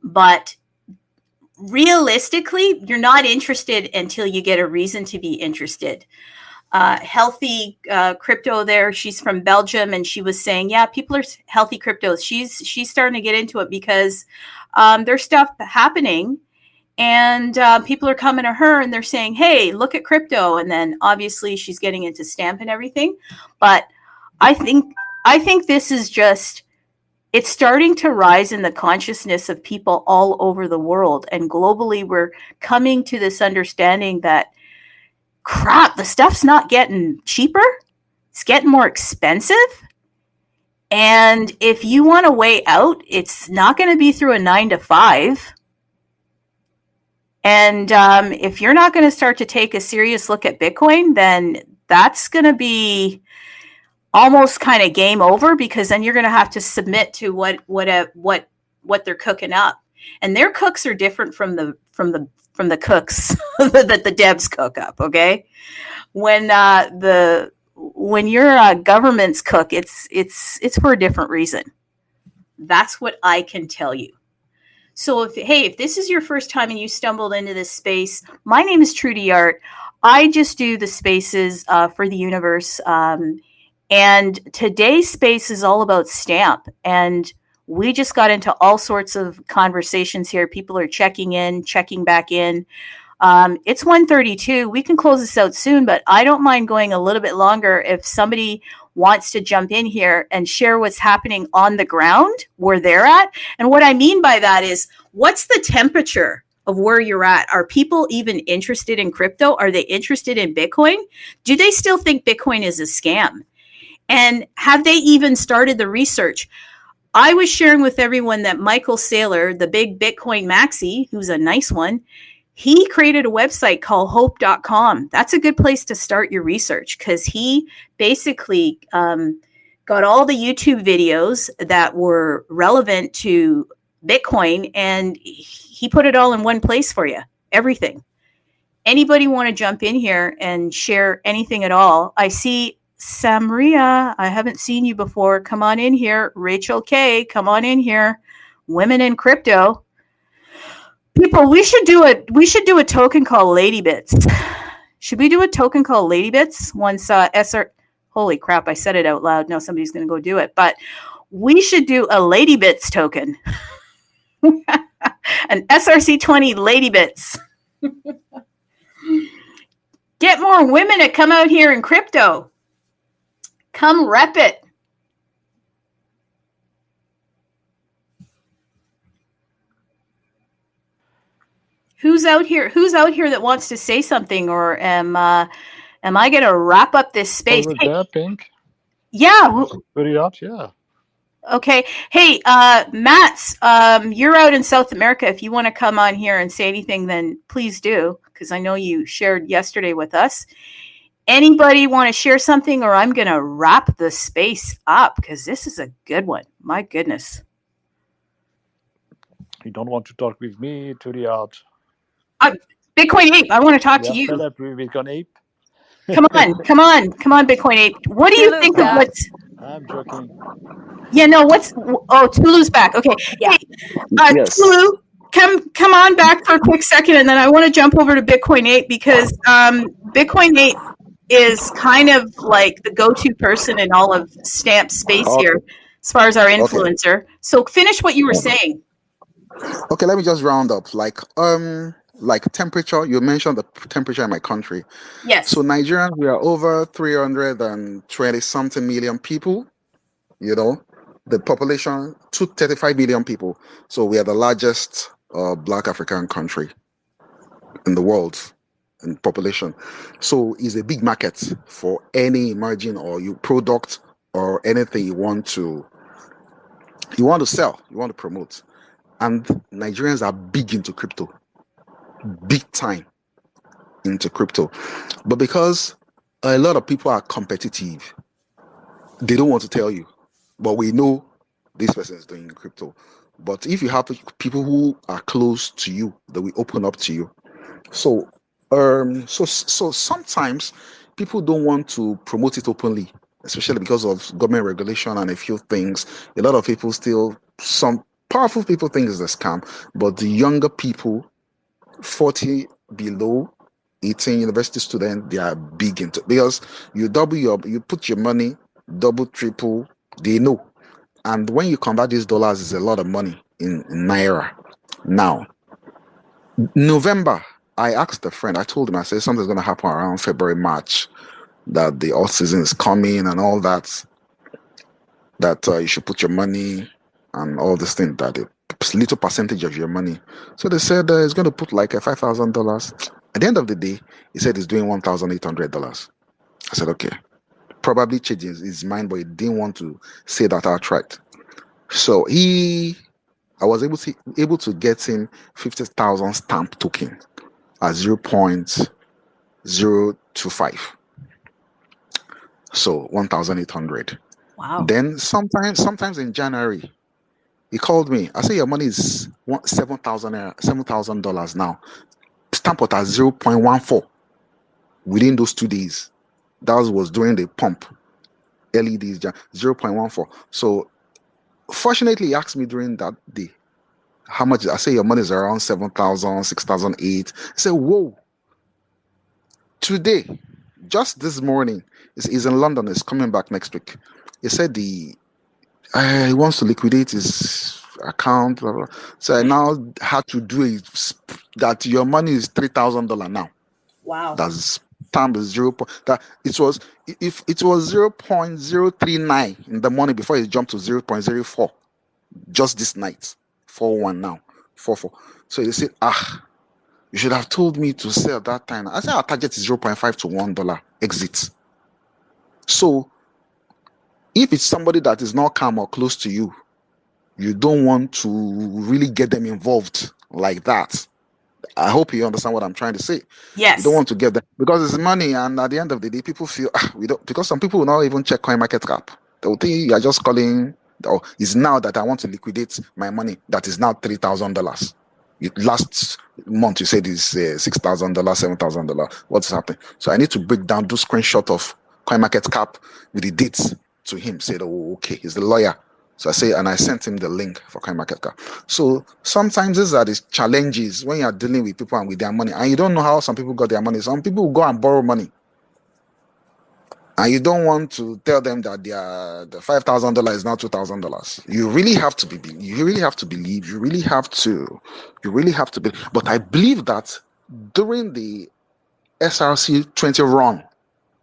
But realistically, you're not interested until you get a reason to be interested. Healthy crypto there. She's from Belgium, and she was saying, yeah, people are healthy cryptos. She's starting to get into it because there's stuff happening, and people are coming to her and they're saying, hey, look at crypto. And then obviously she's getting into stamp and everything. But I think this is just, it's starting to rise in the consciousness of people all over the world. And globally, we're coming to this understanding that crap, the stuff's not getting cheaper. It's getting more expensive. And if you want a way out, it's not going to be through a 9 to 5. And if you're not going to start to take a serious look at Bitcoin, then that's going to be almost kind of game over, because then you're going to have to submit to what they're cooking up. And their cooks are different from the cooks that the devs cook up. Okay, when your government's cook, it's for a different reason. That's what I can tell you. So if this is your first time and you stumbled into this space, my name is Trudy Art. I just do the spaces for the universe, and today's space is all about stamp. And we just got into all sorts of conversations here. People are checking in, checking back in. It's 1:32. We can close this out soon, but I don't mind going a little bit longer if somebody wants to jump in here and share what's happening on the ground where they're at. And what I mean by that is, what's the temperature of where you're at? Are people even interested in crypto? Are they interested in Bitcoin? Do they still think Bitcoin is a scam? And have they even started the research? I was sharing with everyone that Michael Saylor, the big Bitcoin maxi, who's a nice one, he created a website called hope.com. That's a good place to start your research, because he basically got all the YouTube videos that were relevant to Bitcoin, and he put it all in one place for you, everything. Anybody want to jump in here and share anything at all? I see Samria, I haven't seen you before. Come on in here. Rachel K, come on in here. Women in crypto. People, we should do a token called Lady Bits. Should we do a token called Lady Bits once SR? Holy crap! I said it out loud. Now somebody's going to go do it. But we should do a Lady Bits token, an SRC20 Lady Bits. Get more women to come out here in crypto. Come rep it. Who's out here that wants to say something, or am I going to wrap up this space? Over there, Pink. Yeah. Pretty out, yeah. Okay. Hey, Mats, you're out in South America. If you want to come on here and say anything, then please do, because I know you shared yesterday with us. Anybody want to share something, or I'm going to wrap the space up, because this is a good one. My goodness. You don't want to talk with me, to the out. Bitcoin Ape, I want to talk to you. Fed up with Bitcoin Ape. Come on, Bitcoin Ape. What do you think of what's... I'm joking. Yeah, no, Tulu's back. Okay. Yeah. Hey, Yes. Tulu, come on back for a quick second, and then I want to jump over to Bitcoin Ape, because Bitcoin Ape, is kind of like the go-to person in all of stamp space Okay. here, as far as our Okay. influencer. So finish what you were saying. Okay, let me just round up. Like temperature, you mentioned the temperature in my country. Yes. So Nigerians, we are over 320 something million people, you know. The population, 235 million people. So we are the largest Black African country in the world in population. So it's a big market for any emerging or you product or anything you want to sell, you want to promote. And Nigerians are big into crypto, big time into crypto. But because a lot of people are competitive, they don't want to tell you. But we know this person is doing crypto. But if you have people who are close to you, that will open up to you. So sometimes people don't want to promote it openly, especially because of government regulation and a few things. A lot of people still, some powerful people think it's a scam, but the younger people, 40 below, 18 university students, they are big into, because you put your money, double, triple, they know. And when you convert these dollars, it's a lot of money in Naira. Now, November, I asked a friend, I told him, I said, something's going to happen around February, March, that the off season is coming and all that, you should put your money and all this thing, that a little percentage of your money. So they said it's going to put like a $5,000. At the end of the day, he said he's doing $1,800. I said, okay. Probably changes his mind, but he didn't want to say that outright. So I was able to get him 50,000 stamp token at 0.025. So 1,800. Wow. Then sometimes in January, he called me. I said, your money is $7,000 now. Stamp it at 0.14 within those 2 days. That was during the pump. LEDs, 0.14. So fortunately, he asked me during that day, how much? I say your money is around 7,000, 6,008. I said, whoa. Today, just this morning, he's in London. He's coming back next week. He said he wants to liquidate his account. Blah, blah. So I now had to do it that your money is $3,000 now. Wow. That's stamp is 0. That it was, if it was 0.039 in the morning before it jumped to 0.04 just this night. 4-1 now, 4-4. So they said, you should have told me to sell that time. I said our target is 0.5 to $1 exit. So if it's somebody that is not calm or close to you, you don't want to really get them involved like that. I hope you understand what I'm trying to say. Yes. You don't want to get them because it's money, and at the end of the day, people feel we don't, because some people will not even check CoinMarketCap. They'll think you're just calling. Oh, it's now that I want to liquidate my money. That is now $3,000. Last month you said it's $6,000, $7,000. What's happening? So I need to break down, do screenshot of CoinMarketCap with the dates to him. Said, oh, okay, he's the lawyer. So I sent him the link for CoinMarketCap. So sometimes these are the challenges when you are dealing with people and with their money, and you don't know how some people got their money. Some people go and borrow money, and you don't want to tell them that the $5,000 is now $2,000. You really have to believe. You really have to believe. But I believe that during the SRC 20 run,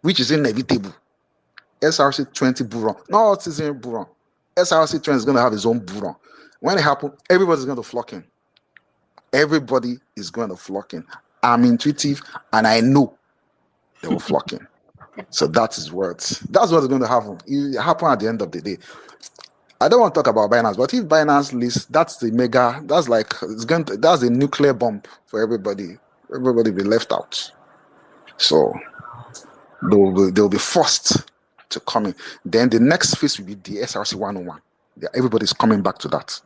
which is inevitable, SRC 20 bull run, no season bull run. SRC 20 is going to have his own bull run. When it happens, everybody's going to flock in. Everybody is going to flock in. I'm intuitive, and I know they will flock in. So that's what's going to happen. It happen at the end of the day. I don't want to talk about Binance, but if Binance lists, that's the mega. That's like that's a nuclear bomb for everybody. Everybody will be left out. So they'll be forced to come in. Then the next phase will be the SRC 101. Everybody's coming back to that.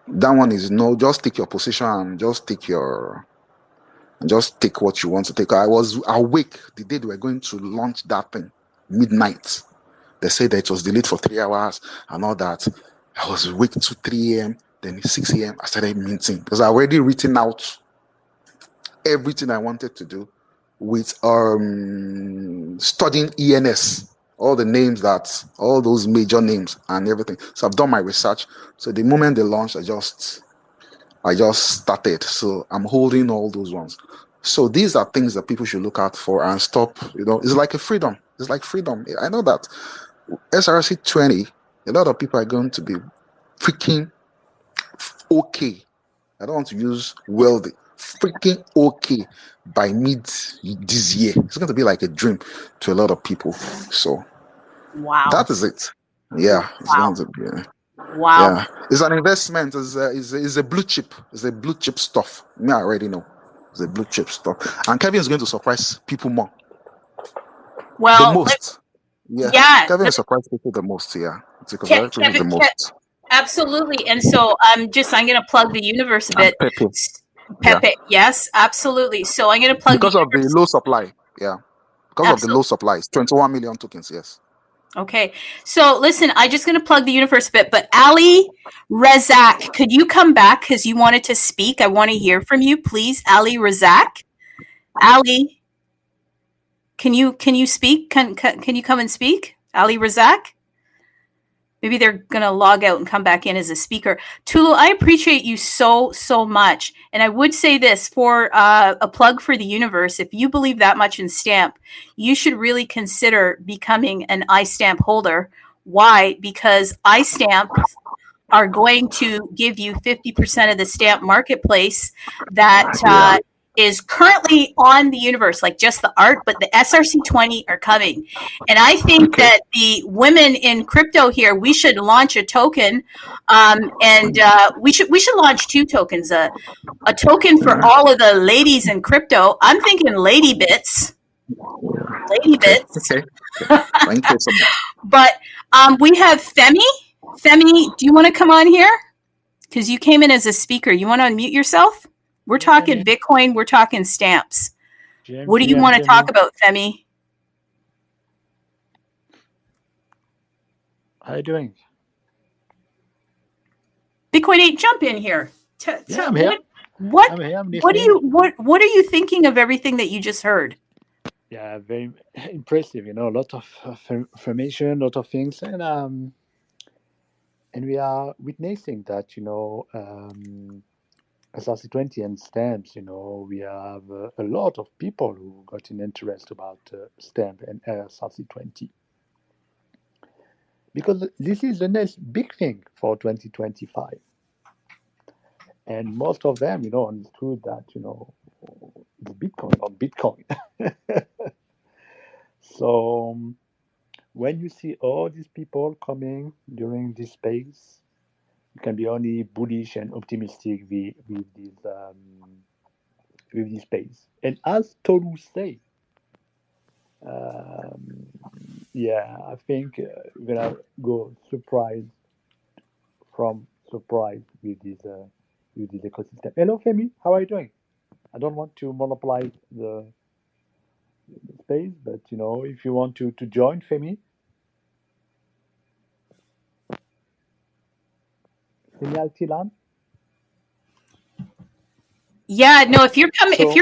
That one is just take your position and just take what you want to take. I was awake the day they were going to launch that thing, midnight. They said that it was delayed for 3 hours and all that. I was awake to 3 a.m., then 6 a.m. I started minting because I already written out everything I wanted to do with studying ENS, all the names all those major names and everything. So I've done my research. So the moment they launched, I just started. So I'm holding all those ones. So these are things that people should look out for and stop. It's like a freedom. It's like freedom. I know that SRC 20, a lot of people are going to be freaking okay. I don't want to use wealthy. Freaking okay by mid this year. It's going to be like a dream to a lot of people. So Wow. that is it. Yeah, it's going to be. Wow. Yeah, it's an investment. It's a blue chip. It's a blue chip stuff. Me, I already know. It's a blue chip stuff. And Kevin is going to surprise people more. Well, the most. Yeah. Kevin is surprised people the most. Yeah, because Kevin the most. Absolutely. And so I'm going to plug the universe a bit. Pepe. Yes, absolutely. So I'm going to plug because of the low supply. Yeah, because of the low supply. It's 21 million tokens. Yes. Okay. So listen, I'm just going to plug the universe a bit, but Ali Razak, could you come back because you wanted to speak? I want to hear from you, please. Ali Razak. Ali, can you speak? Can you come and speak? Ali Razak? Maybe they're going to log out and come back in as a speaker. Tulu, I appreciate you so much. And I would say this for a plug for the universe. If you believe that much in stamp, you should really consider becoming an iStamp holder. Why? Because iStamps are going to give you 50% of the stamp marketplace that is currently on the universe, like just the art, but the SRC 20 are coming. And I think that the women in crypto here, we should launch a token, and we should launch 2 tokens, a token for all of the ladies in crypto. I'm thinking lady bits. Okay. But we have Femi. Femi, do you want to come on here? Because you came in as a speaker. You want to unmute yourself? We're talking Bitcoin. We're talking stamps. What do you want to talk about, Femi? How are you doing? Bitcoin 8, jump in here. I'm here. What are you thinking of everything that you just heard? Yeah, very impressive. A lot of information, a lot of things, and we are witnessing that. SRC 20 and stamps. We have a lot of people who got an interest about stamp and SRC 20 because this is the next big thing for 2025. And most of them, understood that, the Bitcoin on Bitcoin. So when you see all these people coming during this space, you can be only bullish and optimistic with this space. And as Tolu say, I think we're gonna go surprise with this ecosystem. Hello, Femi, how are you doing? I don't want to monopolize the space, but if you want to join, Femi Altilan. Yeah, no, if you're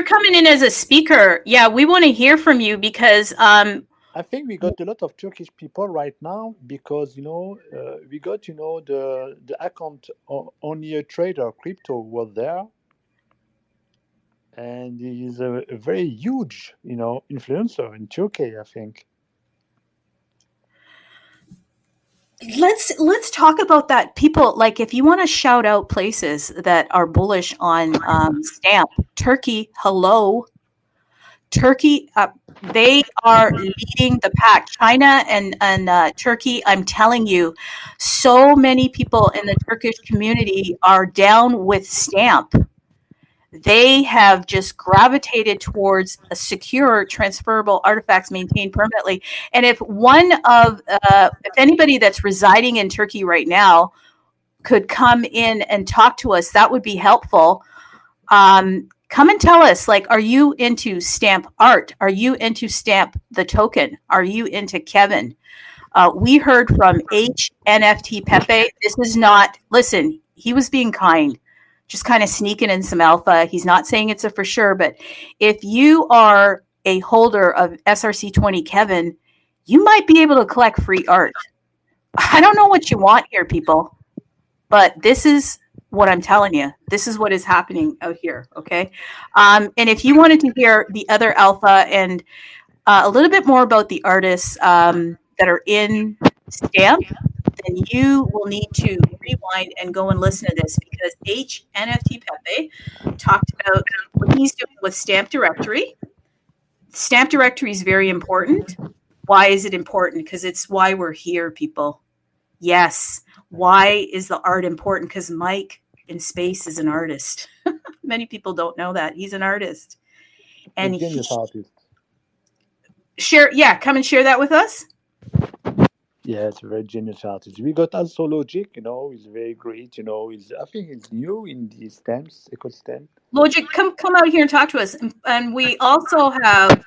coming in as a speaker, we want to hear from you because I think we got a lot of Turkish people right now because we got the account only a trader crypto was there, and he is a very huge influencer in Turkey, I think. Let's talk about that. People, like, if you want to shout out places that are bullish on stamp, Turkey, hello. Turkey, they are leading the pack. China and Turkey, I'm telling you, so many people in the Turkish community are down with stamp. They have just gravitated towards a secure, transferable artifacts maintained permanently. And if anybody that's residing in Turkey right now could come in and talk to us, that would be helpful. Come and tell us, like, are you into stamp art? Are you into stamp the token? Are you into Kevin? We heard from HNFT Pepe. This is not, listen, he was being kind, just kind of sneaking in some alpha. He's not saying it's a for sure, but if you are a holder of SRC20 Kevin, you might be able to collect free art. I don't know what you want here, people, but this is what I'm telling you. This is what is happening out here, okay? And if you wanted to hear the other alpha and a little bit more about the artists that are in Stamp, then you will need to rewind and go and listen to this, because NFT Pepe talked about what he's doing with Stamp Directory. Stamp Directory is very important. Why is it important? Because it's why we're here, people. Yes. Why is the art important? Because Mike in space is an artist. Many people don't know that. He's an artist. And a genius artist. Come and share that with us. Yeah, it's a very genius artist. We got also Logic, he's very great, I think he's new in the stamps ecosystem. Logic, come out here and talk to us. And we also have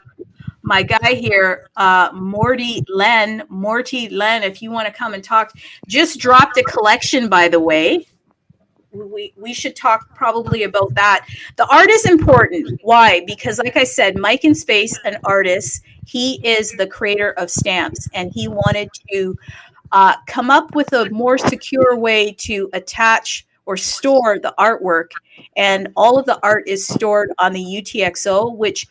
my guy here, Morty Len, if you want to come and talk. Just dropped a collection, by the way. We should talk probably about that. The art is important. Why? Because like I said, Mike in Space, an artist, he is the creator of stamps, and he wanted to come up with a more secure way to attach or store the artwork. And all of the art is stored on the UTXO, which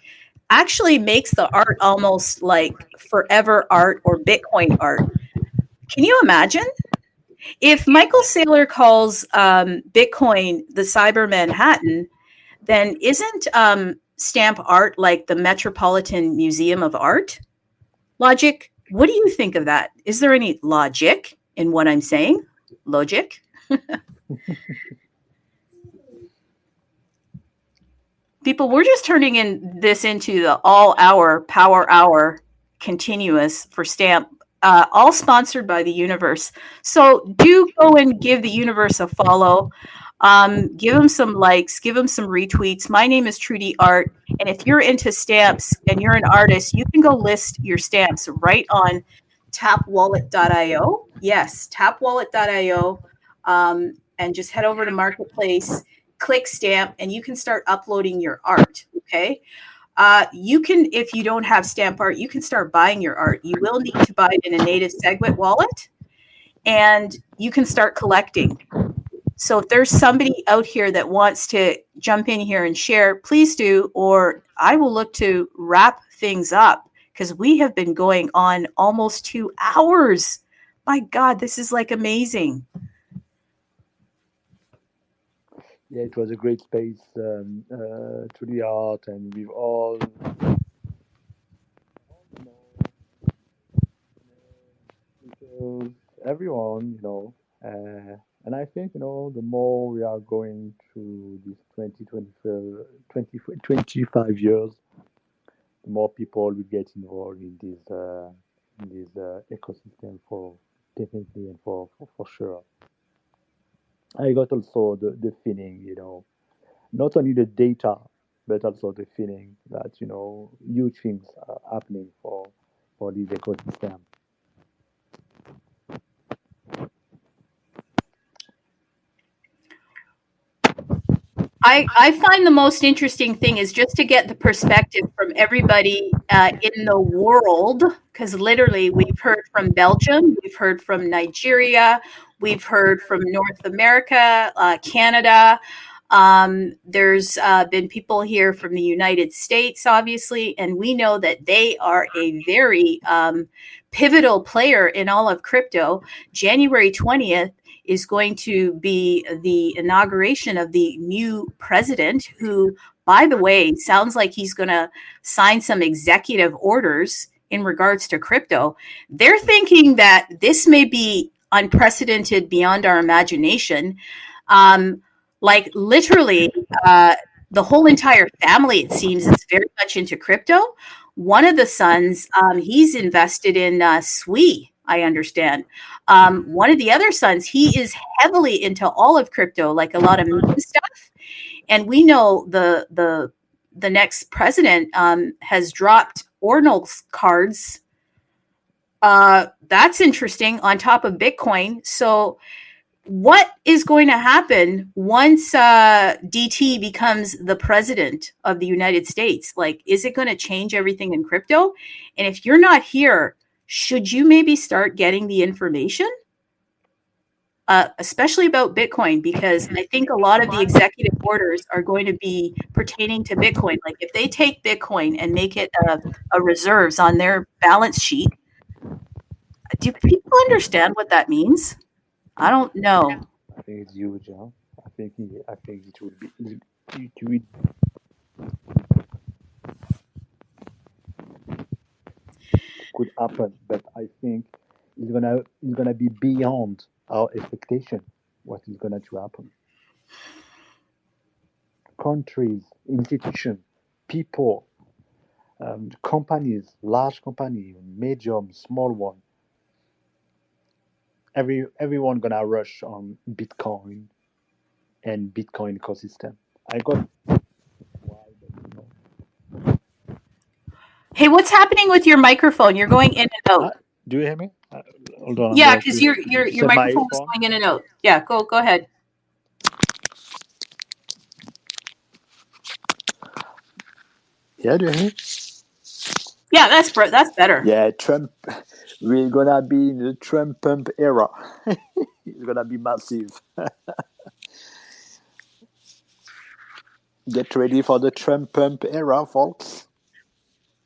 actually makes the art almost like forever art or Bitcoin art. Can you imagine? If Michael Saylor calls Bitcoin the Cyber Manhattan, then isn't stamp art like the Metropolitan Museum of Art? Logic, what do you think of that? Is there any logic in what I'm saying? Logic? People, we're just turning this into the all-hour, power hour continuous for Stamp, all sponsored by the universe. So do go and give the universe a follow. Give them some likes, give them some retweets. My name is Trudy Art, and if you're into stamps and you're an artist, you can go list your stamps right on tapwallet.io. Yes, tapwallet.io, and just head over to Marketplace, click stamp, and you can start uploading your art, okay? You can, if you don't have stamp art, you can start buying your art. You will need to buy it in a native SegWit wallet, and you can start collecting. So if there's somebody out here that wants to jump in here and share, please do, or I will look to wrap things up, because we have been going on almost 2 hours. My God, this is like amazing. Yeah, it was a great space to the art, and we've all everyone, and I think, the more we are going through this 25 years, the more people will get involved in this ecosystem, for definitely and for sure. I got also the feeling, not only the data, but also the feeling that, huge things are happening for this ecosystem. I find the most interesting thing is just to get the perspective from everybody in the world, because literally we've heard from Belgium, we've heard from Nigeria, we've heard from North America, Canada. There's been people here from the United States, obviously, and we know that they are a very pivotal player in all of crypto. January 20th is going to be the inauguration of the new president, who, by the way, sounds like he's going to sign some executive orders in regards to crypto. They're thinking that this may be unprecedented beyond our imagination. Like literally, the whole entire family, it seems, is very much into crypto. One of the sons, he's invested in SWE, I understand. One of the other sons, he is heavily into all of crypto, like a lot of meme stuff. And we know the next president has dropped ordinal cards. That's interesting, on top of Bitcoin. So what is going to happen once DT becomes the president of the United States? Like, is it going to change everything in crypto? And if you're not here, should you maybe start getting the information? Especially about Bitcoin, because I think a lot of the executive orders are going to be pertaining to Bitcoin. Like if they take Bitcoin and make it a reserves on their balance sheet, do people understand what that means? I don't know. I think it's huge. Huh? I think it will be. It will could happen, but I think it's gonna be beyond our expectation. What is gonna to happen? Countries, institutions, people, companies, large companies, medium, small one. Everyone gonna rush on Bitcoin and Bitcoin ecosystem. I got why, but Hey, what's happening with your microphone? You're going in and out. do you hear me? Hold on, I'm Yeah, going because to your set my microphone was phone. going in and out. Yeah, go ahead. Yeah, do you hear me? Yeah, that's better. Yeah, Trump. We're gonna be in the Trump pump era. It's gonna be massive. Get ready for the Trump pump era, folks.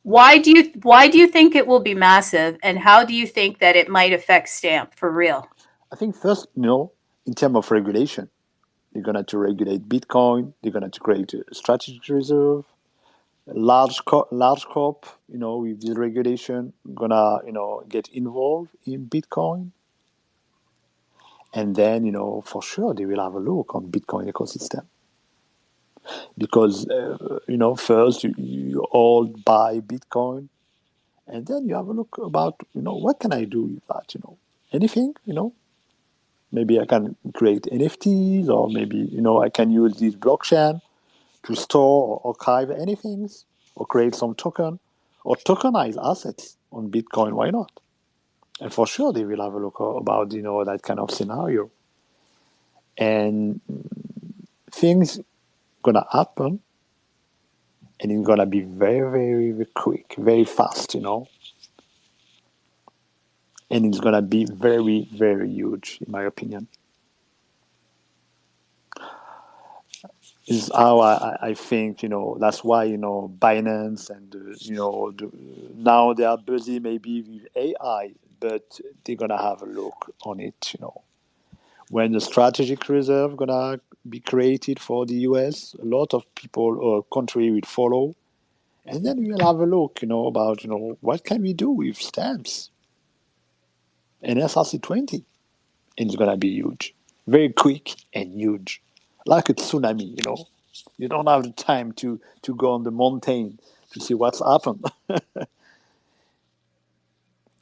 Why do you think it will be massive, and how do you think that it might affect Stamp for real? I think first, in terms of regulation, they're gonna to regulate Bitcoin. They're gonna to create a strategic reserve. Large corp, with this regulation, gonna get involved in Bitcoin, and then for sure they will have a look on Bitcoin ecosystem because first you all buy Bitcoin, and then you have a look about what can I do with that, anything, maybe I can create NFTs, or maybe I can use this blockchain to store or archive anything, or create some token or tokenize assets on Bitcoin. Why not? And for sure they will have a look about that kind of scenario, and things gonna happen, and it's gonna be very, very, very quick, very fast, and it's gonna be very, very huge, in my opinion. Is how I think, that's why, Binance and, now they are busy maybe with AI, but they're going to have a look on it, When the strategic reserve going to be created for the US, a lot of people or country will follow. And then we'll have a look, about, what can we do with stamps and SRC20? And it's going to be huge, very quick and huge, like a tsunami, You don't have the time to go on the mountain to see what's happened.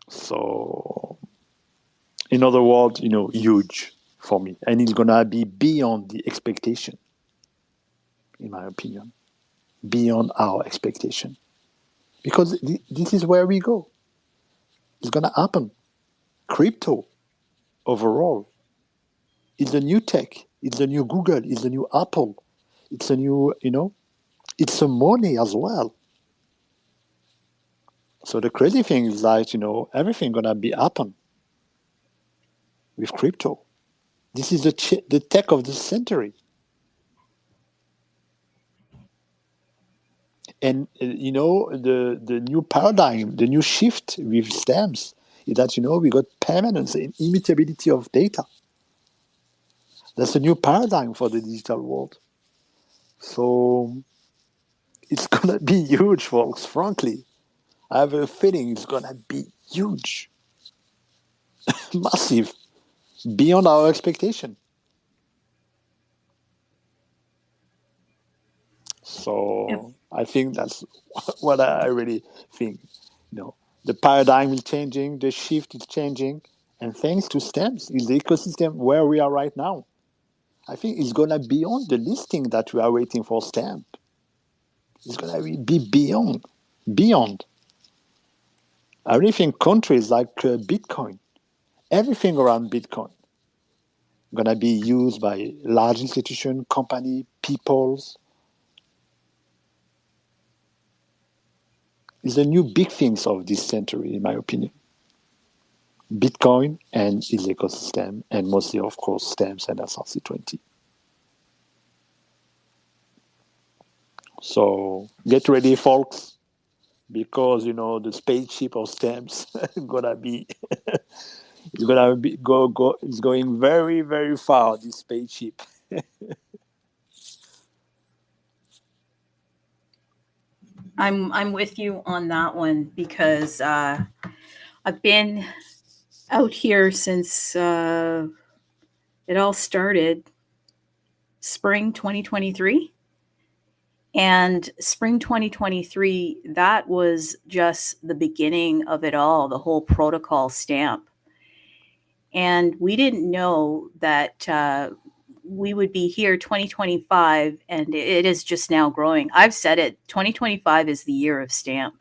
So, in other words, huge for me. And it's going to be beyond the expectation, in my opinion, beyond our expectation. Because this is where we go. It's going to happen. Crypto, overall, is the new tech. It's the new Google. It's the new Apple. It's a new, it's a money as well. So the crazy thing is that, everything gonna be happen with crypto. This is the tech of the century. And, the new paradigm, the new shift with stamps is that, we got permanence and immutability of data. That's a new paradigm for the digital world. So it's gonna be huge, folks, frankly. I have a feeling it's gonna be huge, massive, beyond our expectation. So I think that's what I really think. The paradigm is changing, the shift is changing, and thanks to stamps, is the ecosystem where we are right now. I think it's gonna be beyond the listing that we are waiting for stamp. It's gonna be beyond. I really think countries like Bitcoin, everything around Bitcoin, going to be used by large institution, company, peoples. It's the new big things of this century, in my opinion. Bitcoin and its ecosystem, and mostly, of course, stamps and SRC20. So get ready, folks, because the spaceship of stamps gonna be it's going very, very far. This spaceship. I'm with you on that one because I've been out here since it all started spring 2023. And spring 2023, that was just the beginning of it all, the whole protocol stamp. And we didn't know that we would be here 2025, and it is just now growing. I've said it, 2025 is the year of stamp.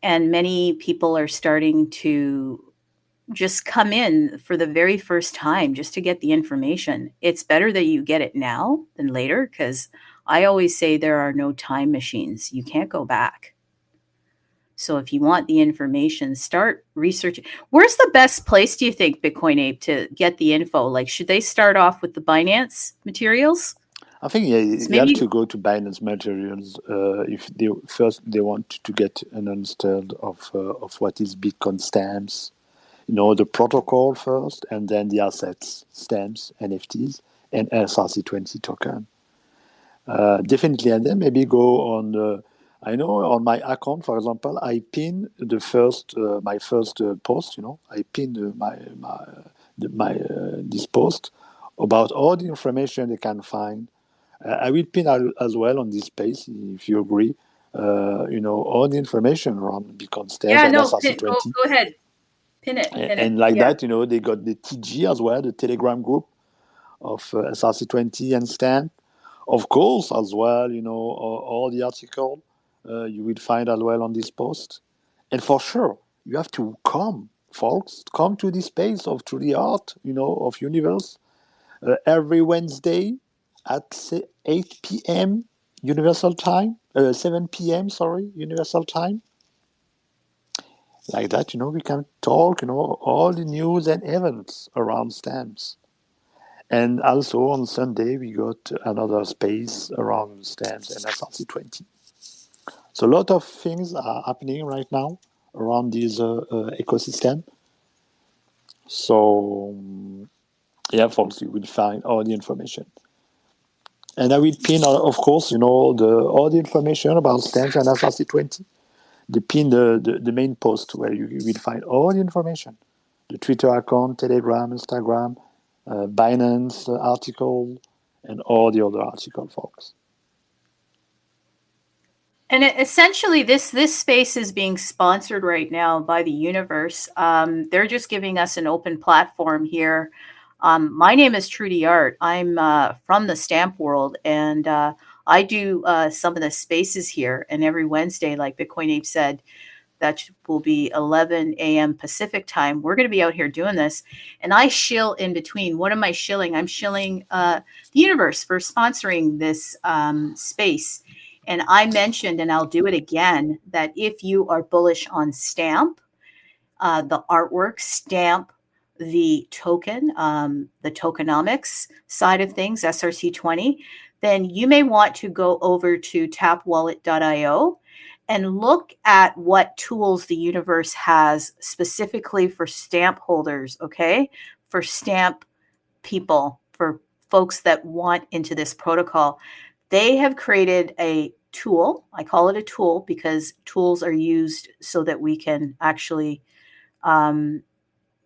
And many people are starting to just come in for the very first time just to get the information. It's better that you get it now than later, because I always say there are no time machines. You can't go back. So if you want the information, start researching. Where's the best place, do you think, Bitcoin Ape, to get the info? Like, should they start off with the Binance materials? I think you have to go to Binance materials if they want to get an understand of what is Bitcoin stamps, the protocol first, and then the assets, stamps, NFTs, and SRC20 token. Definitely, and then maybe go on. I know on my account, for example, I pin the first my first post. I pinned this post about all the information they can find. I will pin as well on this page if you agree. All the information around Bitcoin stamps and SRC20. Go ahead. Pin it. And like that, they got the TG as well, the Telegram group of SRC20 and stamp. Of course, as well, all the article you will find as well on this post. And for sure, you have to come, folks, come to this space of To the Art, of Universe, every Wednesday at 8 p.m. Universal Time, 7 p.m., Universal Time. Like that, we can talk, all the news and events around stamps. And also on Sunday, we got another space around stamps and SRC20. So a lot of things are happening right now around this ecosystem. So, folks, you will find all the information. And I will pin, of course, all the information about stamps and SRC20. The main post where you will find all the information. The Twitter account, Telegram, Instagram, Binance article, and all the other article, folks. And essentially, this space is being sponsored right now by the universe. They're just giving us an open platform here. My name is Trudy Art. I'm from the stamp world, and I do some of the spaces here. And every Wednesday, like Bitcoin Ape said, that will be 11 a.m. Pacific time. We're going to be out here doing this. And I shill in between. What am I shilling? I'm shilling the universe for sponsoring this space. And I mentioned, and I'll do it again, that if you are bullish on stamp, the artwork, stamp, the token, the tokenomics side of things, SRC20, then you may want to go over to tapwallet.io and look at what tools the universe has specifically for stamp holders, okay? For stamp people, for folks that want into this protocol. They have created a tool. I call it a tool because tools are used so that we can actually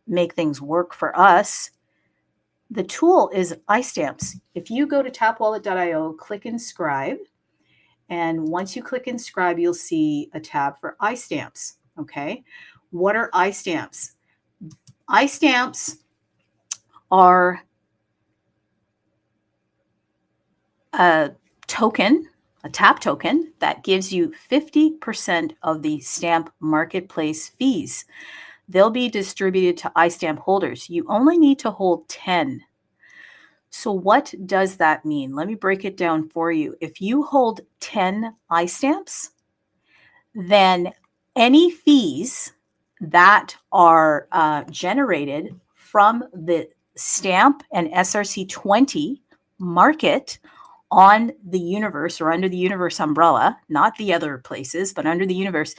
make things work for us. The tool is iStamps. If you go to tapwallet.io, click inscribe, and once you click inscribe, you'll see a tab for iStamps. Okay. What are iStamps? iStamps are a token, a tap token that gives you 50% of the stamp marketplace fees. they'll be distributed to iStamp holders. You only need to hold 10. So what does that mean? Let me break it down for you. If you hold 10 iStamps, then any fees that are generated from the stamp and SRC20 market on the universe or under the universe umbrella, not the other places, but under the universe,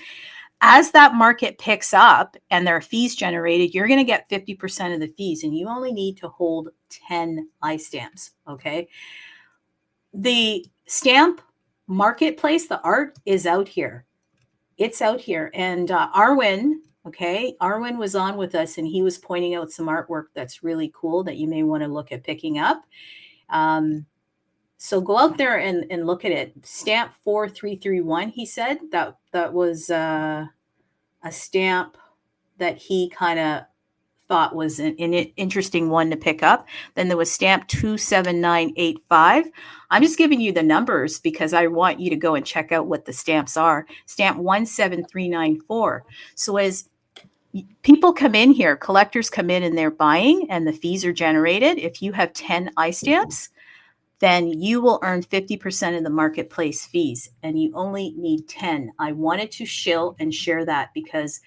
as that market picks up and there are fees generated, you're going to get 50% of the fees, and you only need to hold 10 iStamps, okay? The stamp marketplace, the art is out here. It's out here. And Arwin was on with us, and he was pointing out some artwork that's really cool that you may want to look at picking up. So go out there and look at it. Stamp 4331, he said, that was a stamp that he kind of thought was an interesting one to pick up. Then there was stamp 27985. I'm just giving you the numbers because I want you to go and check out what the stamps are. Stamp 17394. So as people come in here, collectors come in and they're buying and the fees are generated. If you have 10 iStamps, then you will earn 50% of the marketplace fees, and you only need 10. I wanted to shill and share that because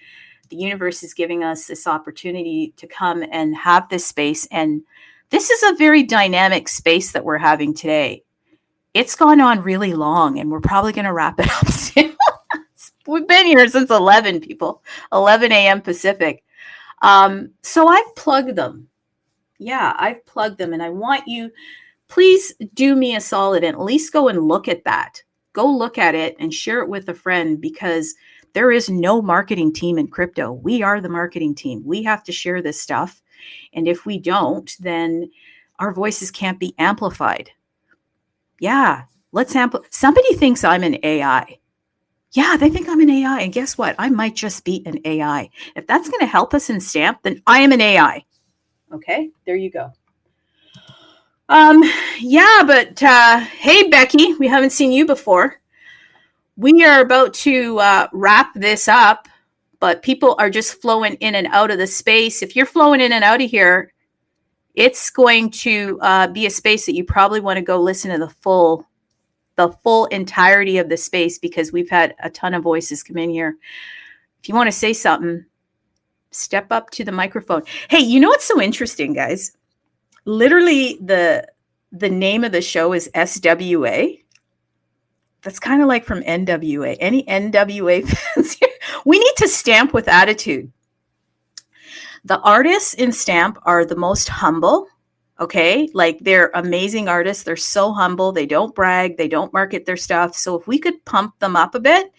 the universe is giving us this opportunity to come and have this space. And this is a very dynamic space that we're having today. It's gone on really long, and we're probably going to wrap it up soon. We've been here since 11 a.m. Pacific. So I've plugged them. Yeah, I've plugged them, and I want you, please do me a solid and at least go and look at that. Go look at it and share it with a friend, because there is no marketing team in crypto. We are the marketing team. We have to share this stuff. And if we don't, then our voices can't be amplified. Yeah, let's amplify. Somebody thinks I'm an AI. Yeah, they think I'm an AI. And guess what? I might just be an AI. If that's going to help us in Stamp, then I am an AI. Okay, there you go. Yeah, but hey, Becky, we haven't seen you before. We are about to wrap this up, but people are just flowing in and out of the space. If you're flowing in and out of here, it's going to be a space that you probably want to go listen to the full entirety of the space, because we've had a ton of voices come in here. If you want to say something, step up to the microphone. Hey, you know what's so interesting, guys? Literally, the name of the show is SWA. That's kind of like from NWA. Any NWA fans here? We need to stamp with attitude. The artists in Stamp are the most humble, okay? Like, they're amazing artists. They're so humble. They don't brag. They don't market their stuff. So if we could pump them up a bit,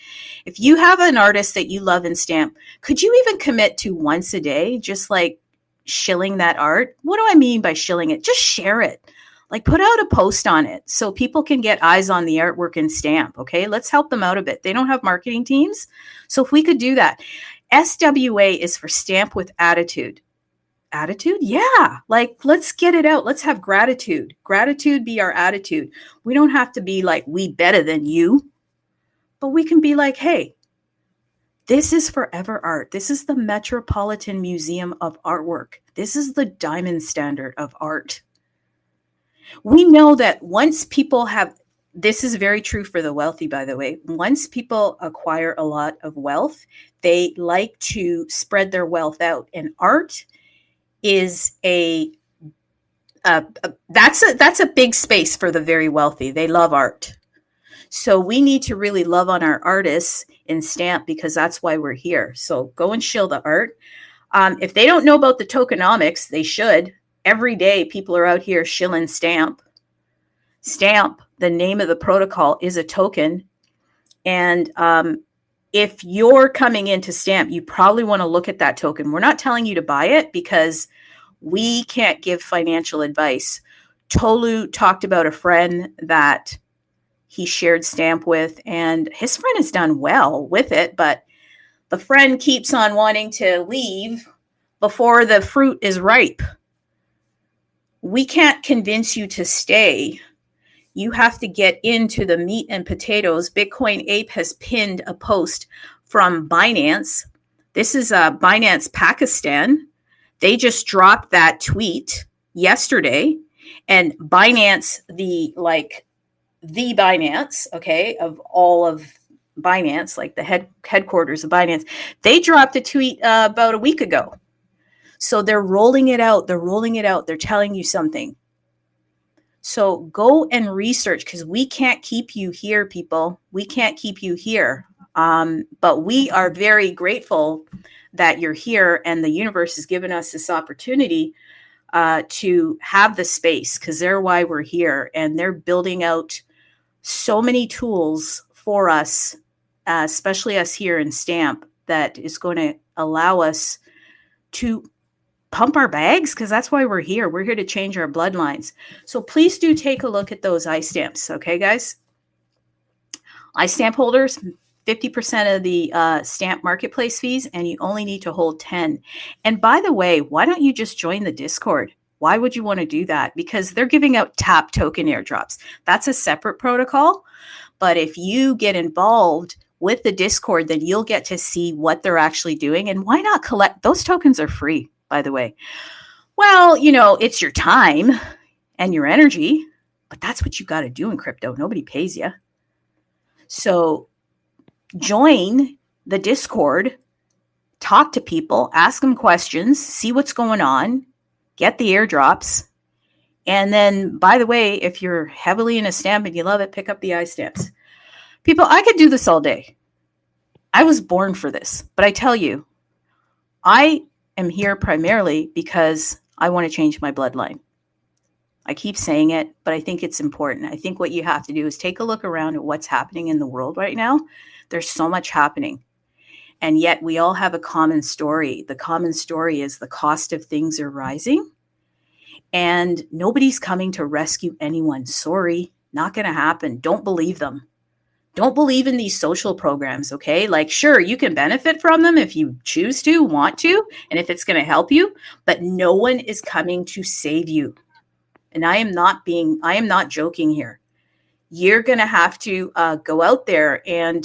if you have an artist that you love in Stamp, could you even commit to once a day, just like shilling that art? What do I mean by shilling it? Just share it. Like, put out a post on it so people can get eyes on the artwork in Stamp, okay? Let's help them out a bit. They don't have marketing teams. So if we could do that. SWA is for Stamp with Attitude. Attitude? Yeah. Like, let's get it out. Let's have gratitude. Gratitude be our attitude. We don't have to be like, we better than you. But we can be like, hey, this is Forever Art. This is the Metropolitan Museum of Artwork. This is the diamond standard of art. We know that once people have, this is very true for the wealthy, by the way, once people acquire a lot of wealth, they like to spread their wealth out. And art is that's a big space for the very wealthy. They love art. So we need to really love on our artists in Stamp, because that's why we're here. So go and shill the art. If they don't know about the tokenomics, they should. Every day, people are out here shilling Stamp. Stamp, the name of the protocol, is a token. And if you're coming into Stamp, you probably want to look at that token. We're not telling you to buy it because we can't give financial advice. Tolu talked about a friend that he shared Stamp with, and his friend has done well with it, but the friend keeps on wanting to leave before the fruit is ripe. We can't convince you to stay. You have to get into the meat and potatoes. Bitcoin Ape has pinned a post from Binance This is Binance Pakistan. They just dropped that tweet yesterday, and Binance, the Binance, okay, of all of Binance, like the headquarters of Binance, they dropped a tweet about a week ago. So they're rolling it out. They're telling you something. So go and research, because we can't keep you here, people. We can't keep you here. But we are very grateful that you're here, and the universe has given us this opportunity to have the space, because they're why we're here, and they're building out so many tools for us, especially us here in Stamp, that is going to allow us to pump our bags, because that's why we're here. We're here to change our bloodlines. So please do take a look at those iStamps, okay, guys? iStamp holders, 50% of the stamp marketplace fees, and you only need to hold 10. And by the way, why don't you just join the Discord? Why would you want to do that? Because they're giving out tap token airdrops. That's a separate protocol. But if you get involved with the Discord, then you'll get to see what they're actually doing. And why not collect? Those tokens are free, by the way. Well, it's your time and your energy, but that's what you got to do in crypto. Nobody pays you. So join the Discord, talk to people, ask them questions, see what's going on, get the airdrops. And then, by the way, if you're heavily in a stamp and you love it, pick up the iStamps. People, I could do this all day. I was born for this. But I tell you, I am here primarily because I want to change my bloodline. I keep saying it, but I think it's important. I think what you have to do is take a look around at what's happening in the world right now. There's so much happening. And yet we all have a common story. The common story is the cost of things are rising, and nobody's coming to rescue anyone. Sorry, not going to happen. Don't believe them. Don't believe in these social programs, okay? Like, sure, you can benefit from them if you choose to, want to, and if it's going to help you, but no one is coming to save you. And I am not joking here. You're going to have to go out there and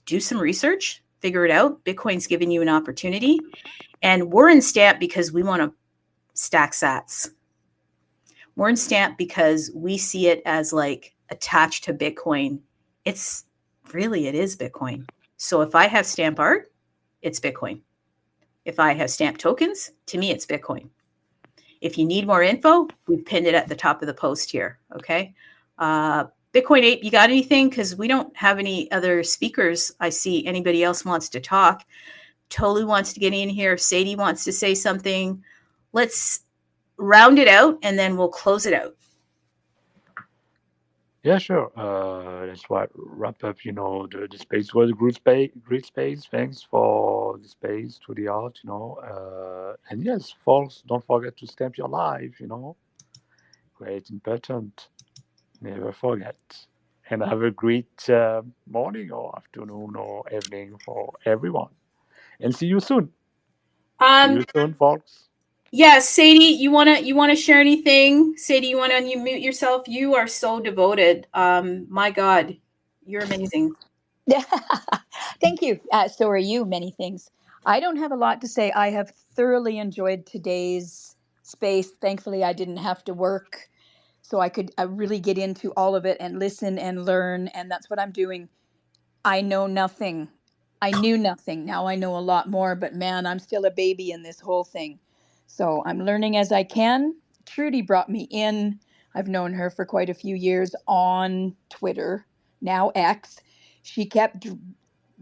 do some research, figure it out. Bitcoin's giving you an opportunity. And we're in Stamp because we want to stack sats. We're in Stamp because we see it as like attached to Bitcoin. It is Bitcoin. So if I have Stamp art, it's Bitcoin. If I have Stamp tokens, to me, it's Bitcoin. If you need more info, we've pinned it at the top of the post here, okay? Bitcoin Ape, you got anything? Because we don't have any other speakers. I see anybody else wants to talk. Tolu wants to get in here. Sadie wants to say something. Let's round it out, and then we'll close it out. Yeah, sure. Let's wrap up. The space was a great space. Thanks for the space, to the art. And yes, folks, don't forget to stamp your life. Great, important. Never forget. And have a great morning or afternoon or evening for everyone. And see you soon. See you soon, folks. Yeah, Sadie, you wanna share anything? Sadie, you wanna unmute yourself? You are so devoted. My God, you're amazing. Thank you. So are you, many things. I don't have a lot to say. I have thoroughly enjoyed today's space. Thankfully, I didn't have to work, so I could really get into all of it and listen and learn, and that's what I'm doing. I know nothing. I knew nothing. Now I know a lot more, but man, I'm still a baby in this whole thing. So I'm learning as I can. Trudy brought me in. I've known her for quite a few years on Twitter, now X. She kept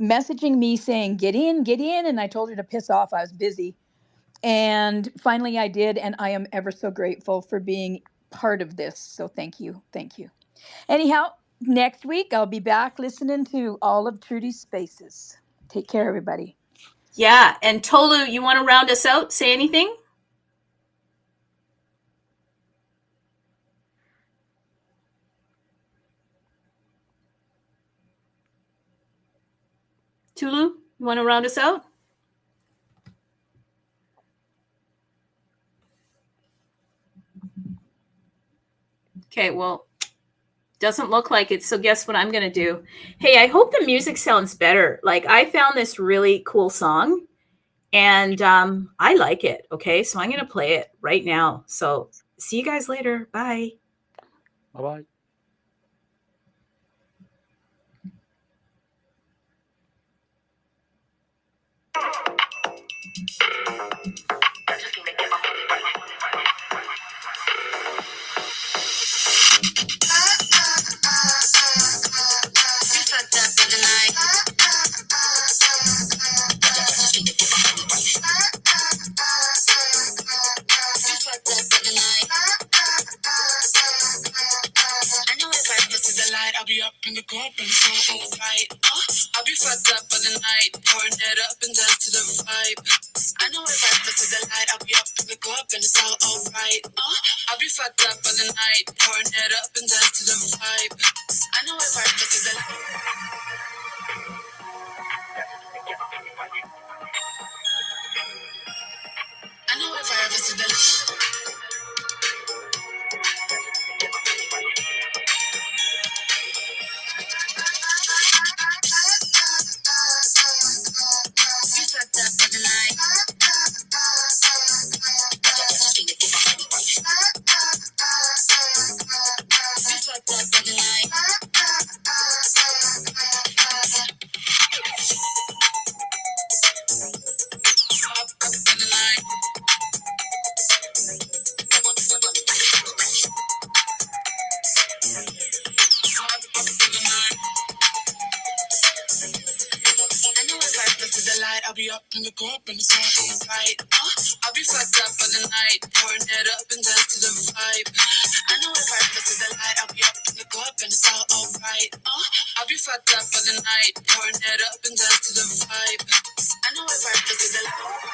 messaging me saying, get in, and I told her to piss off. I was busy. And finally I did, and I am ever so grateful for being part of this. So thank you. Thank you. Anyhow, next week I'll be back listening to all of Trudy's spaces. Take care, everybody. Yeah, and Tolu, you want to round us out? Say anything? Tulu, you want to round us out? Okay, well, Doesn't look like it. So guess what I'm going to do? Hey, I hope the music sounds better. Like I found this really cool song and I like it. Okay. So I'm going to play it right now. So see you guys later. Bye. Bye-bye. I'll be up in the club and so alright. I'll be fucked up for the night, pouring it up and dance to the vibe. I know if I press to the light, I'll be up in the club and it's all alright. I'll be fucked up for the night, pouring it up and dance to the vibe. I know if I press to the light. I know if I ever see the light. I'll be up in the club and it's all alright. I'll be fucked up for the night, pouring it up and dance to the vibe. I know if I press to the light, I'll be up in the club and it's all alright. I'll be fucked up for the night, pouring it up and dance to the vibe. I know if I press to the light.